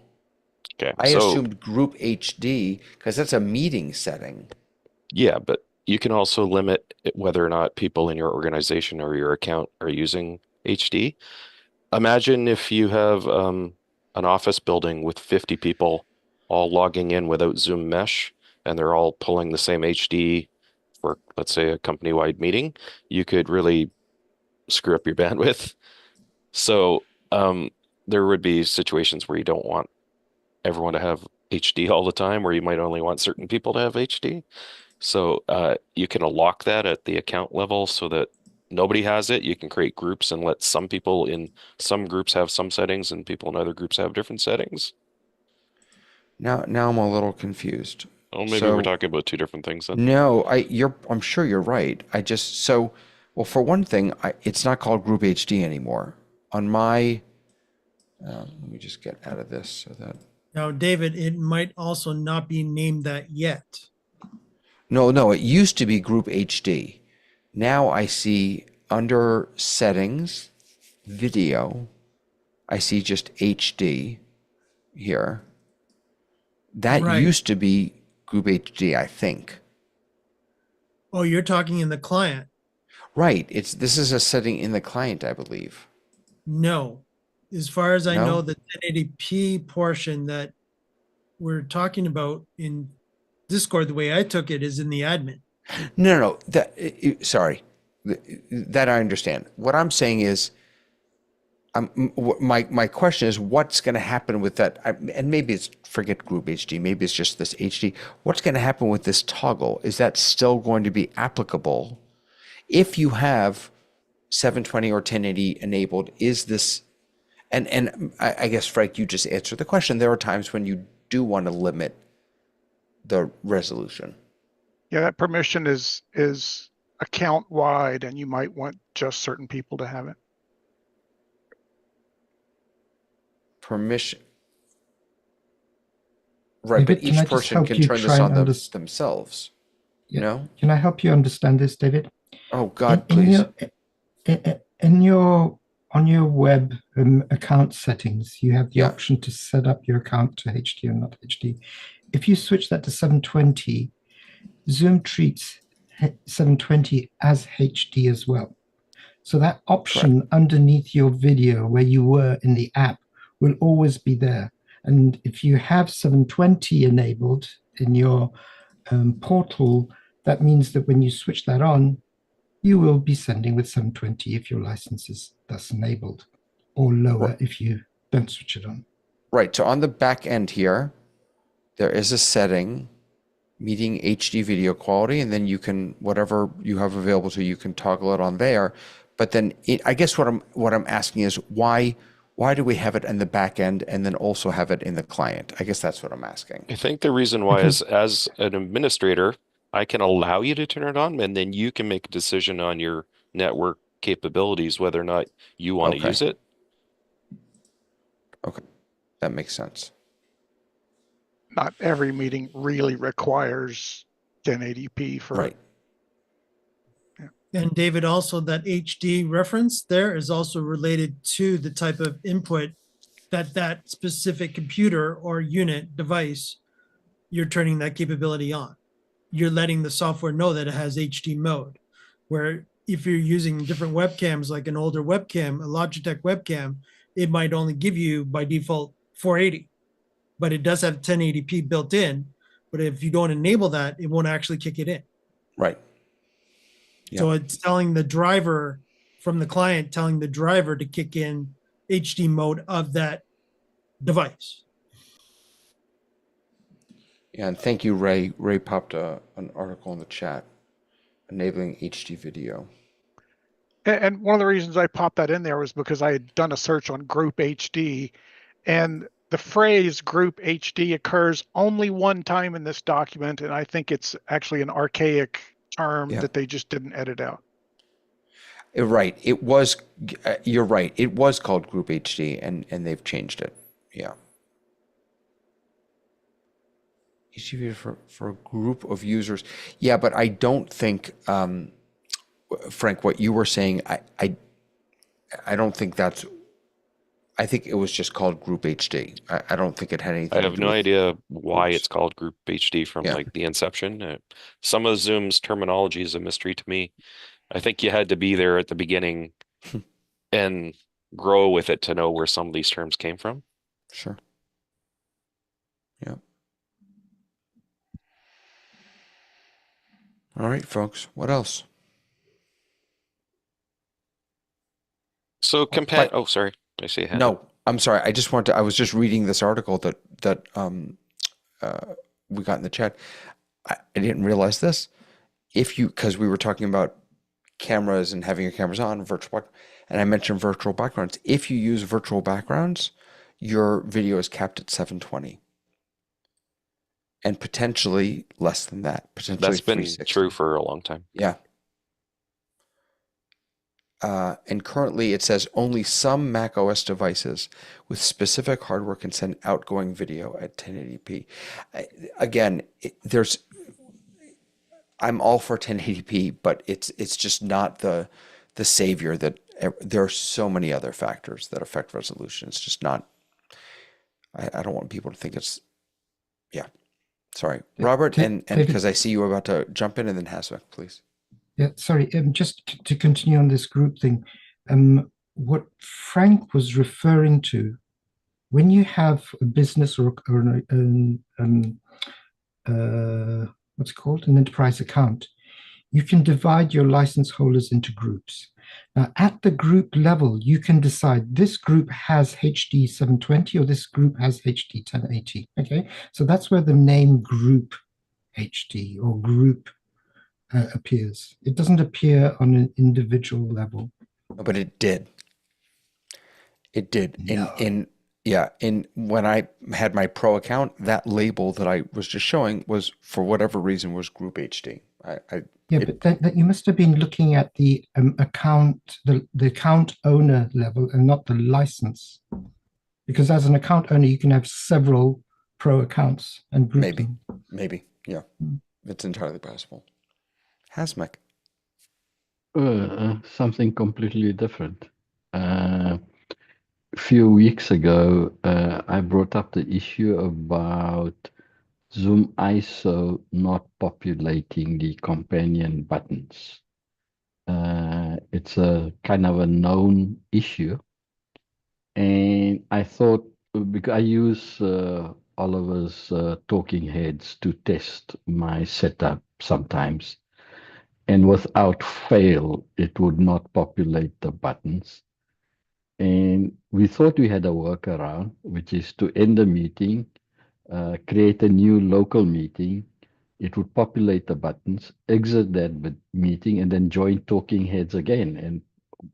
Okay,
I
so
assumed group HD because that's a meeting setting.
yeah, but you can also limit whether or not people in your organization or your account are using HD. Imagine if you have an office building with 50 people all logging in without Zoom Mesh, and they're all pulling the same HD for, let's say, a company-wide meeting. You could really screw up your bandwidth. So there would be situations where you don't want everyone to have HD all the time, where you might only want certain people to have HD. So you can lock that at the account level so that nobody has it. You can create groups and let some people in some groups have some settings and people in other groups have different settings.
Now I'm a little confused.
Oh, maybe we're talking about two different things then.
No, I'm sure you're right. Well, for one thing, it's not called Group HD anymore. On my, let me just get out of this so that.
Now, David, it might also not be named that yet.
No, it used to be Group HD. Now I see under settings, video, I see just HD here. That used to be Group HD, I think.
Oh, you're talking in the client.
Right. This is a setting in the client, I believe.
No. As far as I
No?
know, the 1080p portion that we're talking about in Discord, the way I took it, is in the admin.
No. Sorry. That I understand. What I'm saying is, my question is, what's going to happen with that? And maybe it's, forget Group HD, maybe it's just this HD. What's going to happen with this toggle? Is that still going to be applicable if you have 720 or 1080 enabled? Is this, and I guess, Frank, you just answered the question. There are times when you do want to limit the resolution.
Yeah, that permission is account wide, and you might want just certain people to have it.
Permission. Right, but
David, can I
each
just
person
help
can
you
turn
try
this on
and
themselves.
Yeah.
No?
Can I help you understand this, David?
Oh, God, please.
In your on your web account settings, you have the
Yeah.
option to set up your account to HD or not HD. If you switch that to 720, Zoom treats 720 as HD as well. So that option underneath your video where you were in the app will always be there. And if you have 720 enabled in your portal, that means that when you switch that on, you will be sending with 720 if your license is thus enabled, or lower if you don't switch it on.
Right. So on the back end here, there is a setting meeting HD video quality, and then you can, whatever you have available to you, you can toggle it on there. But then I guess what I'm asking is why do we have it in the back end and then also have it in the client? I guess that's what I'm asking.
I think the reason why is, as an administrator, I can allow you to turn it on, and then you can make a decision on your network capabilities, whether or not you want to use it.
Okay. That makes sense.
Not every meeting really requires 1080p for
Right.
And David, also that HD reference there is also related to the type of input that specific computer or unit device you're turning that capability on. You're letting the software know that it has HD mode, where if you're using different webcams, like an older webcam, a Logitech webcam, it might only give you by default 480, but it does have 1080p built in. But if you don't enable that, it won't actually kick it in.
Right.
So it's telling the driver from the client, telling the driver to kick in HD mode of that device.
Yeah, and thank you, Ray. Ray popped an article in the chat, enabling HD video.
And one of the reasons I popped that in there was because I had done a search on Group HD, and the phrase Group HD occurs only one time in this document, and I think it's actually an archaic term that they just didn't edit out.
Right. It was, you're right. It was called Group HD, and they've changed it. Yeah. HD video for a group of users. Yeah, but I don't think, Frank, what you were saying, I don't think that's, I think it was just called Group HD. I don't think it had anything
I
to
have
do
no
with
idea why it's called Group HD from
Yeah.
like the inception. Some of Zoom's terminology is a mystery to me. I think you had to be there at the beginning and grow with it to know where some of these terms came from.
Sure. Yeah. All right, folks. What else?
So oh, sorry. I see a hand.
No, I'm sorry. I just want to, I was just reading this article that we got in the chat. I didn't realize this. If you, because we were talking about cameras and having your cameras on, and I mentioned virtual backgrounds. If you use virtual backgrounds, your video is capped at 720. And potentially less than that. Potentially
That's been
360.
true for a long time.
Yeah. And currently it says only some Mac OS devices with specific hardware can send outgoing video at 1080p. Again, I'm all for 1080p, but it's just not the savior. That there are so many other factors that affect resolution. It's just not. I don't want people to think it's. Yeah, sorry, Robert, and because I see you were about to jump in, and then Haswick, please.
Yeah, sorry. Just to continue on this group thing, what Frank was referring to, when you have a business or what's it called, an enterprise account, you can divide your license holders into groups. Now, at the group level, you can decide this group has HD 720 or this group has HD 1080. Okay, so that's where the name Group HD or Group appears. It doesn't appear on an individual level.
But it did. It did.
No.
In when I had my pro account, that label that I was just showing was, for whatever reason, was Group HD.
But then you must have been looking at the account, the account owner level, and not the license, because as an account owner, you can have several pro accounts and group them.
Maybe, yeah, it's entirely possible. Hasmik.
Something completely different. A few weeks ago, I brought up the issue about ZoomISO not populating the companion buttons. It's a kind of a known issue. And I thought, because I use Oliver's talking heads to test my setup sometimes, and without fail, it would not populate the buttons. And we thought we had a workaround, which is to end the meeting, create a new local meeting. It would populate the buttons, exit that meeting, and then join talking heads again. And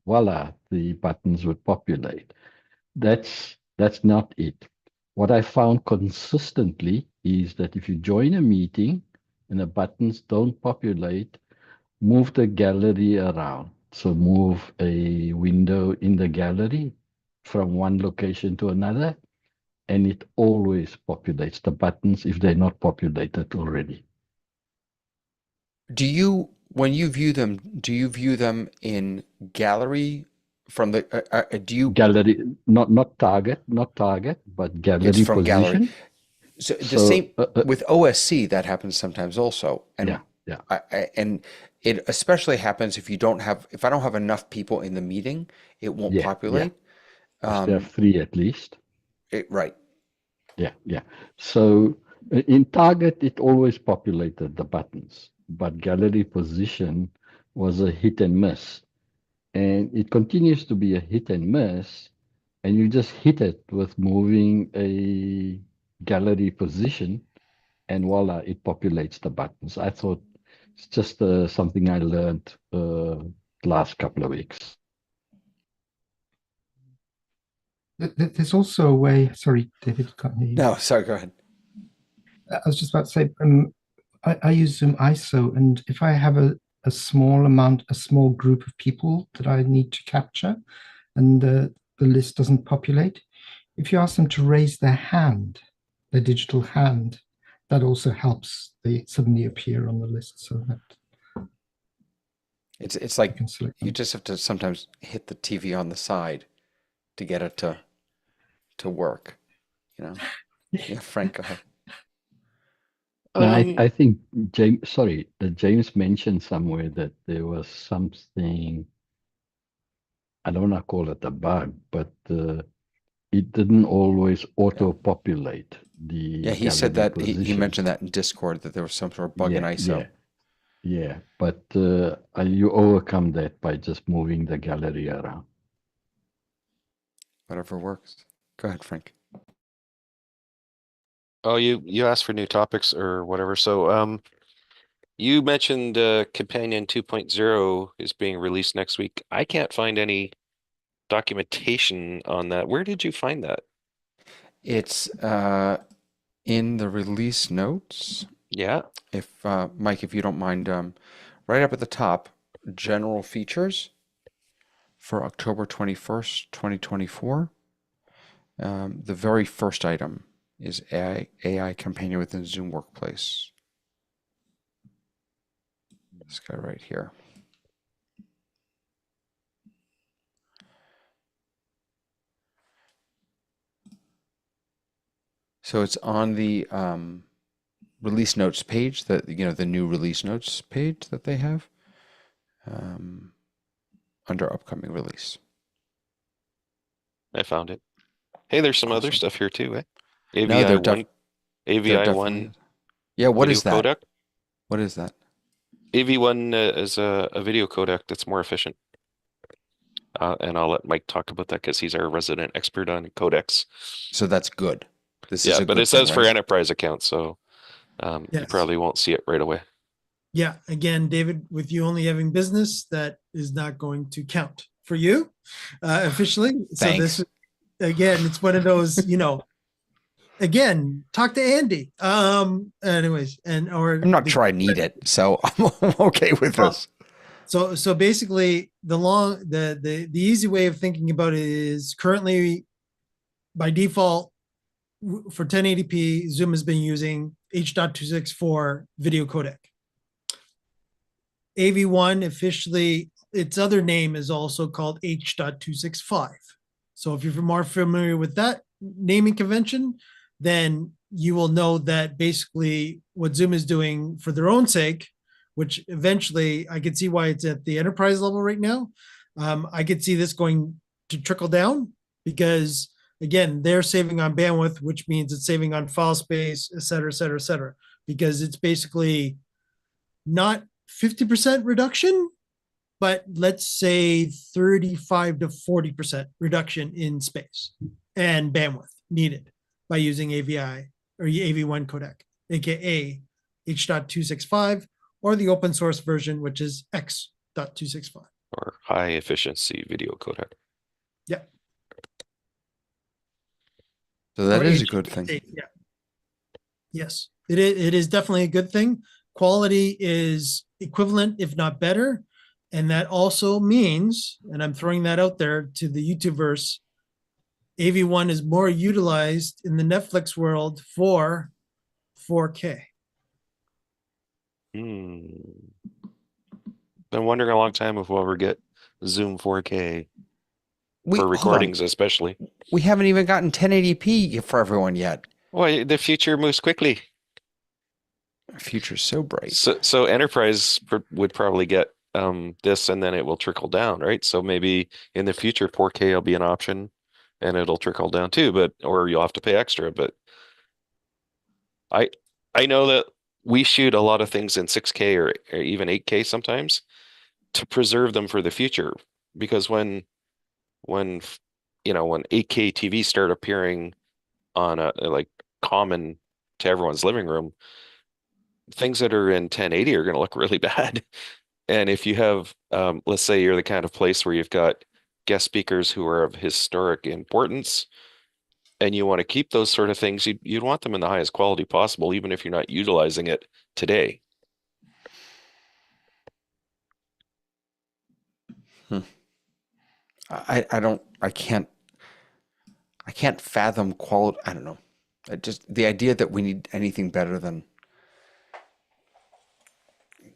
voila, the buttons would populate. That's not it. What I found consistently is that if you join a meeting and the buttons don't populate, move the gallery around. So move a window in the gallery from one location to another, and it always populates the buttons if they're not populated already.
Do you, when you view them, do you view them in gallery from the, do you?
Gallery, not target, but gallery
It's from gallery.
position.
So the
So,
same with OSC, that happens sometimes also. And
yeah.
And it especially happens if you don't have, if I don't have enough people in the meeting, it won't
Yeah,
populate.
If there are 3 at least.
Right.
Yeah. So in target, it always populated the buttons, but gallery position was a hit and miss. And it continues to be a hit and miss, and you just hit it with moving a gallery position, and voila, it populates the buttons. I thought it's just something I learned last couple of weeks.
There's also a way. Sorry, David, can't hear you.
No, sorry, go ahead.
I was just about to say, I use ZoomISO, and if I have a small group of people that I need to capture, and the list doesn't populate, if you ask them to raise their hand, their digital hand, that also helps. They suddenly appear on the list, so that
it's like you just have to sometimes hit the TV on the side to get it to work, you know. Yeah, Frank, go ahead.
I think James mentioned somewhere that there was something, I don't want to call it a bug, but it didn't always auto-populate the
Yeah, he said
gallery
that he
position.
mentioned that in Discord, that there was some sort of bug in ISO.
Yeah, but you overcome that by just moving the gallery around.
Whatever works. Go ahead, Frank.
Oh, you asked for new topics or whatever. So you mentioned Companion 2.0 is being released next week. I can't find any documentation on that. Where did you find that?
It's in the release notes.
Yeah.
If Mike, if you don't mind, right up at the top, general features for October 21st, 2024. The very first item is AI Companion within Zoom Workplace. This guy right here. So it's on the release notes page, that the new release notes page that they have under upcoming release.
I found it. Hey, there's some other
Awesome.
stuff here too, eh?
No, they're
AVI1, AVI1
Yeah, what
video
is that?
codec.
What is that?
AV1 is a video codec that's more efficient. And I'll let Mike talk about that because he's our resident expert on codecs.
So that's good. This is a
but
good
it says
thing,
for
right?
enterprise accounts, so you
Yes.
probably won't see it right away.
Yeah, again, David, with you only having business, that is not going to count for you officially. So
Thanks.
this, again, it's one of those, again, talk to Andy. Anyways,
I'm not sure I need it, so I'm okay with this.
So basically, the easy way of thinking about it is currently, by default, for 1080p, Zoom has been using H.264 video codec. AV1 officially, its other name is also called H.265. So if you're more familiar with that naming convention, then you will know that basically what Zoom is doing for their own sake, which eventually I could see why it's at the enterprise level right now. I could see this going to trickle down because again, they're saving on bandwidth, which means it's saving on file space, et cetera, et cetera, et cetera, because it's basically not 50% reduction, but let's say 35 to 40% reduction in space and bandwidth needed by using AVI or AV1 codec, aka H.265, or the open source version, which is X.265.
Or high efficiency video codec.
Yeah.
So that
Or
is a good thing.
Yeah. Yes, it is definitely a good thing. Quality is equivalent, if not better. And that also means, and I'm throwing that out there to the YouTubeverse, AV1 is more utilized in the Netflix world for 4K.
Been wondering a long time if we'll ever get Zoom 4K for
hold on.
recordings, especially.
We haven't even gotten 1080p for everyone yet.
Well, the future moves quickly.
The future's so bright.
So enterprise would probably get this, and then it will trickle down, right? So maybe in the future 4K will be an option, and it'll trickle down too. But or you'll have to pay extra. But I know that we shoot a lot of things in 6K or even 8K sometimes to preserve them for the future, because when 8K TVs start appearing on a like common to everyone's living room, things that are in 1080 are going to look really bad. And if you have, let's say you're the kind of place where you've got guest speakers who are of historic importance, and you want to keep those sort of things, you'd want them in the highest quality possible, even if you're not utilizing it today.
I can't fathom quality. I don't know. The idea that we need anything better than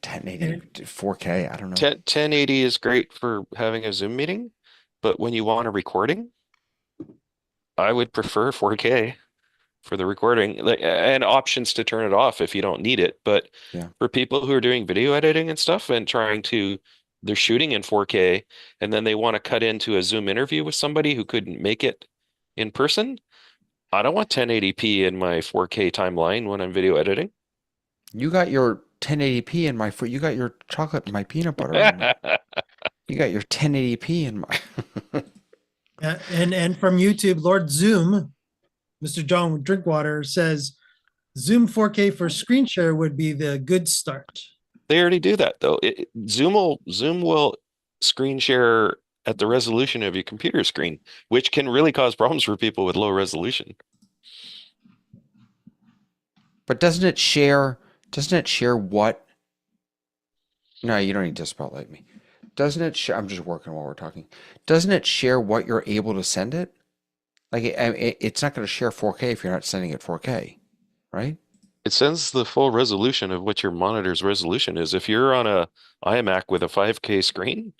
1080 4K, I don't know.
1080 is great for having a Zoom meeting, but when you want a recording, I would prefer 4K for the recording, and options to turn it off if you don't need it. But
yeah,
for people who are doing video editing and stuff and they're shooting in 4K, and then they want to cut into a Zoom interview with somebody who couldn't make it in person, I don't want 1080p in my 4K timeline when I'm video editing.
You got your 1080p in my foot. You got your chocolate in my peanut butter. You got your 1080p in my.
Yeah, and from YouTube, Lord Zoom, Mr. John Drinkwater says, Zoom 4K for screen share would be the good start.
They already do that though. Zoom will screen share at the resolution of your computer screen, which can really cause problems for people with low resolution.
But doesn't it share what? No, you don't need to spotlight me. Doesn't it share? I'm just working while we're talking. Doesn't it share what you're able to send it? Like it's not going to share 4K if you're not sending it 4K, right?
It sends the full resolution of what your monitor's resolution is. If you're on a iMac with a 5K screen,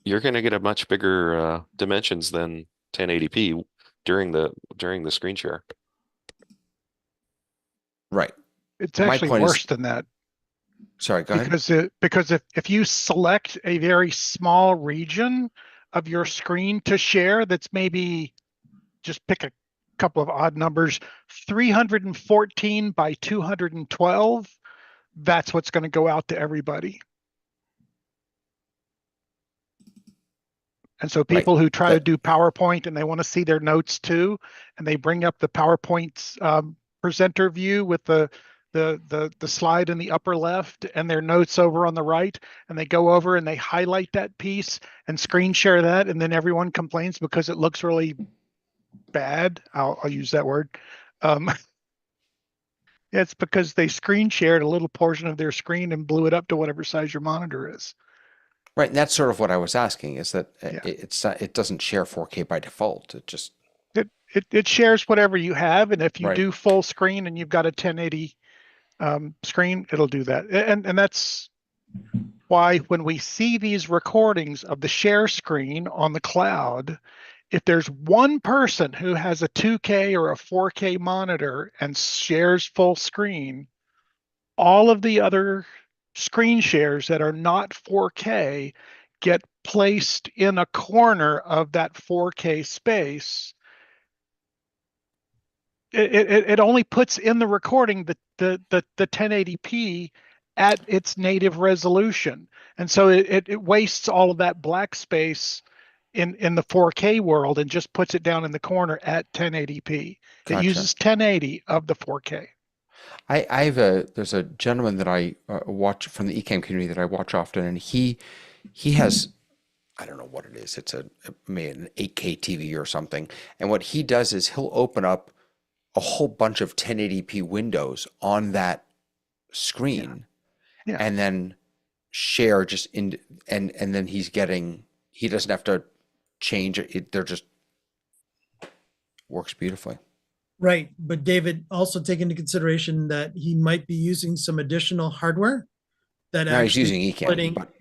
you're going to get a much bigger dimensions than 1080p during the screen share.
Right.
It's actually worse than that.
Sorry, go ahead.
Because if you select a very small region of your screen to share, that's maybe, just pick a couple of odd numbers, 314 by 212, that's what's going to go out to everybody. And so people who try to do PowerPoint and they want to see their notes too, and they bring up the PowerPoint's presenter view with the slide in the upper left and their notes over on the right, and they go over and they highlight that piece and screen share that, and then everyone complains because it looks really bad. I'll use that word. It's because they screen shared a little portion of their screen and blew it up to whatever size your monitor is.
Right, and that's sort of what I was asking, is that it doesn't share 4K by default. It just
it shares whatever you have, and if you do full screen and you've got a 1080 screen, it'll do that. And that's why when we see these recordings of the share screen on the cloud, if there's one person who has a 2K or a 4K monitor and shares full screen, all of the other screen shares that are not 4K get placed in a corner of that 4K space. It only puts in the recording the 1080p at its native resolution. And so it wastes all of that black space in the 4K world and just puts it down in the corner at 1080p. It
Gotcha.
uses 1080 of the 4K.
There's a gentleman that I watch from the eCam community that I watch often, and he has, I don't know what it is. It's maybe an 8K TV or something. And what he does is he'll open up a whole bunch of 1080p windows on that screen,
Yeah.
and then share just in, and then he doesn't have to change it. They're just works beautifully.
Right, but David, also take into consideration that he might be using some additional hardware that
Now he's
actually
using eCam,
splitting.
but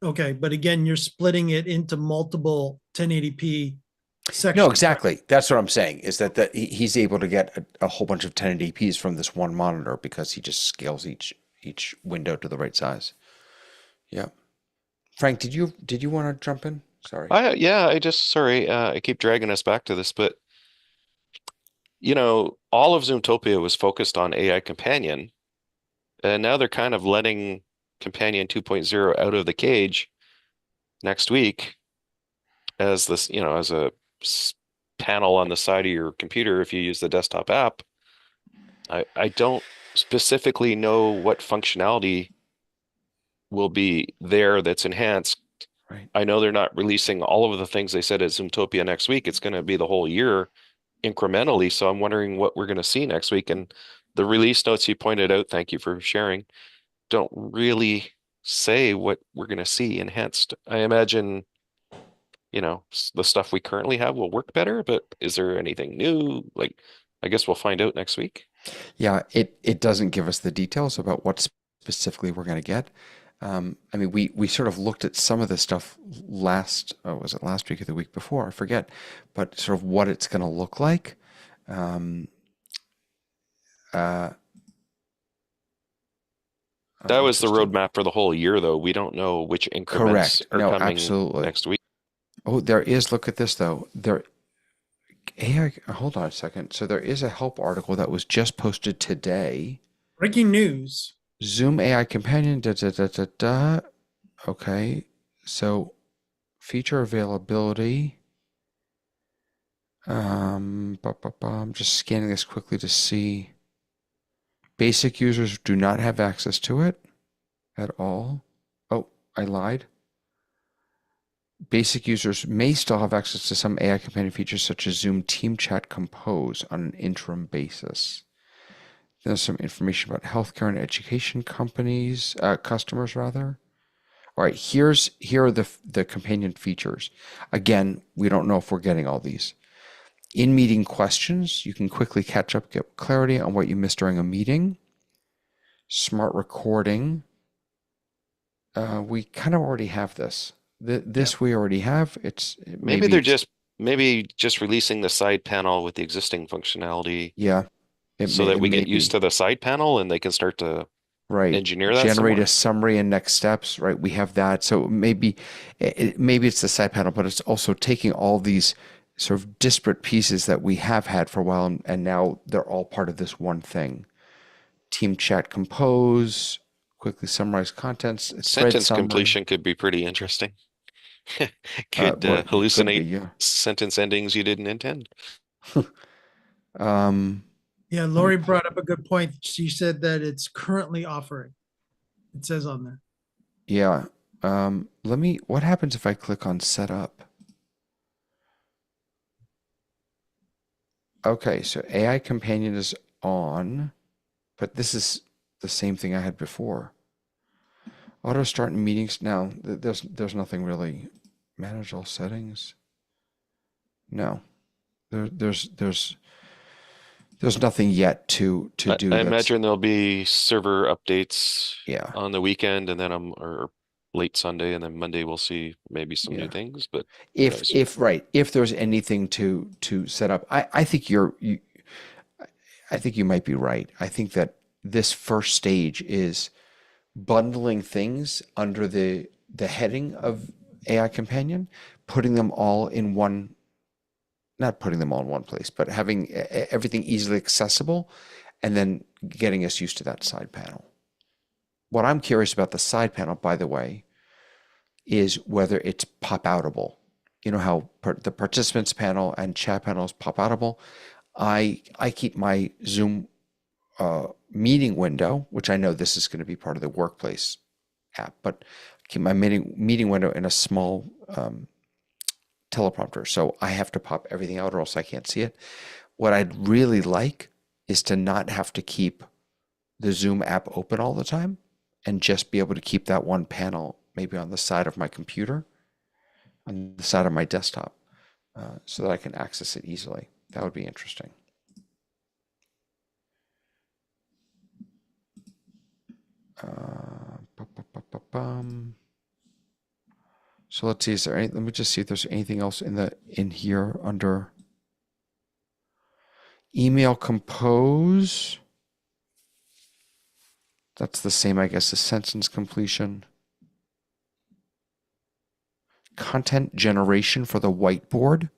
Okay, but again, you're splitting it into multiple 1080p sections.
no, exactly. That's what I'm saying, is that he's able to get a whole bunch of 1080p's from this one monitor because he just scales each window to the right size. Yeah. Frank, did you want to jump in? Sorry.
I keep dragging us back to this, but all of Zoomtopia was focused on AI Companion, and now they're kind of letting Companion 2.0 out of the cage next week as this, as a panel on the side of your computer if you use the desktop app. I don't specifically know what functionality will be there that's enhanced.
Right.
I know they're not releasing all of the things they said at Zoomtopia next week. It's going to be the whole year incrementally. So I'm wondering what we're going to see next week. And the release notes you pointed out, thank you for sharing, don't really say what we're going to see enhanced. I imagine, the stuff we currently have will work better, but is there anything new? I guess we'll find out next week.
Yeah, it doesn't give us the details about what specifically we're going to get. I mean, we sort of looked at some of this stuff was it last week or the week before? I forget, but sort of what it's going to look like.
That was the roadmap for the whole year, though. We don't know which increments
Correct.
are
No,
coming
absolutely.
next week.
Oh, there is. Look at this though. Hold on a second. So there is a help article that was just posted today.
Breaking news.
Zoom AI Companion. Okay. So feature availability. I'm just scanning this quickly to see. Basic users do not have access to it at all. Oh, I lied. Basic users may still have access to some AI Companion features such as Zoom Team Chat Compose on an interim basis. There's some information about healthcare and education customers rather. All right, here are the companion features. Again, we don't know if we're getting all these. In-meeting questions, you can quickly catch up, get clarity on what you missed during a meeting. Smart recording. We kind of already have this. This we already have.
Maybe they're just releasing the side panel with the existing functionality.
Yeah.
So that we get used to the side panel and they can start to engineer that
generate
somewhere.
a summary and next steps, right? We have that. So maybe it's the side panel, but it's also taking all these sort of disparate pieces that we have had for a while, and now they're all part of this one thing. Team Chat Compose, quickly summarize contents.
Sentence completion could be pretty interesting. Could hallucinate sentence endings you didn't intend.
Yeah, Lori brought up a good point. She said that it's currently offering. It says on there.
Yeah. What happens if I click on setup? Okay, so AI Companion is on, but this is the same thing I had before. Auto start in meetings. Now, there's nothing really. Manage all settings. No, there's nothing yet to do.
I imagine there'll be server updates
Yeah.
on the weekend, and then or late Sunday, and then Monday we'll see maybe some new
Yeah.
things. But who knows?
If there's anything to set up, I think I think you might be right. I think that this first stage is bundling things under the heading of AI Companion, putting them all in one, not putting them all in one place, but having everything easily accessible, and then getting us used to that side panel. What I'm curious about the side panel, by the way, is whether it's pop-outable. You know how the participants panel and chat panel is pop-outable? I keep my Zoom meeting window, which I know this is going to be part of the workplace app, but keep my meeting window in a small teleprompter. So I have to pop everything out or else I can't see it. What I'd really like is to not have to keep the Zoom app open all the time and just be able to keep that one panel maybe on the side of my computer, on the side of my desktop, so that I can access it easily. That would be interesting. So let's see, let me just see if there's anything else in here under email compose. That's the same, I guess, as sentence completion. Content generation for the whiteboard.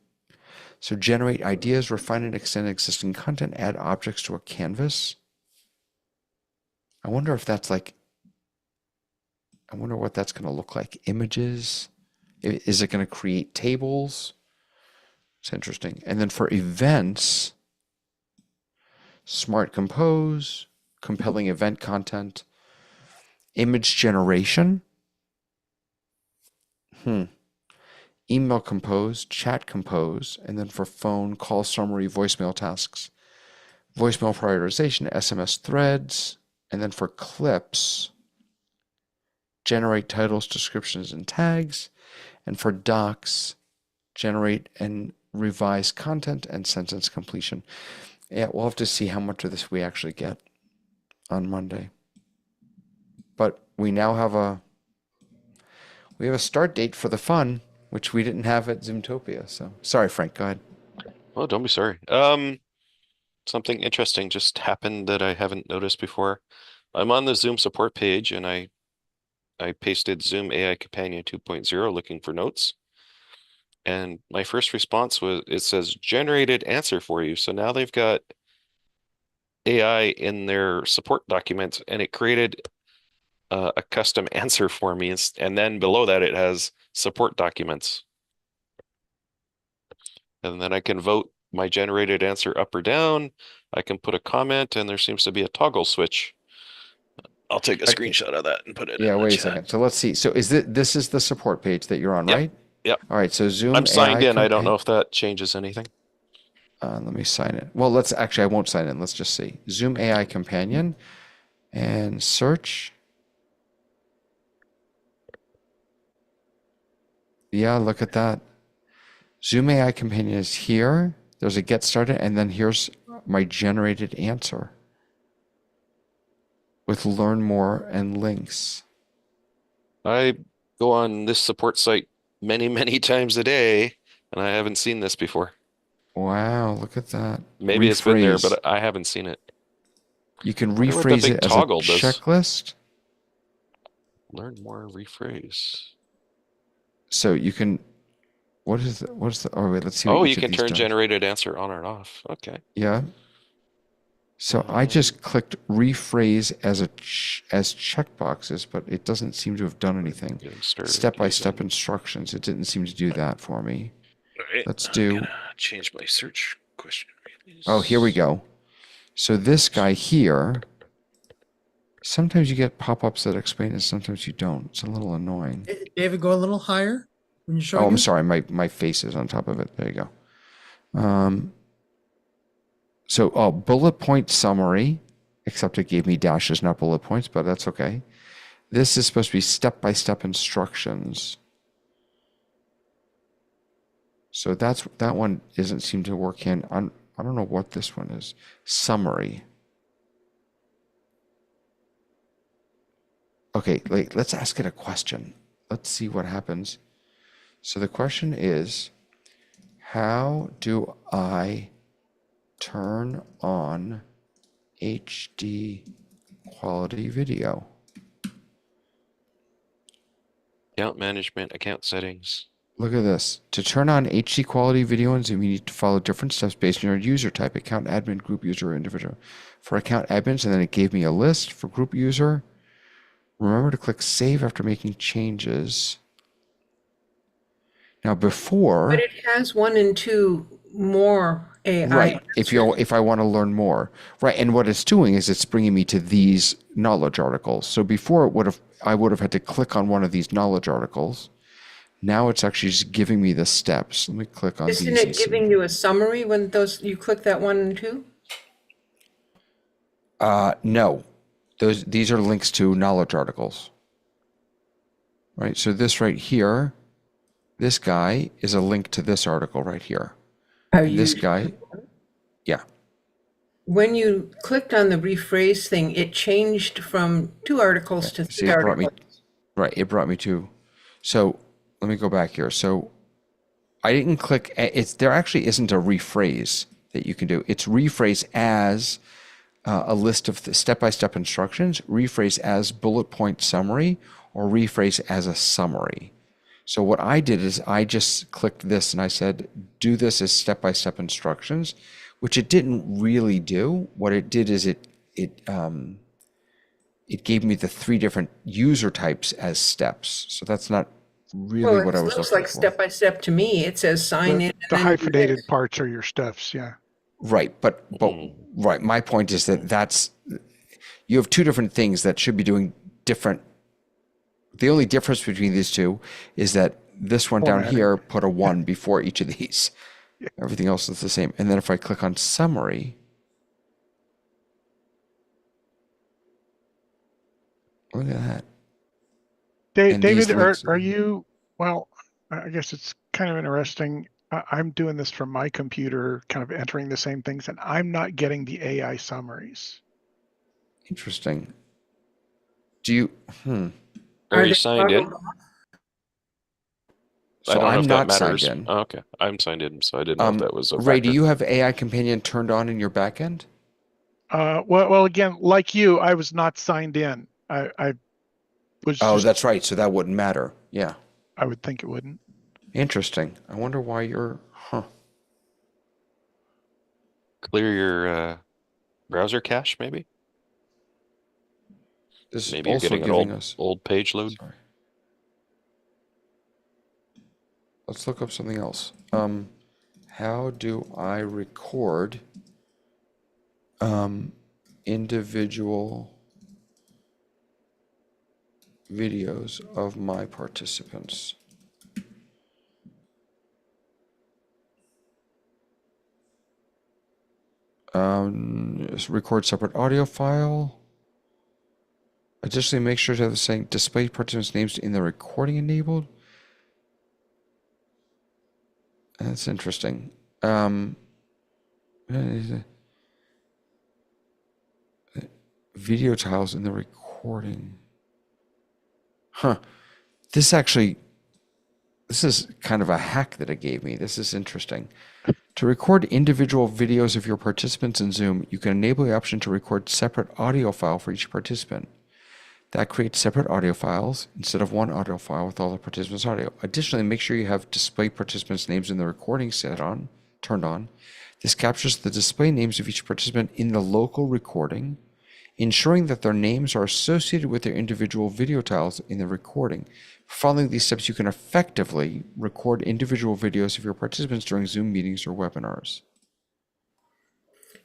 So generate ideas, refine and extend existing content, add objects to a canvas. I wonder if that's like, I wonder what that's going to look like. Images. Is it going to create tables? It's interesting. And then for events, smart compose, compelling event content, image generation. Email compose, chat compose, and then for phone, call summary, voicemail tasks, voicemail prioritization, SMS threads, and then for clips, generate titles, descriptions, and tags, and for docs, generate and revise content and sentence completion. Yeah, we'll have to see how much of this we actually get on Monday. But we now have a start date for the fun, which we didn't have at Zoomtopia. So sorry, Frank, go ahead.
Oh, don't be sorry. Something interesting just happened that I haven't noticed before. I'm on the Zoom support page and I pasted Zoom AI Companion 2.0 looking for notes. And my first response was, it says generated answer for you. So now they've got AI in their support document and it created a custom answer for me. And then below that, it has support documents. And then I can vote my generated answer up or down. I can put a comment and there seems to be a toggle switch. I'll take a screenshot of that and put it in the
wait a
chat.
second. So let's see. So is this is the support page that you're on,
Yep.
right?
Yep.
All right. So Zoom
I'm signed
AI
in. I don't know if that changes anything.
Let me sign it. Well, I won't sign in. Let's just see. Zoom AI Companion and search. Yeah, look at that. Zoom AI Companion is here. There's a get started, and then here's my generated answer with learn more and links.
I go on this support site many, many times a day, and I haven't seen this before.
Wow, look at that.
Maybe it's been there, but I haven't seen it.
You can rephrase it as a checklist.
Learn more, rephrase.
So you can, what is the, oh wait, let's see.
Oh, you can turn generated answer on or off. Okay.
Yeah. So I just clicked rephrase as checkboxes, but it doesn't seem to have done anything. Step-by-step instructions. It didn't seem to do that for me.
All right.
Let's do.
Change my search question.
Oh, here we go. So this guy here, sometimes you get pop-ups that explain it, sometimes you don't. It's a little annoying.
David, go a little higher when you show.
Oh, I'm sorry. My face is on top of it. There you go. So, bullet point summary, except it gave me dashes, not bullet points, but that's okay. This is supposed to be step-by-step instructions. So that one doesn't seem to work in. I don't know what this one is. Summary. Okay, let's ask it a question. let's see what happens. So the question is, how do I turn on HD quality video?
Account management, account settings.
Look at this. To turn on HD quality video in Zoom, you need to follow different steps based on your user type, account admin, group user, or individual. For account admins, and then it gave me a list. For group user, remember to click save after making changes. Now before,
But it has 1 and 2 more AI.
right, if I want to learn more, right, and what it's doing is it's bringing me to these knowledge articles. So before I would have had to click on one of these knowledge articles. Now it's actually just giving me the steps. Let me click on these.
Isn't it giving you a summary when you click that 1 and 2?
No, these are links to knowledge articles. Right, so this right here, this guy is a link to this article right here. This guy, yeah.
When you clicked on the rephrase thing, it changed from 2 articles to 3 articles.
Right, it brought me to, so let me go back here. So I didn't click, there actually isn't a rephrase that you can do. It's rephrase as a list of the step-by-step instructions, rephrase as bullet point summary, or rephrase as a summary. So what I did is I just clicked this and I said, do this as step-by-step instructions, which it didn't really do. What it did is it gave me the 3 different user types as steps. So that's not really what I was looking for.
It looks like step-by-step to me. It says sign in.
The hyphenated parts are your steps, yeah.
Right, but right, my point is that you have 2 different things that should be doing different. The only difference between these 2 is that this one down here put a 1 before each of these. Yeah. Everything else is the same. And then if I click on summary, look at that.
David, are you, well, I guess it's kind of interesting. I'm doing this from my computer, kind of entering the same things, and I'm not getting the AI summaries.
Interesting. Do you,
Are you signed in?
So I'm not signed in.
Oh, okay, I'm signed in, so I didn't know if that was a
Ray,
factor.
do you have AI Companion turned on in your backend?
Well, again, like you, I was not signed in. I was.
Oh, that's right. So that wouldn't matter. Yeah.
I would think it wouldn't.
Interesting. I wonder why you're,
Clear your browser cache, maybe?
This
Maybe you're
also
getting
giving
an
us
old page load.
Sorry. Let's look up something else. How do I record individual videos of my participants? Record separate audio file. Additionally, make sure to have the same display participants' names in the recording enabled. That's interesting. Video tiles in the recording. This is kind of a hack that it gave me. This is interesting. To record individual videos of your participants in Zoom, you can enable the option to record separate audio file for each participant. That creates separate audio files instead of one audio file with all the participants' audio. Additionally, make sure you have display participants' names in the recording turned on. This captures the display names of each participant in the local recording, ensuring that their names are associated with their individual video tiles in the recording. Following these steps, you can effectively record individual videos of your participants during Zoom meetings or webinars.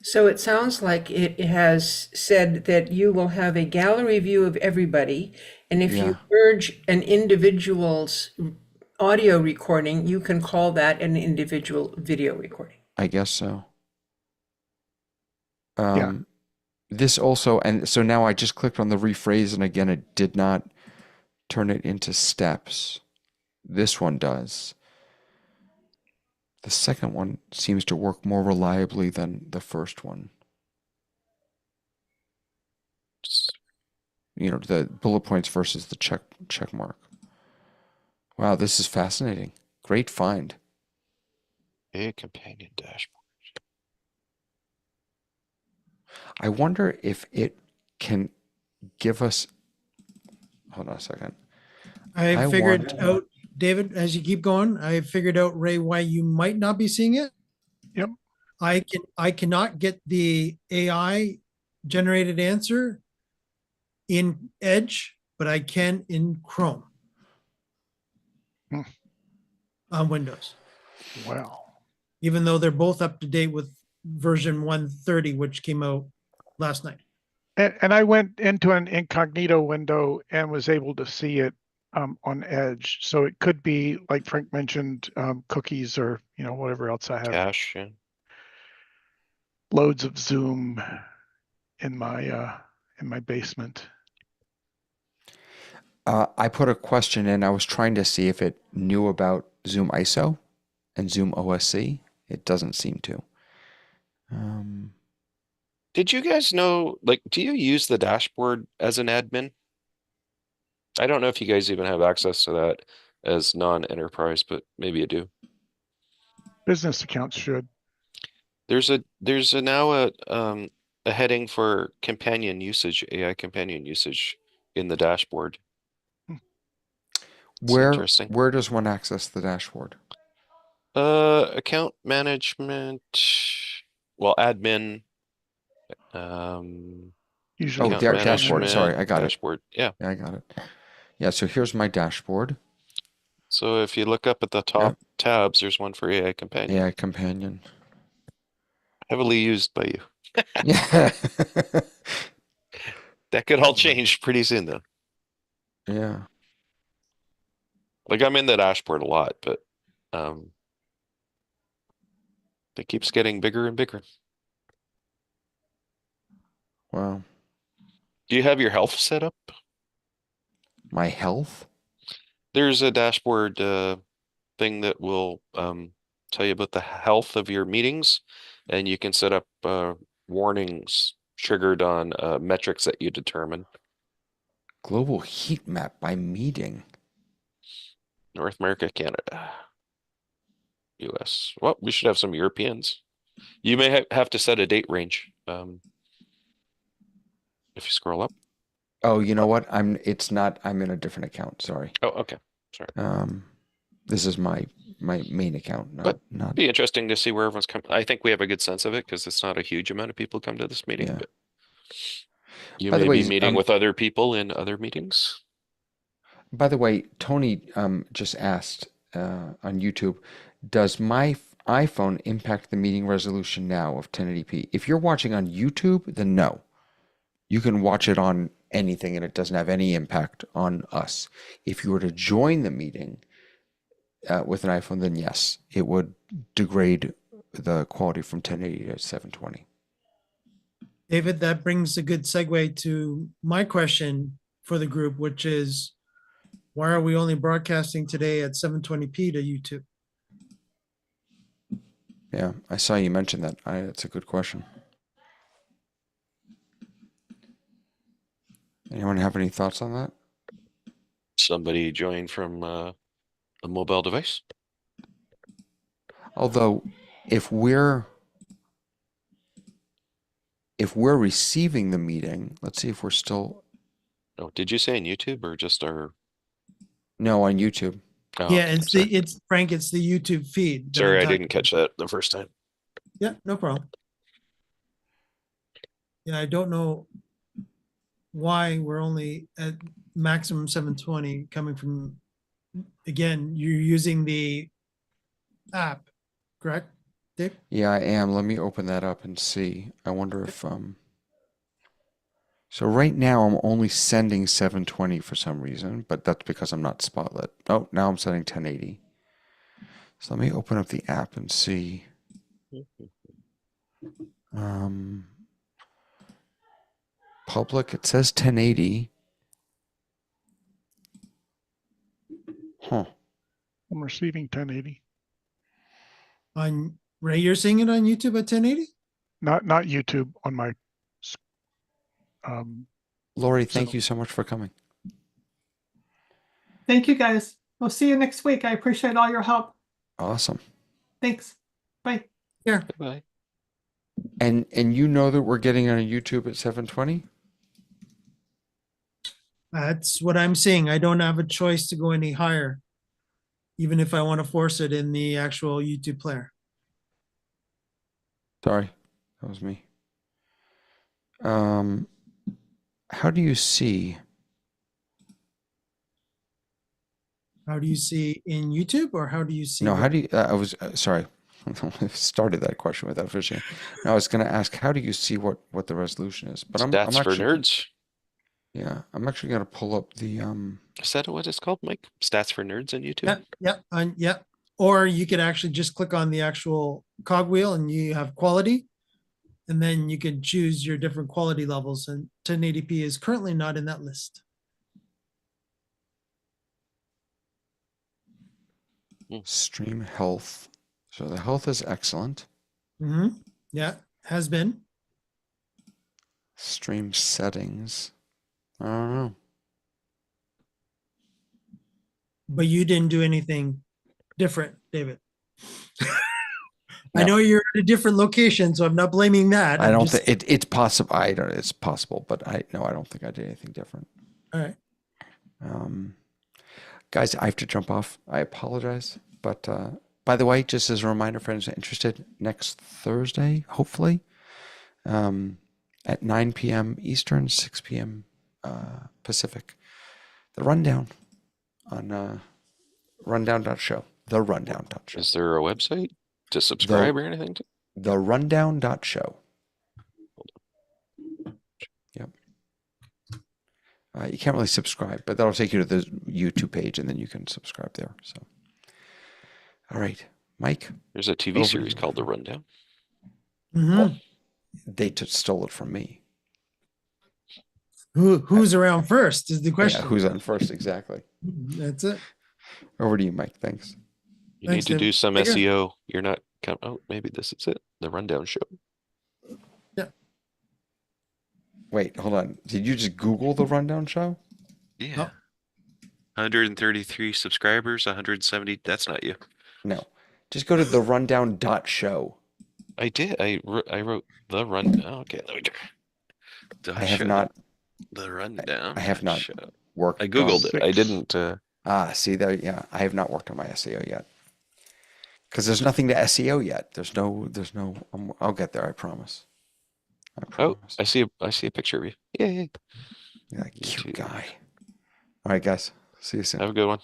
So it sounds like it has said that you will have a gallery view of everybody, and if you merge an individual's audio recording, you can call that an individual video recording.
I guess so.
Yeah.
This also, and so now I just clicked on the rephrase, and again, it did not turn it into steps. This one does. The second one seems to work more reliably than the first one. You know, the bullet points versus the check mark. Wow, this is fascinating. Great find.
A companion dashboard.
I wonder if it can give us. Hold on a second.
I
I
figured
want-
out, David, as you keep going, I figured out, Ray, why you might not be seeing it.
Yep.
I cannot get the AI generated answer in Edge, but I can in Chrome
Hmm.
on Windows,
Well,
even though they're both up to date with version 130, which came out last night.
and I went into an incognito window and was able to see it on Edge. So it could be, like Frank mentioned, cookies or, you know, whatever else I have.
Cache, yeah.
Loads of Zoom in my basement.
I put a question in. I was trying to see if it knew about ZoomISO and ZoomOSC. It doesn't seem to.
Did you guys know, like, do you use the dashboard as an admin? I don't know if you guys even have access to that as non-enterprise, but maybe you do.
Business accounts should.
There's now a heading for companion usage, AI companion usage in the dashboard. It's interesting.
Where does one access the dashboard?
Account management, well, admin,
Usually
Oh,
account
dashboard. Sorry,
management,
I got
dashboard. Yeah.
it. Yeah, I got it. Yeah, so here's my dashboard.
So if you look up at the top tabs, there's one for AI companion.
AI companion.
Heavily used by you.
Yeah.
That could all change pretty soon, though.
Yeah.
Like I'm in the dashboard a lot, but it keeps getting bigger and bigger.
Wow.
Do you have your health set up?
My health?
There's a dashboard thing that will tell you about the health of your meetings, and you can set up warnings triggered on metrics that you determine.
Global heat map by meeting.
North America, Canada, US. Well, we should have some Europeans. You may have to set a date range. If you scroll up.
Oh, you know what? I'm in a different account. Sorry.
Oh, okay. Sorry.
This is my main account, not
Be interesting to see where everyone's coming. I think we have a good sense of it because it's not a huge amount of people come to this meeting.
Yeah.
But you
By the
may
way,
be meeting with other people in other meetings.
By the way, Tony just asked on YouTube, does my iPhone impact the meeting resolution now of 1080p? If you're watching on YouTube, then no. You can watch it on anything and it doesn't have any impact on us. If you were to join the meeting with an iPhone, then yes, it would degrade the quality from 1080 to 720.
David, that brings a good segue to my question for the group, which is, why are we only broadcasting today at 720p to YouTube?
Yeah, I saw you mention that. That's a good question. Anyone have any thoughts on that?
Somebody joined from a mobile device.
Although, if we're receiving the meeting, let's see if we're still.
Oh, did you say on YouTube or just our?
No, on YouTube.
Oh,
Yeah,
okay,
it's Frank, it's the YouTube feed. that
sorry,
I'm
I
talking
didn't catch that the first time.
Yeah, no problem. Yeah, I don't know why we're only at maximum 720 coming from, again, you're using the app, correct, Dave?
Yeah, I am. Let me open that up and see. I wonder if So right now I'm only sending 720 for some reason, but that's because I'm not spotlit. Oh, now I'm sending 1080. So let me open up the app and see. Public, it says 1080. Huh.
I'm receiving 1080.
On Ray, you're seeing it on YouTube at 1080?
Not YouTube, on my
Lori, thank you so much for coming.
Thank you, guys. We'll see you next week. I appreciate all your help.
Awesome.
Thanks. Bye.
Yeah.
Bye.
And you know that we're getting on YouTube at 7:20?
That's what I'm seeing. I don't have a choice to go any higher, even if I want to force it in the actual YouTube player.
Sorry, that was me. How do you see?
How do you see in YouTube, or how do you see?
No, how
what-
do you? I was sorry. I started that question without fishing. No, I was going to ask, how do you see what the resolution is? But I'm
Stats for
actually,
nerds.
yeah, I'm actually going to pull up the
Is that what it's called, Mike? Stats for nerds on YouTube?
Yeah, yeah, yeah. Or you could actually just click on the actual cogwheel and you have quality. And then you can choose your different quality levels. And 1080p is currently not in that list.
stream health. So the health is excellent.
Yeah, has been.
Stream settings. I don't know.
But you didn't do anything different, David. I
No.
know you're at a different location, so I'm not blaming that.
I
I'm
don't
just-
think it's possible. I don't. It's possible, but I don't think I did anything different.
All right.
Guys, I have to jump off. I apologize, but by the way, just as a reminder, friends interested, next Thursday, hopefully, at 9 p.m. Eastern, 6 p.m. Pacific, the rundown on rundown.show. The rundown.show.
Is there a website to subscribe or anything to?
The rundown.show. Yep. You can't really subscribe, but that'll take you to the YouTube page, and then you can subscribe there. So, all right, Mike.
There's a TV
over to
series
you.
called The Rundown.
Mhm.
They stole it from me.
Who's around first is the question.
Yeah, who's on first? Exactly.
That's it.
Over to you, Mike. Thanks.
You
Thanks,
need to
David.
do some
Take care.
SEO. You're not. Oh, maybe this is it. The Rundown Show.
Wait, hold on. Did you just Google the rundown show?
Yeah. 133 subscribers, 170. That's not you.
No. Just go to the rundown.show.
I did. I wrote the run. Oh, okay, let me try. The
I have
show.
not
The Rundown.
I have not
Show.
worked.
I googled
on-
it. I didn't.
See there. Yeah, I have not worked on my SEO yet. Because there's nothing to SEO yet. There's no. I'll get there. I promise. I
Oh,
promise.
I see a picture of you. Yay.
You're that cute
YouTube.
guy. All right, guys. See you soon.
Have a good one.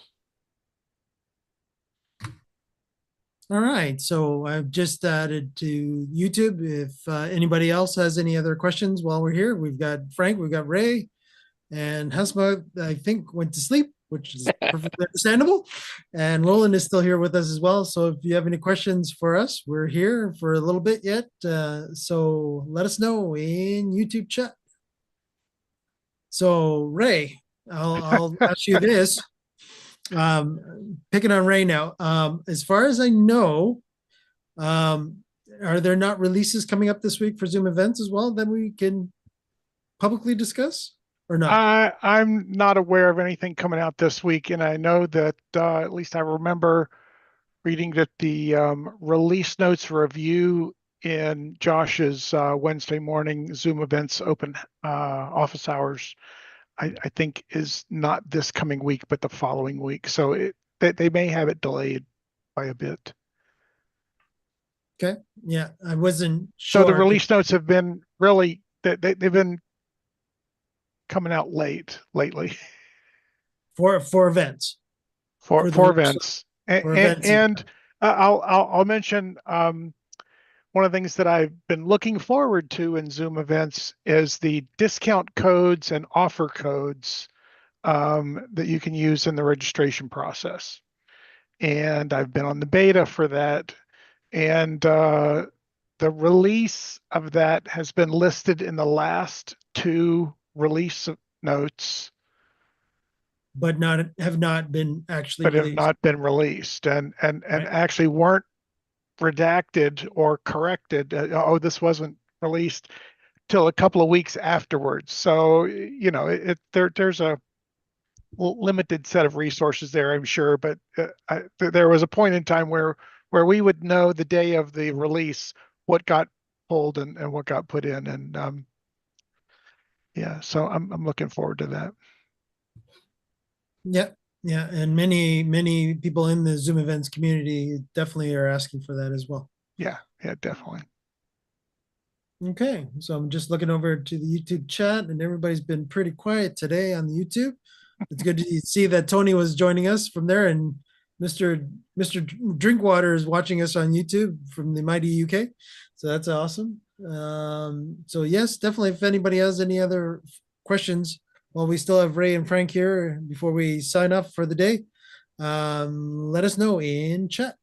All right. So I've just added to YouTube. If anybody else has any other questions while we're here, we've got Frank, we've got Ray, and Hesma, I think, went to sleep, which is perfectly understandable. And Roland is still here with us as well. So if you have any questions for us, we're here for a little bit yet. So let us know in YouTube chat. So Ray, I'll ask you this. Picking on Ray now. As far as I know, are there not releases coming up this week for Zoom events as well that we can publicly discuss or not?
I'm not aware of anything coming out this week, and I know that at least I remember reading that the release notes review in Josh's Wednesday morning Zoom events open office hours, I think is not this coming week, but the following week. So they may have it delayed by a bit.
Okay. Yeah, I wasn't
So
sure.
the release notes have been really, they've been coming out lately
for events.
for
the-
events.
for events, yeah.
And I'll mention one of the things that I've been looking forward to in Zoom events is the discount codes and offer codes that you can use in the registration process. And I've been on the beta for that. And the release of that has been listed in the last two release notes,
but have not been actually
but have
released.
not been released and
Right.
actually weren't redacted or corrected. Oh, this wasn't released till a couple of weeks afterwards. So, you know, there's a limited set of resources there, I'm sure, but there was a point in time where we would know the day of the release what got pulled and what got put in, and yeah, so I'm looking forward to that.
Yeah, yeah, and many people in the Zoom events community definitely are asking for that as well.
Yeah, definitely.
Okay, so I'm just looking over to the YouTube chat, and everybody's been pretty quiet today on the YouTube. It's good to see that Tony was joining us from there, and Mr. Drinkwater is watching us on YouTube from the mighty UK. So that's awesome. So yes, definitely. If anybody has any other questions, while we still have Ray and Frank here before we sign off for the day, let us know in chat.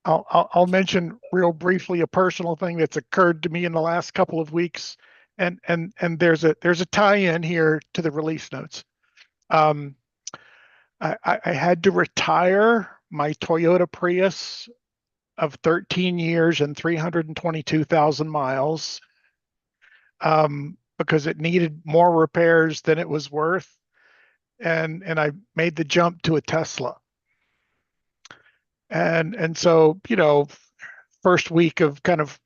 I'll mention real briefly a personal thing that's occurred to me in the last couple of weeks, and there's a tie-in here to the release notes. I had to retire my Toyota Prius of 13 years and 322,000 miles because it needed more repairs than it was worth, and I made the jump to a Tesla. And so, first week of kind of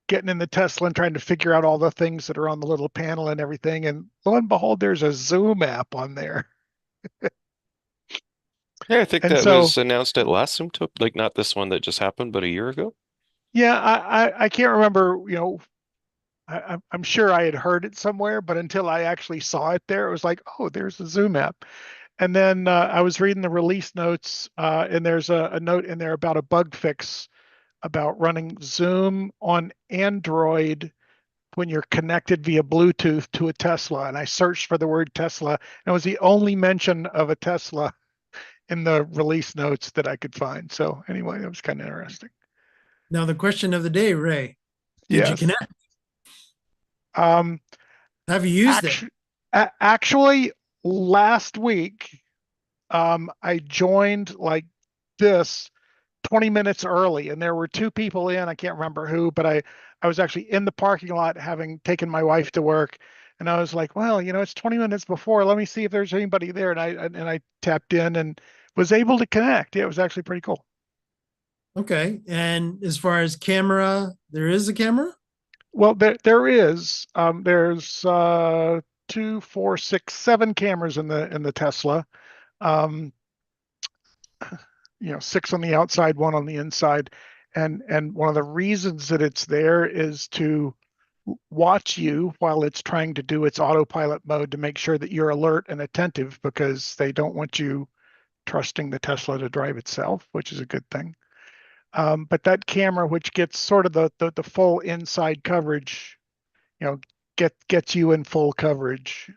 getting in the Tesla and trying to figure out all the things that are on the little panel and everything. And lo and behold, there's a Zoom app on there.
Yeah, I think
And
that
so,
was announced at last Zoom, like not this one that just happened, but a year ago.
yeah, I can't remember, I'm sure I had heard it somewhere, but until I actually saw it there, it was like, oh, there's a Zoom app. And then I was reading the release notes, and there's a note in there about a bug fix about running Zoom on Android when you're connected via Bluetooth to a Tesla. And I searched for the word Tesla, and it was the only mention of a Tesla in the release notes that I could find. So anyway, that was kind of interesting.
Now the question of the day, Ray, did you connect? Have you used it?
Actually, last week, I joined like this 20 minutes early, and there were two people in. I can't remember who, but I was actually in the parking lot having taken my wife to work, and I was like, well, it's 20 minutes before. Let me see if there's anybody there, and I tapped in and was able to connect. Yeah, it was actually pretty cool.
Okay, and as far as camera, there is a camera?
Well, there is. There's 2, 4, 6, 7 cameras in the Tesla. 6 on the outside, 1 on the inside. And one of the reasons that it's there is to watch you while it's trying to do its autopilot mode to make sure that you're alert and attentive, because they don't want you trusting the Tesla to drive itself, which is a good thing. But that camera, which gets sort of the full inside coverage, gets you in full coverage.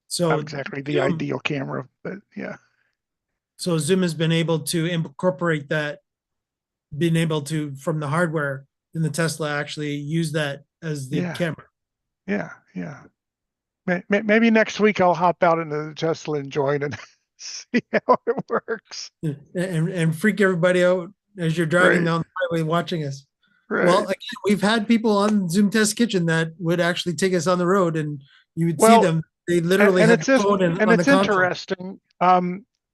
So
not exactly the ideal camera, but yeah.
So Zoom has been able to incorporate that, being able to, from the hardware in the Tesla, actually use that as the camera.
Yeah. Maybe next week I'll hop out into the Tesla and join and see how it works.
And freak everybody out as you're driving down the highway watching us.
Right.
Well, again, we've had people on Zoom Test Kitchen that would actually take us on the road, and you would see them. They literally had the phone on the console.
Interesting.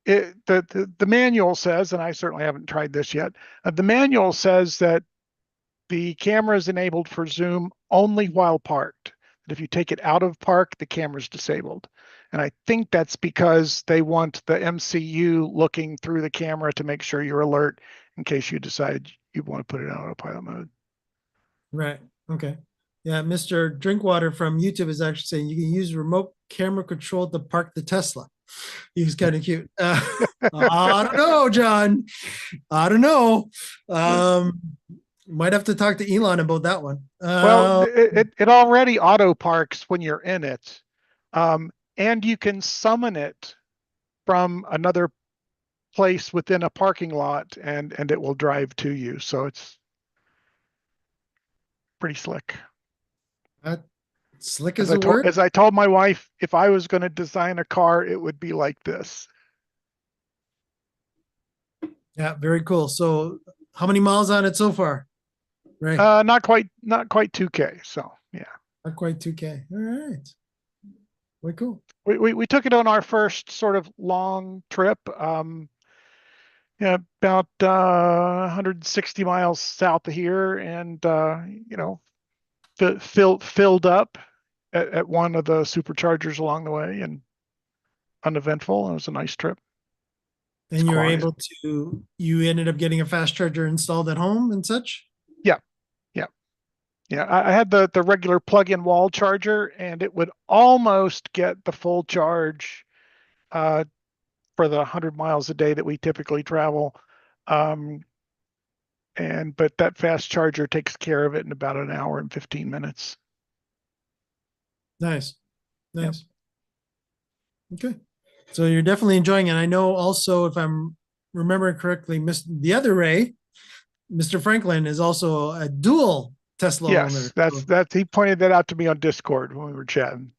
The manual says, and I certainly haven't tried this yet, the manual says that the camera is enabled for Zoom only while parked. That if you take it out of park, the camera's disabled. And I think that's because they want the MCU looking through the camera to make sure you're alert in case you decide you want to put it on autopilot mode.
Right. Okay. Yeah. Mr. Drinkwater from YouTube is actually saying you can use remote camera control to park the Tesla. He was kind of cute. I don't know, John. I don't know. Might have to talk to Elon about that one.
Well, it already auto parks when you're in it. And you can summon it from another place within a parking lot, and it will drive to you. So it's pretty slick.
Slick as a word?
As I told my wife, if I was going to design a car, it would be like this.
Yeah, very cool. So how many miles on it so far? Right.
Not quite 2K. So yeah.
Not quite 2K. All right. Way cool.
We took it on our first sort of long trip. Yeah, about 160 miles south of here, and filled up at one of the superchargers along the way, and uneventful. It was a nice trip.
And you were
quiet.
able you ended up getting a fast charger installed at home and such?
Yeah, yeah, yeah. I had the regular plug-in wall charger, and it would almost get the full charge for the 100 miles a day that we typically travel. But that fast charger takes care of it in about an hour and 15 minutes.
Nice. Nice. Okay. So you're definitely enjoying it. I know also, if I'm remembering correctly, the other Ray, Mr. Franklin, is also a dual Tesla owner.
Yes, he pointed that out to me on Discord when we were chatting.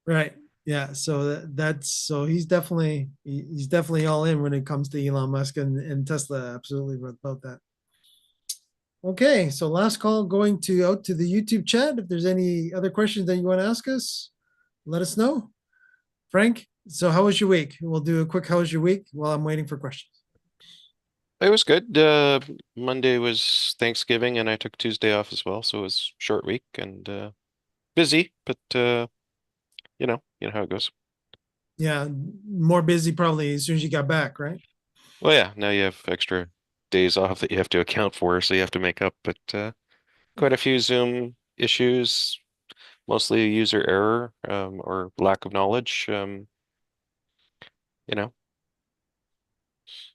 Right. Yeah. So so he's definitely all in when it comes to Elon Musk and Tesla. Absolutely about that. Okay. So last call going out to the YouTube chat. If there's any other questions that you want to ask us, let us know. Frank, so how was your week? We'll do a quick how was your week while I'm waiting for questions.
It was good. Monday was Thanksgiving, and I took Tuesday off as well, so it was short week and busy, but you know how it goes.
Yeah, more busy probably as soon as you got back, right?
Well, yeah, now you have extra days off that you have to account for, so you have to make up, but quite a few Zoom issues, mostly user error or lack of knowledge. You know.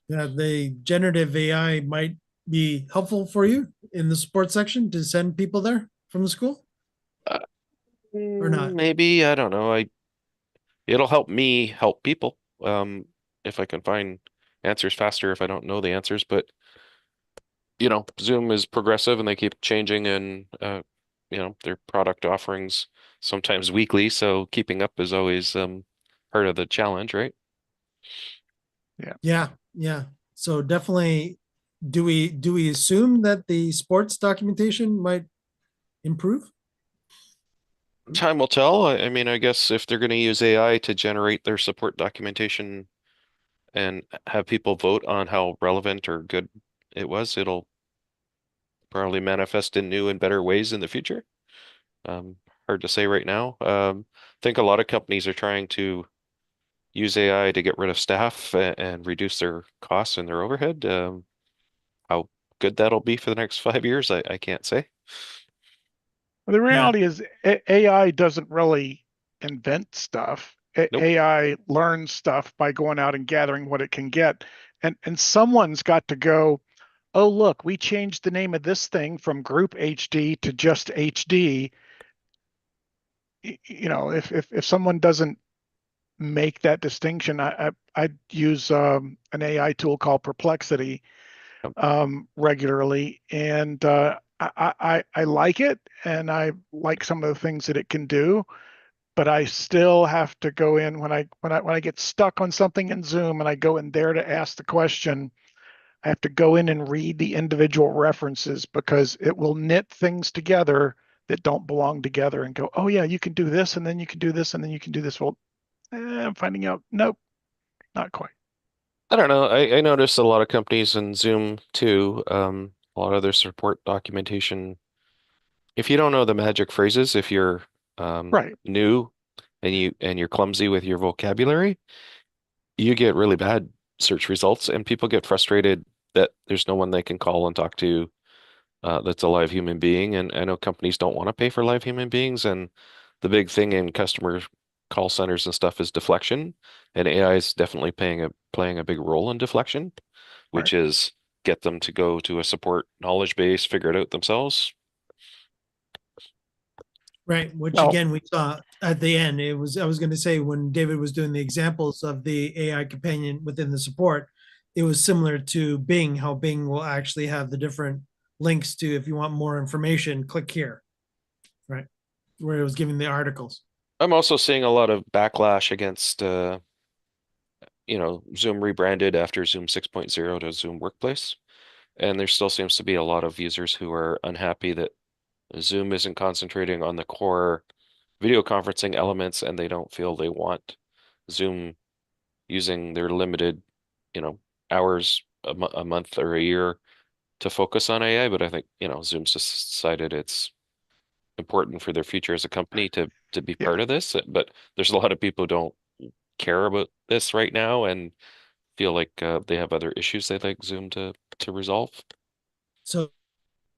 Yeah, the generative AI might be helpful for you in the support section to send people there from the school, or not?
Maybe, I don't know. It'll help me help people if I can find answers faster if I don't know the answers. But Zoom is progressive and they keep changing and their product offerings sometimes weekly. So keeping up is always part of the challenge, right?
Yeah. So definitely, do we assume that the sports documentation might improve?
Time will tell. I mean, I guess if they're going to use AI to generate their support documentation and have people vote on how relevant or good it was, it'll probably manifest in new and better ways in the future. Hard to say right now. I think a lot of companies are trying to use AI to get rid of staff and reduce their costs and their overhead. How good that'll be for the next 5 years, I can't say.
The reality is AI doesn't really invent stuff.
Nope.
AI learns stuff by going out and gathering what it can get. And someone's got to go, oh, look, we changed the name of this thing from Group HD to just HD. If someone doesn't make that distinction, I'd use an AI tool called Perplexity regularly, and I like it, and I like some of the things that it can do, but I still have to go in when I get stuck on something in Zoom and I go in there to ask the question. I have to go in and read the individual references because it will knit things together that don't belong together and go, oh yeah, you can do this, and then you can do this, and then you can do this. Well, I'm finding out, nope, not quite.
I don't know. I noticed a lot of companies in Zoom too. A lot of their support documentation. If you don't know the magic phrases, if you're
Right.
new and you're clumsy with your vocabulary, you get really bad search results, and people get frustrated that there's no one they can call and talk to that's a live human being. And I know companies don't want to pay for live human beings, and the big thing in customer call centers and stuff is deflection, and AI is definitely playing a big role in deflection, which is get them to go to a support knowledge base, figure it out themselves.
Right, which again we saw at the end. I was going to say, when David was doing the examples of the AI companion within the support, it was similar to Bing, how Bing will actually have the different links to, if you want more information, click here, right? Where it was giving the articles.
I'm also seeing a lot of backlash against Zoom rebranded after Zoom 6.0 to Zoom Workplace. And there still seems to be a lot of users who are unhappy that Zoom isn't concentrating on the core video conferencing elements and they don't feel they want Zoom using their limited, hours a month or a year to focus on AI. But I think, Zoom's just decided it's important for their future as a company to be
Yeah.
part of this. But there's a lot of people who don't care about this right now and feel like they have other issues they'd like Zoom to resolve.
So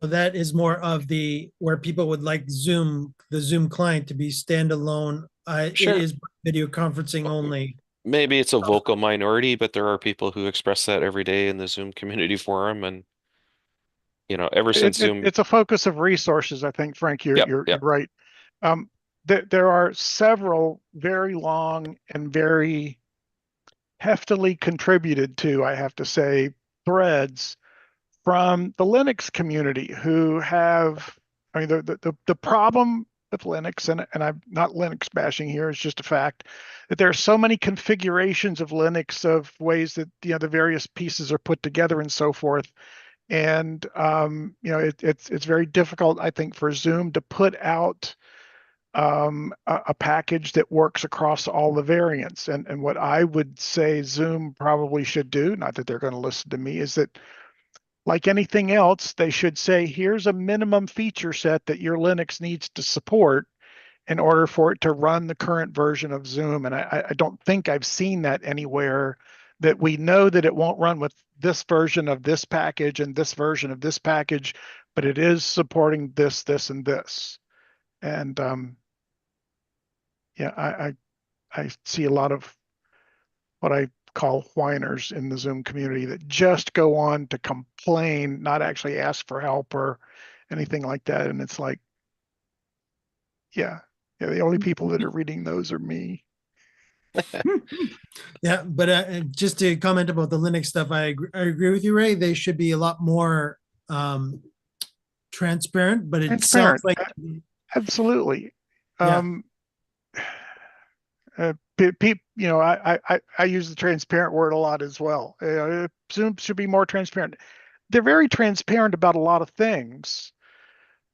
that is more of the where people would like the Zoom client to be standalone. It
Sure.
is video conferencing only.
Maybe it's a vocal minority, but there are people who express that every day in the Zoom community forum. And, ever since Zoom.
It's a focus of resources. I think, Frank, you're
Yep.
right. There are several very long and very heftily contributed to, I have to say, threads from the Linux community who have, I mean, the problem with Linux, and I'm not Linux bashing here, it's just a fact that there are so many configurations of Linux of ways that, the various pieces are put together and so forth. And, it's very difficult, I think, for Zoom to put out a package that works across all the variants. And what I would say Zoom probably should do, not that they're going to listen to me, is that like anything else, they should say, here's a minimum feature set that your Linux needs to support in order for it to run the current version of Zoom. And I don't think I've seen that anywhere, that we know that it won't run with this version of this package and this version of this package, but it is supporting this, this, and this. And yeah, I see a lot of what I call whiners in the Zoom community that just go on to complain, not actually ask for help or anything like that. And it's like, yeah, the only people that are reading those are me.
Yeah, but just to comment about the Linux stuff, I agree with you, Ray. They should be a lot more transparent, but it
Transparent,
sounds like
absolutely.
Yeah.
I use the transparent word a lot as well. Zoom should be more transparent. They're very transparent about a lot of things,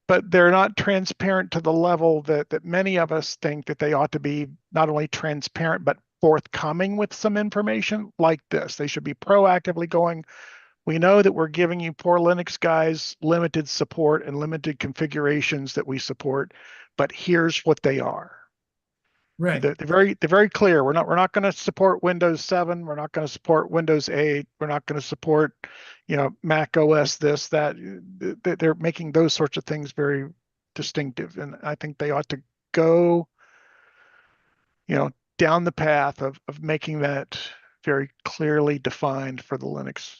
but they're not transparent to the level that many of us think that they ought to be, not only transparent, but forthcoming with some information like this. They should be proactively going, we know that we're giving you poor Linux guys limited support and limited configurations that we support, but here's what they are.
Right.
They're very clear. We're not going to support Windows 7. We're not going to support Windows 8. We're not going to support, Mac OS, this, that. They're making those sorts of things very distinctive. And I think they ought to go, down the path of making that very clearly defined for the Linux.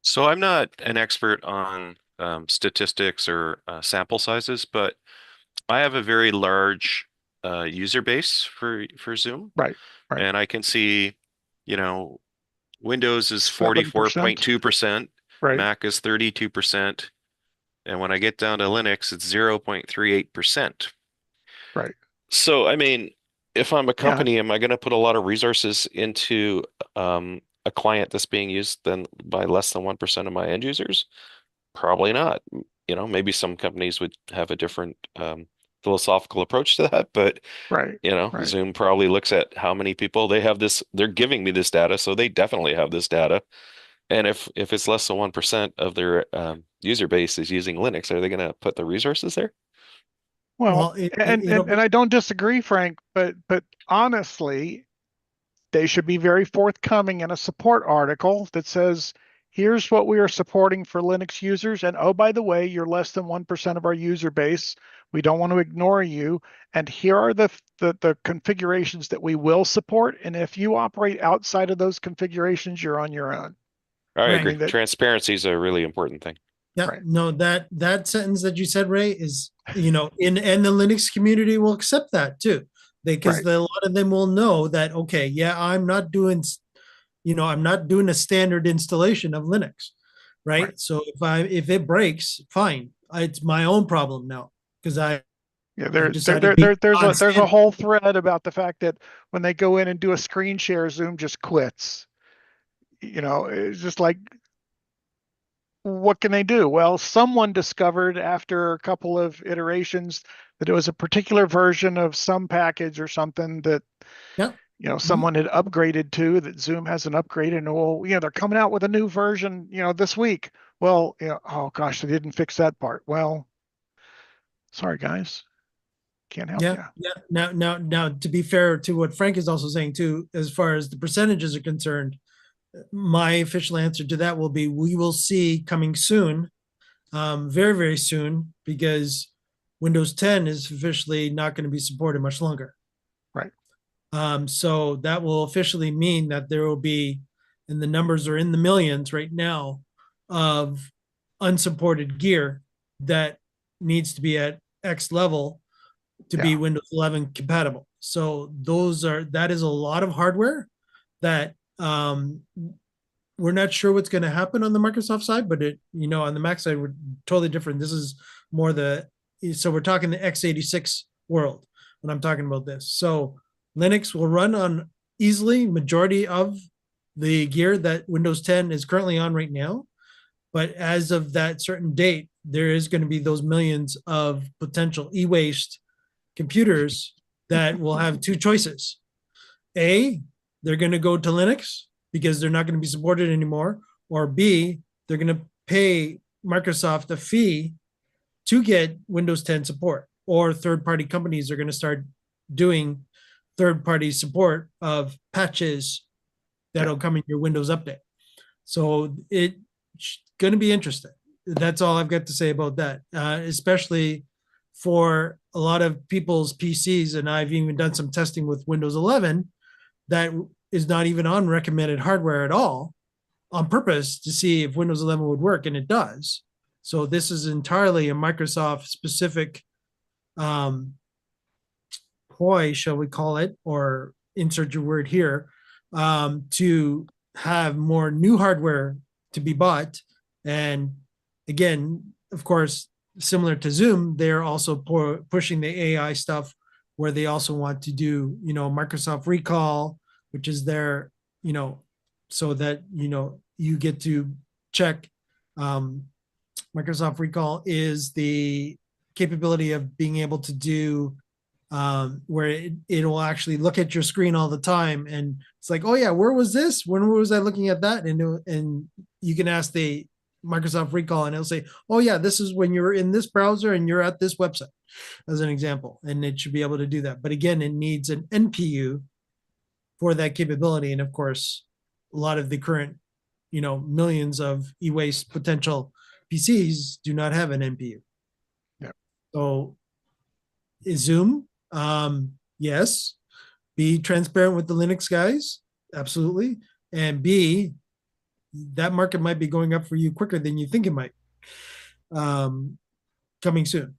So I'm not an expert on statistics or sample sizes, but I have a very large user base for Zoom.
Right.
And I can see, Windows is 44.2%,
right.
Mac is 32%, and when I get down to Linux, it's 0.38%.
Right.
So, I mean, if I'm a company, am I going to put a lot of resources into a client that's being used then by less than 1% of my end users? Probably not. Maybe some companies would have a different philosophical approach to that, but
right.
Zoom probably looks at how many people they have they're giving me this data, so they definitely have this data. And if it's less than 1% of their user base is using Linux, are they going to put the resources there?
Well, and I don't disagree, Frank, but honestly, they should be very forthcoming in a support article that says, here's what we are supporting for Linux users. And oh, by the way, you're less than 1% of our user base. We don't want to ignore you. And here are the configurations that we will support. And if you operate outside of those configurations, you're on your own.
I agree. Transparency is a really important thing.
Yeah, no, that sentence that you said, Ray, is, and the Linux community will accept that too. Because a lot of them will know that, okay, yeah, I'm not doing a standard installation of Linux, right? So if it breaks, fine, it's my own problem now because
there's a whole thread about the fact that when they go in and do a screen share, Zoom just quits. It's just like, what can they do? Well, someone discovered after a couple of iterations that it was a particular version of some package or something that,
Yep.
someone had upgraded to, that Zoom hasn't upgraded. And well, they're coming out with a new version, this week. Well, oh gosh, they didn't fix that part. Well, sorry guys, can't help you.
Yeah. Now, to be fair to what Frank is also saying too, as far as the percentages are concerned, my official answer to that will be we will see coming soon, very, very soon, because Windows 10 is officially not going to be supported much longer.
Right.
So that will officially mean that there will be, and the numbers are in the millions right now, of unsupported gear that needs to be at X level to be Windows 11 compatible. So that is a lot of hardware that we're not sure what's going to happen on the Microsoft side, but on the Mac side, we're totally different. This is more so we're talking the x86 world when I'm talking about this. So Linux will run on easily majority of the gear that Windows 10 is currently on right now. But as of that certain date, there is going to be those millions of potential e-waste computers that will have two choices. A, they're going to go to Linux because they're not going to be supported anymore. Or B, they're going to pay Microsoft a fee to get Windows 10 support. Or third-party companies are going to start doing third-party support of patches that'll come in your Windows update. So it's going to be interesting. That's all I've got to say about that, especially for a lot of people's PCs. And I've even done some testing with Windows 11 that is not even on recommended hardware at all, on purpose to see if Windows 11 would work, and it does. So this is entirely a Microsoft specific ploy, shall we call it, or insert your word here, to have more new hardware to be bought. And again, of course, similar to Zoom, they're also pushing the AI stuff where they also want to do, Microsoft Recall, which is their, so that, you get to check. Microsoft Recall is the capability of being able to do where it will actually look at your screen all the time. And it's like, oh yeah, where was this? When was I looking at that? And you can ask the Microsoft Recall and it'll say, oh yeah, this is when you're in this browser and you're at this website, as an example. And it should be able to do that. But again, it needs an NPU for that capability. And of course, a lot of the current, millions of e-waste potential PCs do not have an NPU.
Yeah.
So is Zoom? Yes. Be transparent with the Linux guys. Absolutely. And B, that market might be going up for you quicker than you think it might. Coming soon.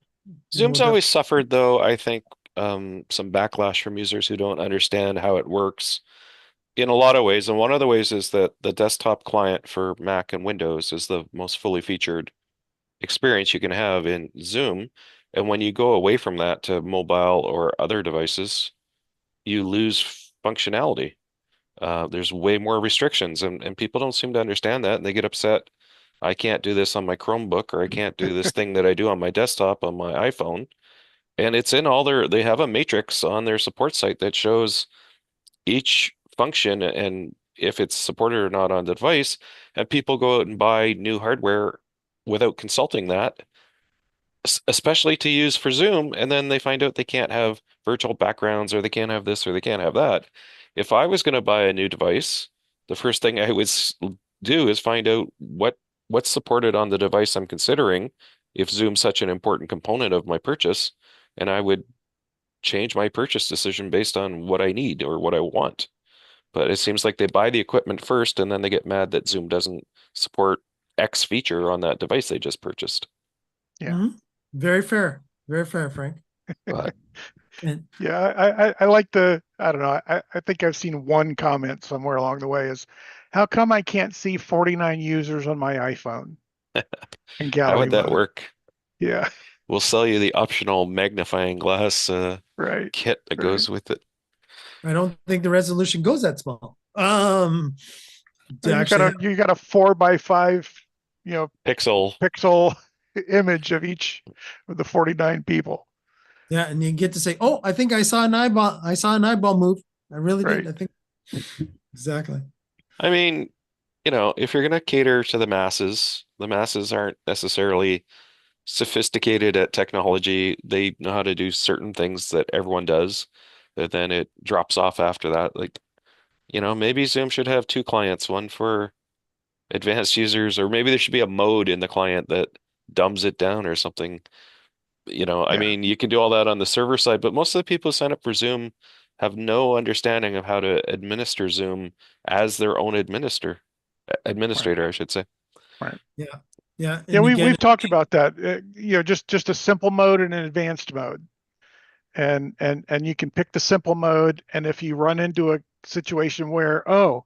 Zoom's always suffered, though, I think, some backlash from users who don't understand how it works in a lot of ways. And one of the ways is that the desktop client for Mac and Windows is the most fully featured experience you can have in Zoom. And when you go away from that to mobile or other devices, you lose functionality. There's way more restrictions, and people don't seem to understand that, and they get upset. I can't do this on my Chromebook, or I can't do this thing that I do on my desktop on my iPhone. And it's in they have a matrix on their support site that shows each function and if it's supported or not on the device. And people go out and buy new hardware without consulting that, especially to use for Zoom, and then they find out they can't have virtual backgrounds, or they can't have this, or they can't have that. If I was going to buy a new device, the first thing I would do is find out what's supported on the device I'm considering, if Zoom's such an important component of my purchase, and I would change my purchase decision based on what I need or what I want. But it seems like they buy the equipment first, and then they get mad that Zoom doesn't support X feature on that device they just purchased.
Yeah.
Mm-hmm. Very fair, Frank.
Right.
Yeah, I like I don't know, I think I've seen one comment somewhere along the way is, how come I can't see 49 users on my iPhone in gallery
How would that
mode?
work?
Yeah.
We'll sell you the optional magnifying glass
Right.
kit that goes with it.
I don't think the resolution goes that small.
You got a 4x5
Pixel.
pixel image of each of the 49 people.
Yeah, and you get to say, "Oh, I think I saw an eyeball. I saw an eyeball move. I really
Right.
did. I think exactly."
I mean, if you're going to cater to the masses aren't necessarily sophisticated at technology. They know how to do certain things that everyone does, but then it drops off after that. Like, maybe Zoom should have two clients, one for advanced users, or maybe there should be a mode in the client that dumbs it down or something. I
Yeah.
mean, you can do all that on the server side, but most of the people who sign up for Zoom have no understanding of how to administer Zoom as their own administrator, I should say.
Right.
Yeah, yeah,
Yeah,
and again,
we've talked about that. Just a simple mode and an advanced mode. And you can pick the simple mode, and if you run into a situation where, oh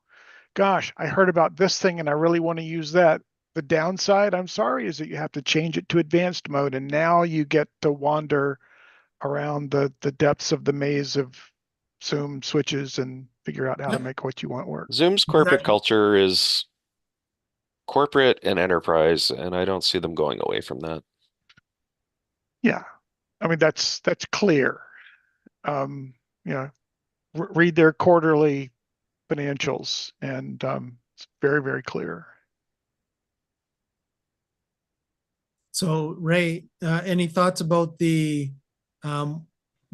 gosh, I heard about this thing and I really want to use that. The downside, I'm sorry, is that you have to change it to advanced mode, and now you get to wander around the depths of the maze of Zoom switches and figure out how to make what you want work.
Zoom's corporate
Exactly.
culture is corporate and enterprise, and I don't see them going away from that.
Yeah, I mean that's clear. Read their quarterly financials, and it's very, very clear.
So Ray, any thoughts about the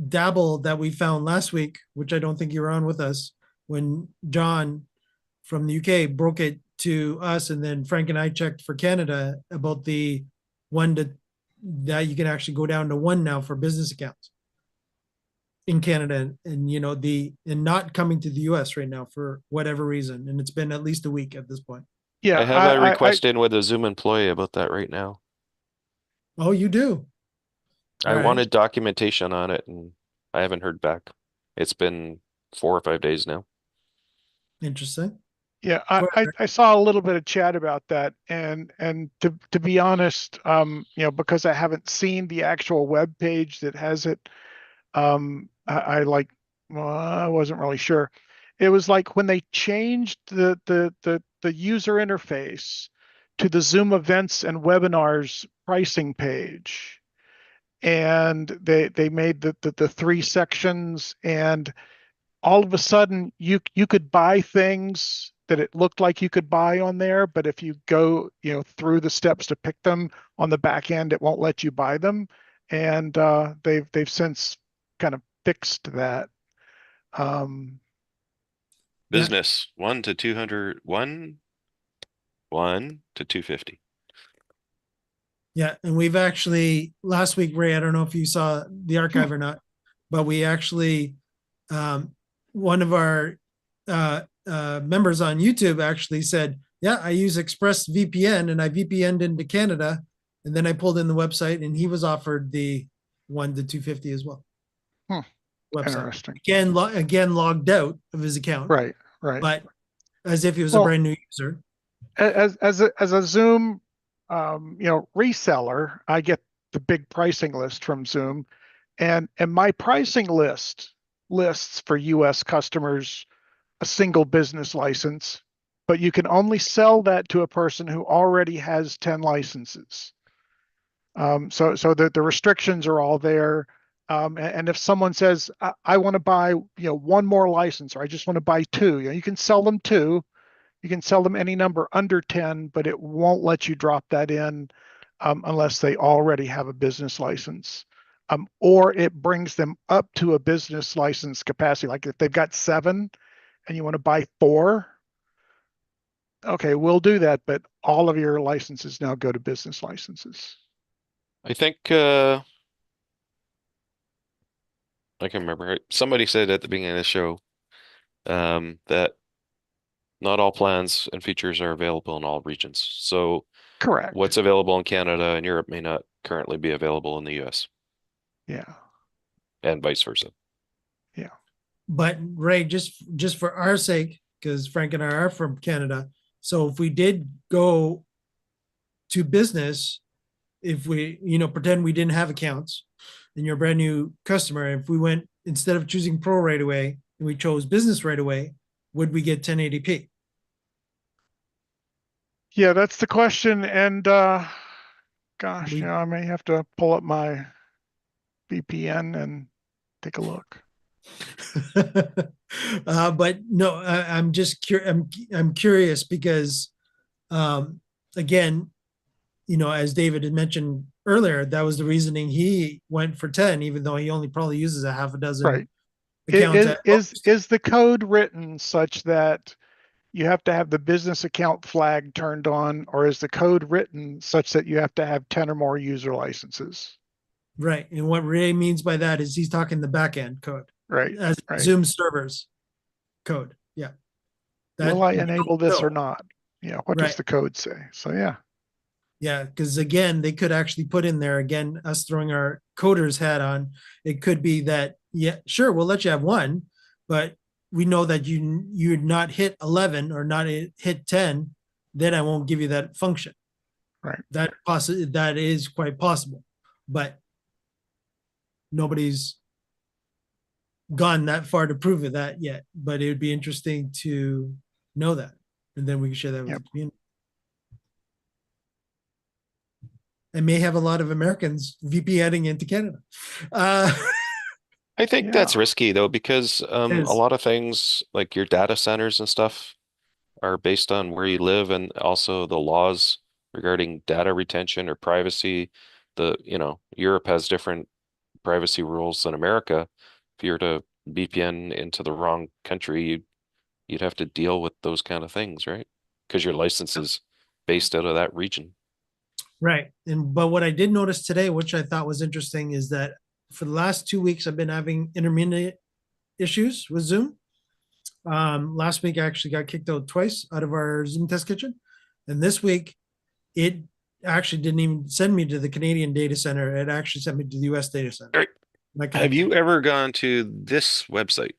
dabble that we found last week, which I don't think you were on with us, when John from the UK broke it to us, and then Frank and I checked for Canada about the one that you can actually go down to one now for business accounts in Canada, and and not coming to the US right now for whatever reason, and it's been at least a week at this point.
Yeah,
I have a request in with a Zoom employee about that right now.
Oh, you do?
I
All right.
wanted documentation on it, and I haven't heard back. It's been 4 or 5 days now.
Interesting.
Yeah, I saw a little bit of chat about that, and to be honest, because I haven't seen the actual web page that has it, I wasn't really sure. It was like when they changed the user interface to the Zoom events and webinars pricing page, and they made the three sections, and all of a sudden you could buy things that it looked like you could buy on there, but if you go through the steps to pick them on the back end, it won't let you buy them. And they've since kind of fixed that.
Business 1 to 200, 1 to 250.
Yeah, and we've actually last week, Ray, I don't know if you saw the archive or not, but we actually one of our members on YouTube actually said, "Yeah, I use ExpressVPN and I VPN'd into Canada, and then I pulled in the website, and he was offered the 1 to 250 as well." Website.
Interesting.
Again, logged out of his account.
Right.
But as if he was a brand new user.
As a Zoom reseller, I get the big pricing list from Zoom, and my pricing lists for US customers a single business license, but you can only sell that to a person who already has 10 licenses. So the restrictions are all there. And if someone says, I want to buy, one more license, or I just want to buy two, you can sell them two. You can sell them any number under 10, but it won't let you drop that in unless they already have a business license. Or it brings them up to a business license capacity. Like if they've got 7 and you want to buy 4, okay, we'll do that, but all of your licenses now go to business licenses.
I think I can remember. Somebody said at the beginning of the show that not all plans and features are available in all regions. So
correct.
What's available in Canada and Europe may not currently be available in the US.
Yeah.
And vice versa.
Yeah.
But Ray, just for our sake, because Frank and I are from Canada, so if we did go to business, if we, pretend we didn't have accounts and you're a brand new customer, if we went, instead of choosing Pro right away, and we chose business right away, would we get 1080p?
Yeah, that's the question. And gosh,
We-
you know, I may have to pull up my VPN and take a look.
But no, I'm just I'm curious because, again, you know, as David had mentioned earlier, that was the reasoning he went for 10, even though he only probably uses a half a dozen
Right.
accounts.
Is the code written such that you have to have the business account flag turned on, or is the code written such that you have to have 10 or more user licenses?
Right. And what Ray means by that is he's talking the backend code
Right.
as
Right.
Zoom servers code. Yeah.
Will I
we
enable
don't
this or
know.
not? Yeah. What does
Right.
the code say? So yeah.
Yeah, because again, they could actually put in there, again, us throwing our coder's hat on. It could be that, yeah, sure, we'll let you have one, but we know that you'd not hit 11 or not hit 10, then I won't give you that function.
Right.
That is quite possible, but nobody's gone that far to prove it that yet. But it would be interesting to know that, and then we can share that with
Yep.
the community. And may have a lot of Americans VPNing into Canada.
I think that's risky though, because a
is.
lot of things like your data centers and stuff are based on where you live, and also the laws regarding data retention or privacy. Europe has different privacy rules than America. If you were to VPN into the wrong country, you'd have to deal with those kind of things, right? Because your license is based out of that region.
Right. But what I did notice today, which I thought was interesting, is that for the last 2 weeks, I've been having intermittent issues with Zoom. Last week, I actually got kicked out twice out of our Zoom test kitchen. And this week, it actually didn't even send me to the Canadian data center. It actually sent me to the US data center.
All right. Have you ever gone to this website?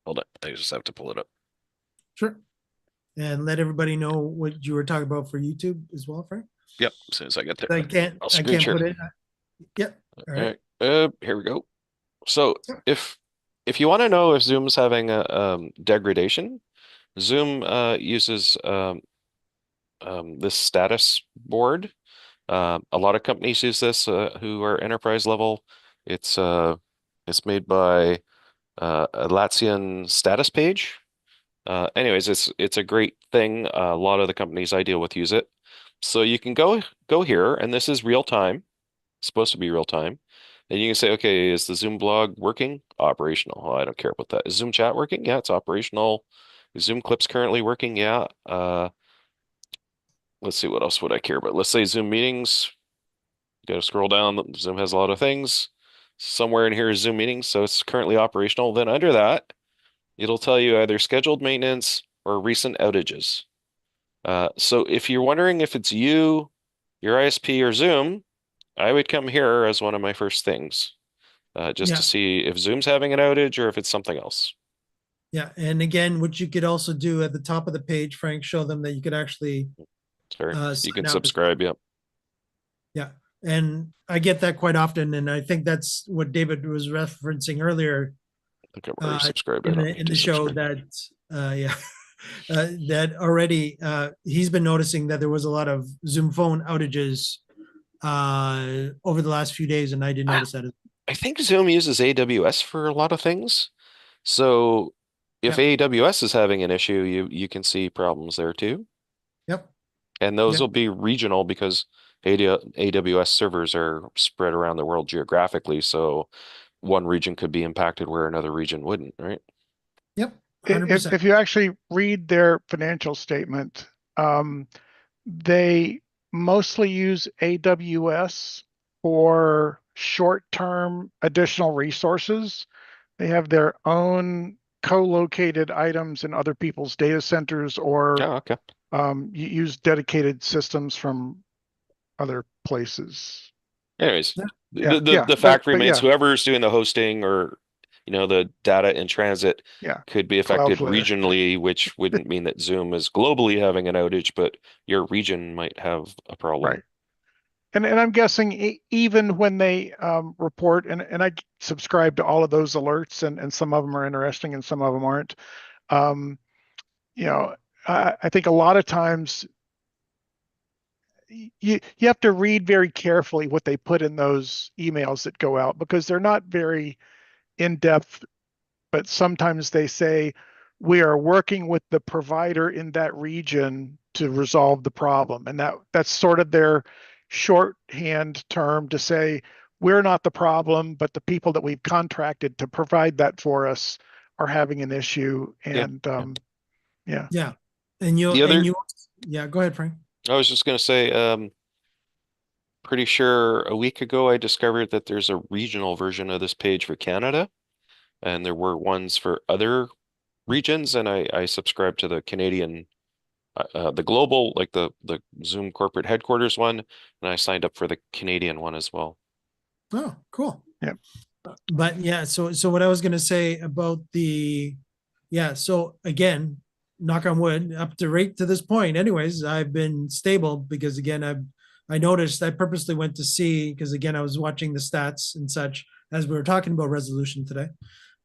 Hold on. I just have to pull it up.
Sure. And let everybody know what you were talking about for YouTube as well, Frank.
Yep. As soon as I get there,
I can't
share.
put it. Yep.
All right. Here we go. So if you want to know if Zoom's having a degradation, Zoom uses this status board. A lot of companies use this who are enterprise level. It's made by Atlassian status page. Anyways, it's a great thing. A lot of the companies I deal with use it. So you can go here, and this is real time. It's supposed to be real time. And you can say, okay, is the Zoom blog working? Operational. Oh, I don't care about that. Is Zoom chat working? Yeah, it's operational. Is Zoom clips currently working? Yeah. Let's see, what else would I care about? Let's say Zoom meetings. You got to scroll down. Zoom has a lot of things. Somewhere in here is Zoom meetings, so it's currently operational. Then under that, it'll tell you either scheduled maintenance or recent outages. So if you're wondering if it's you, your ISP, or Zoom, I would come here as one of my first things, just to see if Zoom's having an outage or if it's something else.
Yeah. And again, what you could also do at the top of the page, Frank, show them that you could actually
you can
sign out.
subscribe. Yep.
Yeah. And I get that quite often. And I think that's what David was referencing earlier.
I think I'm already subscribed.
In the show that, that already he's been noticing that there was a lot of Zoom phone outages over the last few days, and I did notice that.
I think Zoom uses AWS for a lot of things. So if AWS is having an issue, you can see problems there too.
Yep.
And those will be regional because AWS servers are spread around the world geographically. So one region could be impacted where another region wouldn't, right?
Yep. 100%.
If you actually read their financial statement, they mostly use AWS for short-term additional resources. They have their own co-located items in other people's data centers, or you use dedicated systems from other places.
Anyways, the fact remains, whoever's doing the hosting or the data in transit could be affected regionally, which wouldn't mean that Zoom is globally having an outage, but your region might have a problem.
Right. And I'm guessing even when they report, and I subscribe to all of those alerts, and some of them are interesting and some of them aren't. I think a lot of times you have to read very carefully what they put in those emails that go out, because they're not very in-depth, but sometimes they say, we are working with the provider in that region to resolve the problem. And that's sort of their shorthand term to say, we're not the problem, but the people that we've contracted to provide that for us are having an issue. And yeah.
Yeah. And you,
The other-
and you, yeah, go ahead, Frank.
I was just going to say, pretty sure a week ago I discovered that there's a regional version of this page for Canada, and there were ones for other regions, and I subscribe to the Canadian, the global, like the Zoom corporate headquarters one, and I signed up for the Canadian one as well.
Oh, cool.
Yep.
But yeah, so what I was gonna say about so again, knock on wood, up to rate to this point. Anyways, I've been stable because again, I noticed I purposely went to see, because again, I was watching the stats and such as we were talking about resolution today,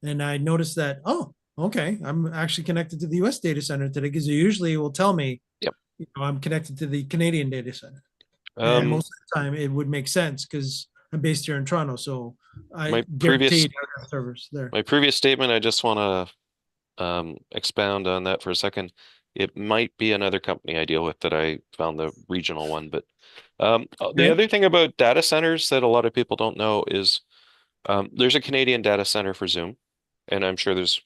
and I noticed that, oh, okay, I'm actually connected to the US data center today, because it usually will tell me,
Yep,
I'm connected to the Canadian data center. And most of the time it would make sense because I'm based here in Toronto, so I guarantee I have servers there.
My previous statement, I just want to expound on that for a second. It might be another company I deal with that I found the regional one, but the other thing about data centers that a lot of people don't know is there's a Canadian data center for Zoom, and I'm sure there's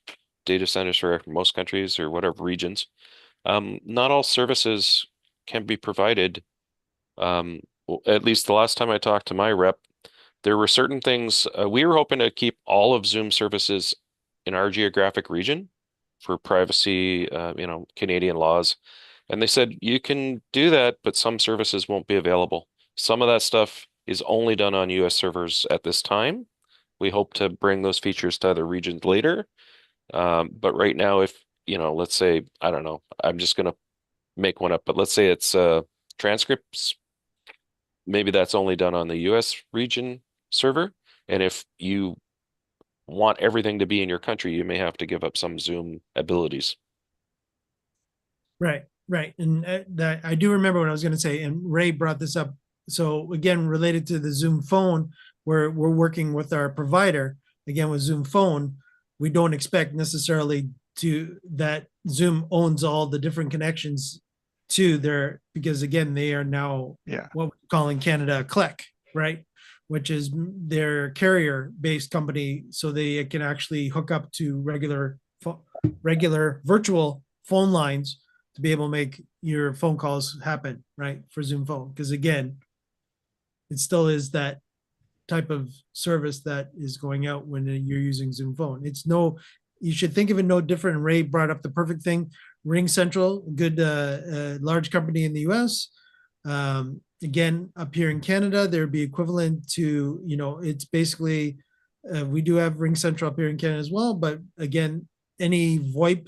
data centers for most countries or whatever regions. Not all services can be provided. At least the last time I talked to my rep, there were certain things we were hoping to keep all of Zoom services in our geographic region for privacy, Canadian laws. And they said, you can do that, but some services won't be available. Some of that stuff is only done on US servers at this time. We hope to bring those features to other regions later. But right now, if, let's say, I don't know, I'm just going to make one up, but let's say it's transcripts. Maybe that's only done on the US region server. And if you want everything to be in your country, you may have to give up some Zoom abilities.
Right. And that I do remember what I was going to say, and Ray brought this up. So again, related to the Zoom phone, we're working with our provider. Again, with Zoom phone, we don't expect necessarily that Zoom owns all the different connections to their, because again, they are now what we call in Canada a CLEC, right? Which is their carrier-based company, so they can actually hook up to regular virtual phone lines to be able to make your phone calls happen, right? For Zoom phone, because again, it still is that type of service that is going out when you're using Zoom phone. You should think of it no different. Ray brought up the perfect thing. Ring Central, good large company in the US. Again, up here in Canada, there'd be equivalent to, it's basically, we do have Ring Central up here in Canada as well. But again, any VoIP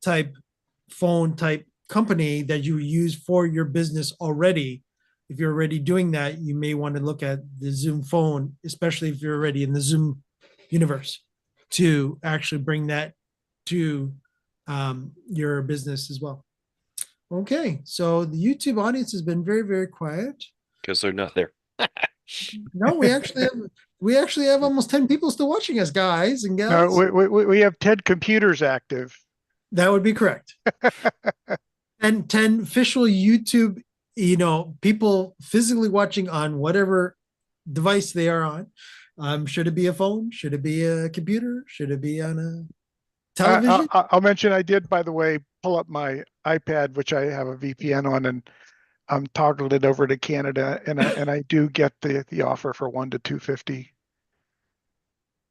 type phone type company that you use for your business already, if you're already doing that, you may want to look at the Zoom phone, especially if you're already in the Zoom universe, to actually bring that to your business as well. Okay, so the YouTube audience has been very, very quiet.
Because they're not there.
No, we actually have almost 10 people still watching us, guys and gals.
No, we have 10 computers active.
That would be correct. And 10 official YouTube, people physically watching on whatever device they are on. Should it be a phone? Should it be a computer? Should it be on a television?
I'll mention I did, by the way, pull up my iPad, which I have a VPN on, and toggled it over to Canada, and I do get the offer for 1 to 250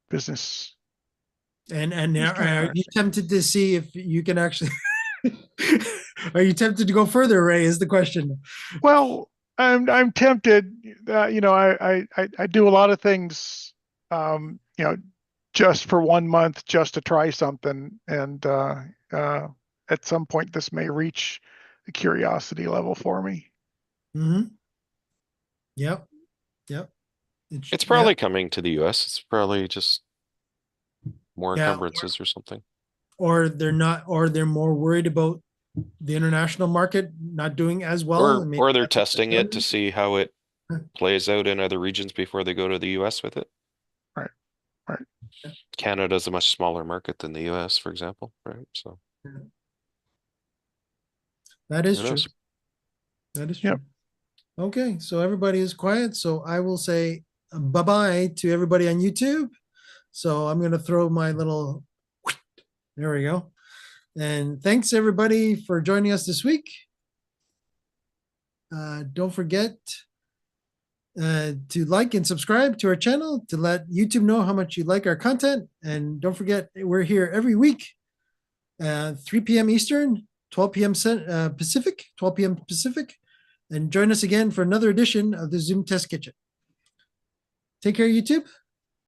business.
And are you tempted to see if you can actually? Are you tempted to go further, Ray? Is the question.
Well, I'm tempted. I do a lot of things, just for 1 month, just to try something, and at some point this may reach the curiosity level for me.
Mm-hmm. Yep.
It's probably coming to the US. It's probably just more encumbrances or something.
Or they're not, or they're more worried about the international market not doing as well. and maybe
Or they're
that's what
testing
they're
it to
doing.
see how it plays out in other regions before they go to the US with it.
Right. Right.
Canada's a much smaller market than the US, for example, right? So
That is
who
true.
knows?
That is
Yep.
true. Okay, so everybody is quiet. So I will say bye-bye to everybody on YouTube. So I'm going to throw my little, there we go. And thanks everybody for joining us this week. Don't forget to like and subscribe to our channel to let YouTube know how much you like our content. And don't forget, we're here every week, 3 p.m. Eastern, 12 p.m. Pacific, 12 p.m. Pacific. And join us again for another edition of the Zoom Test Kitchen. Take care, YouTube.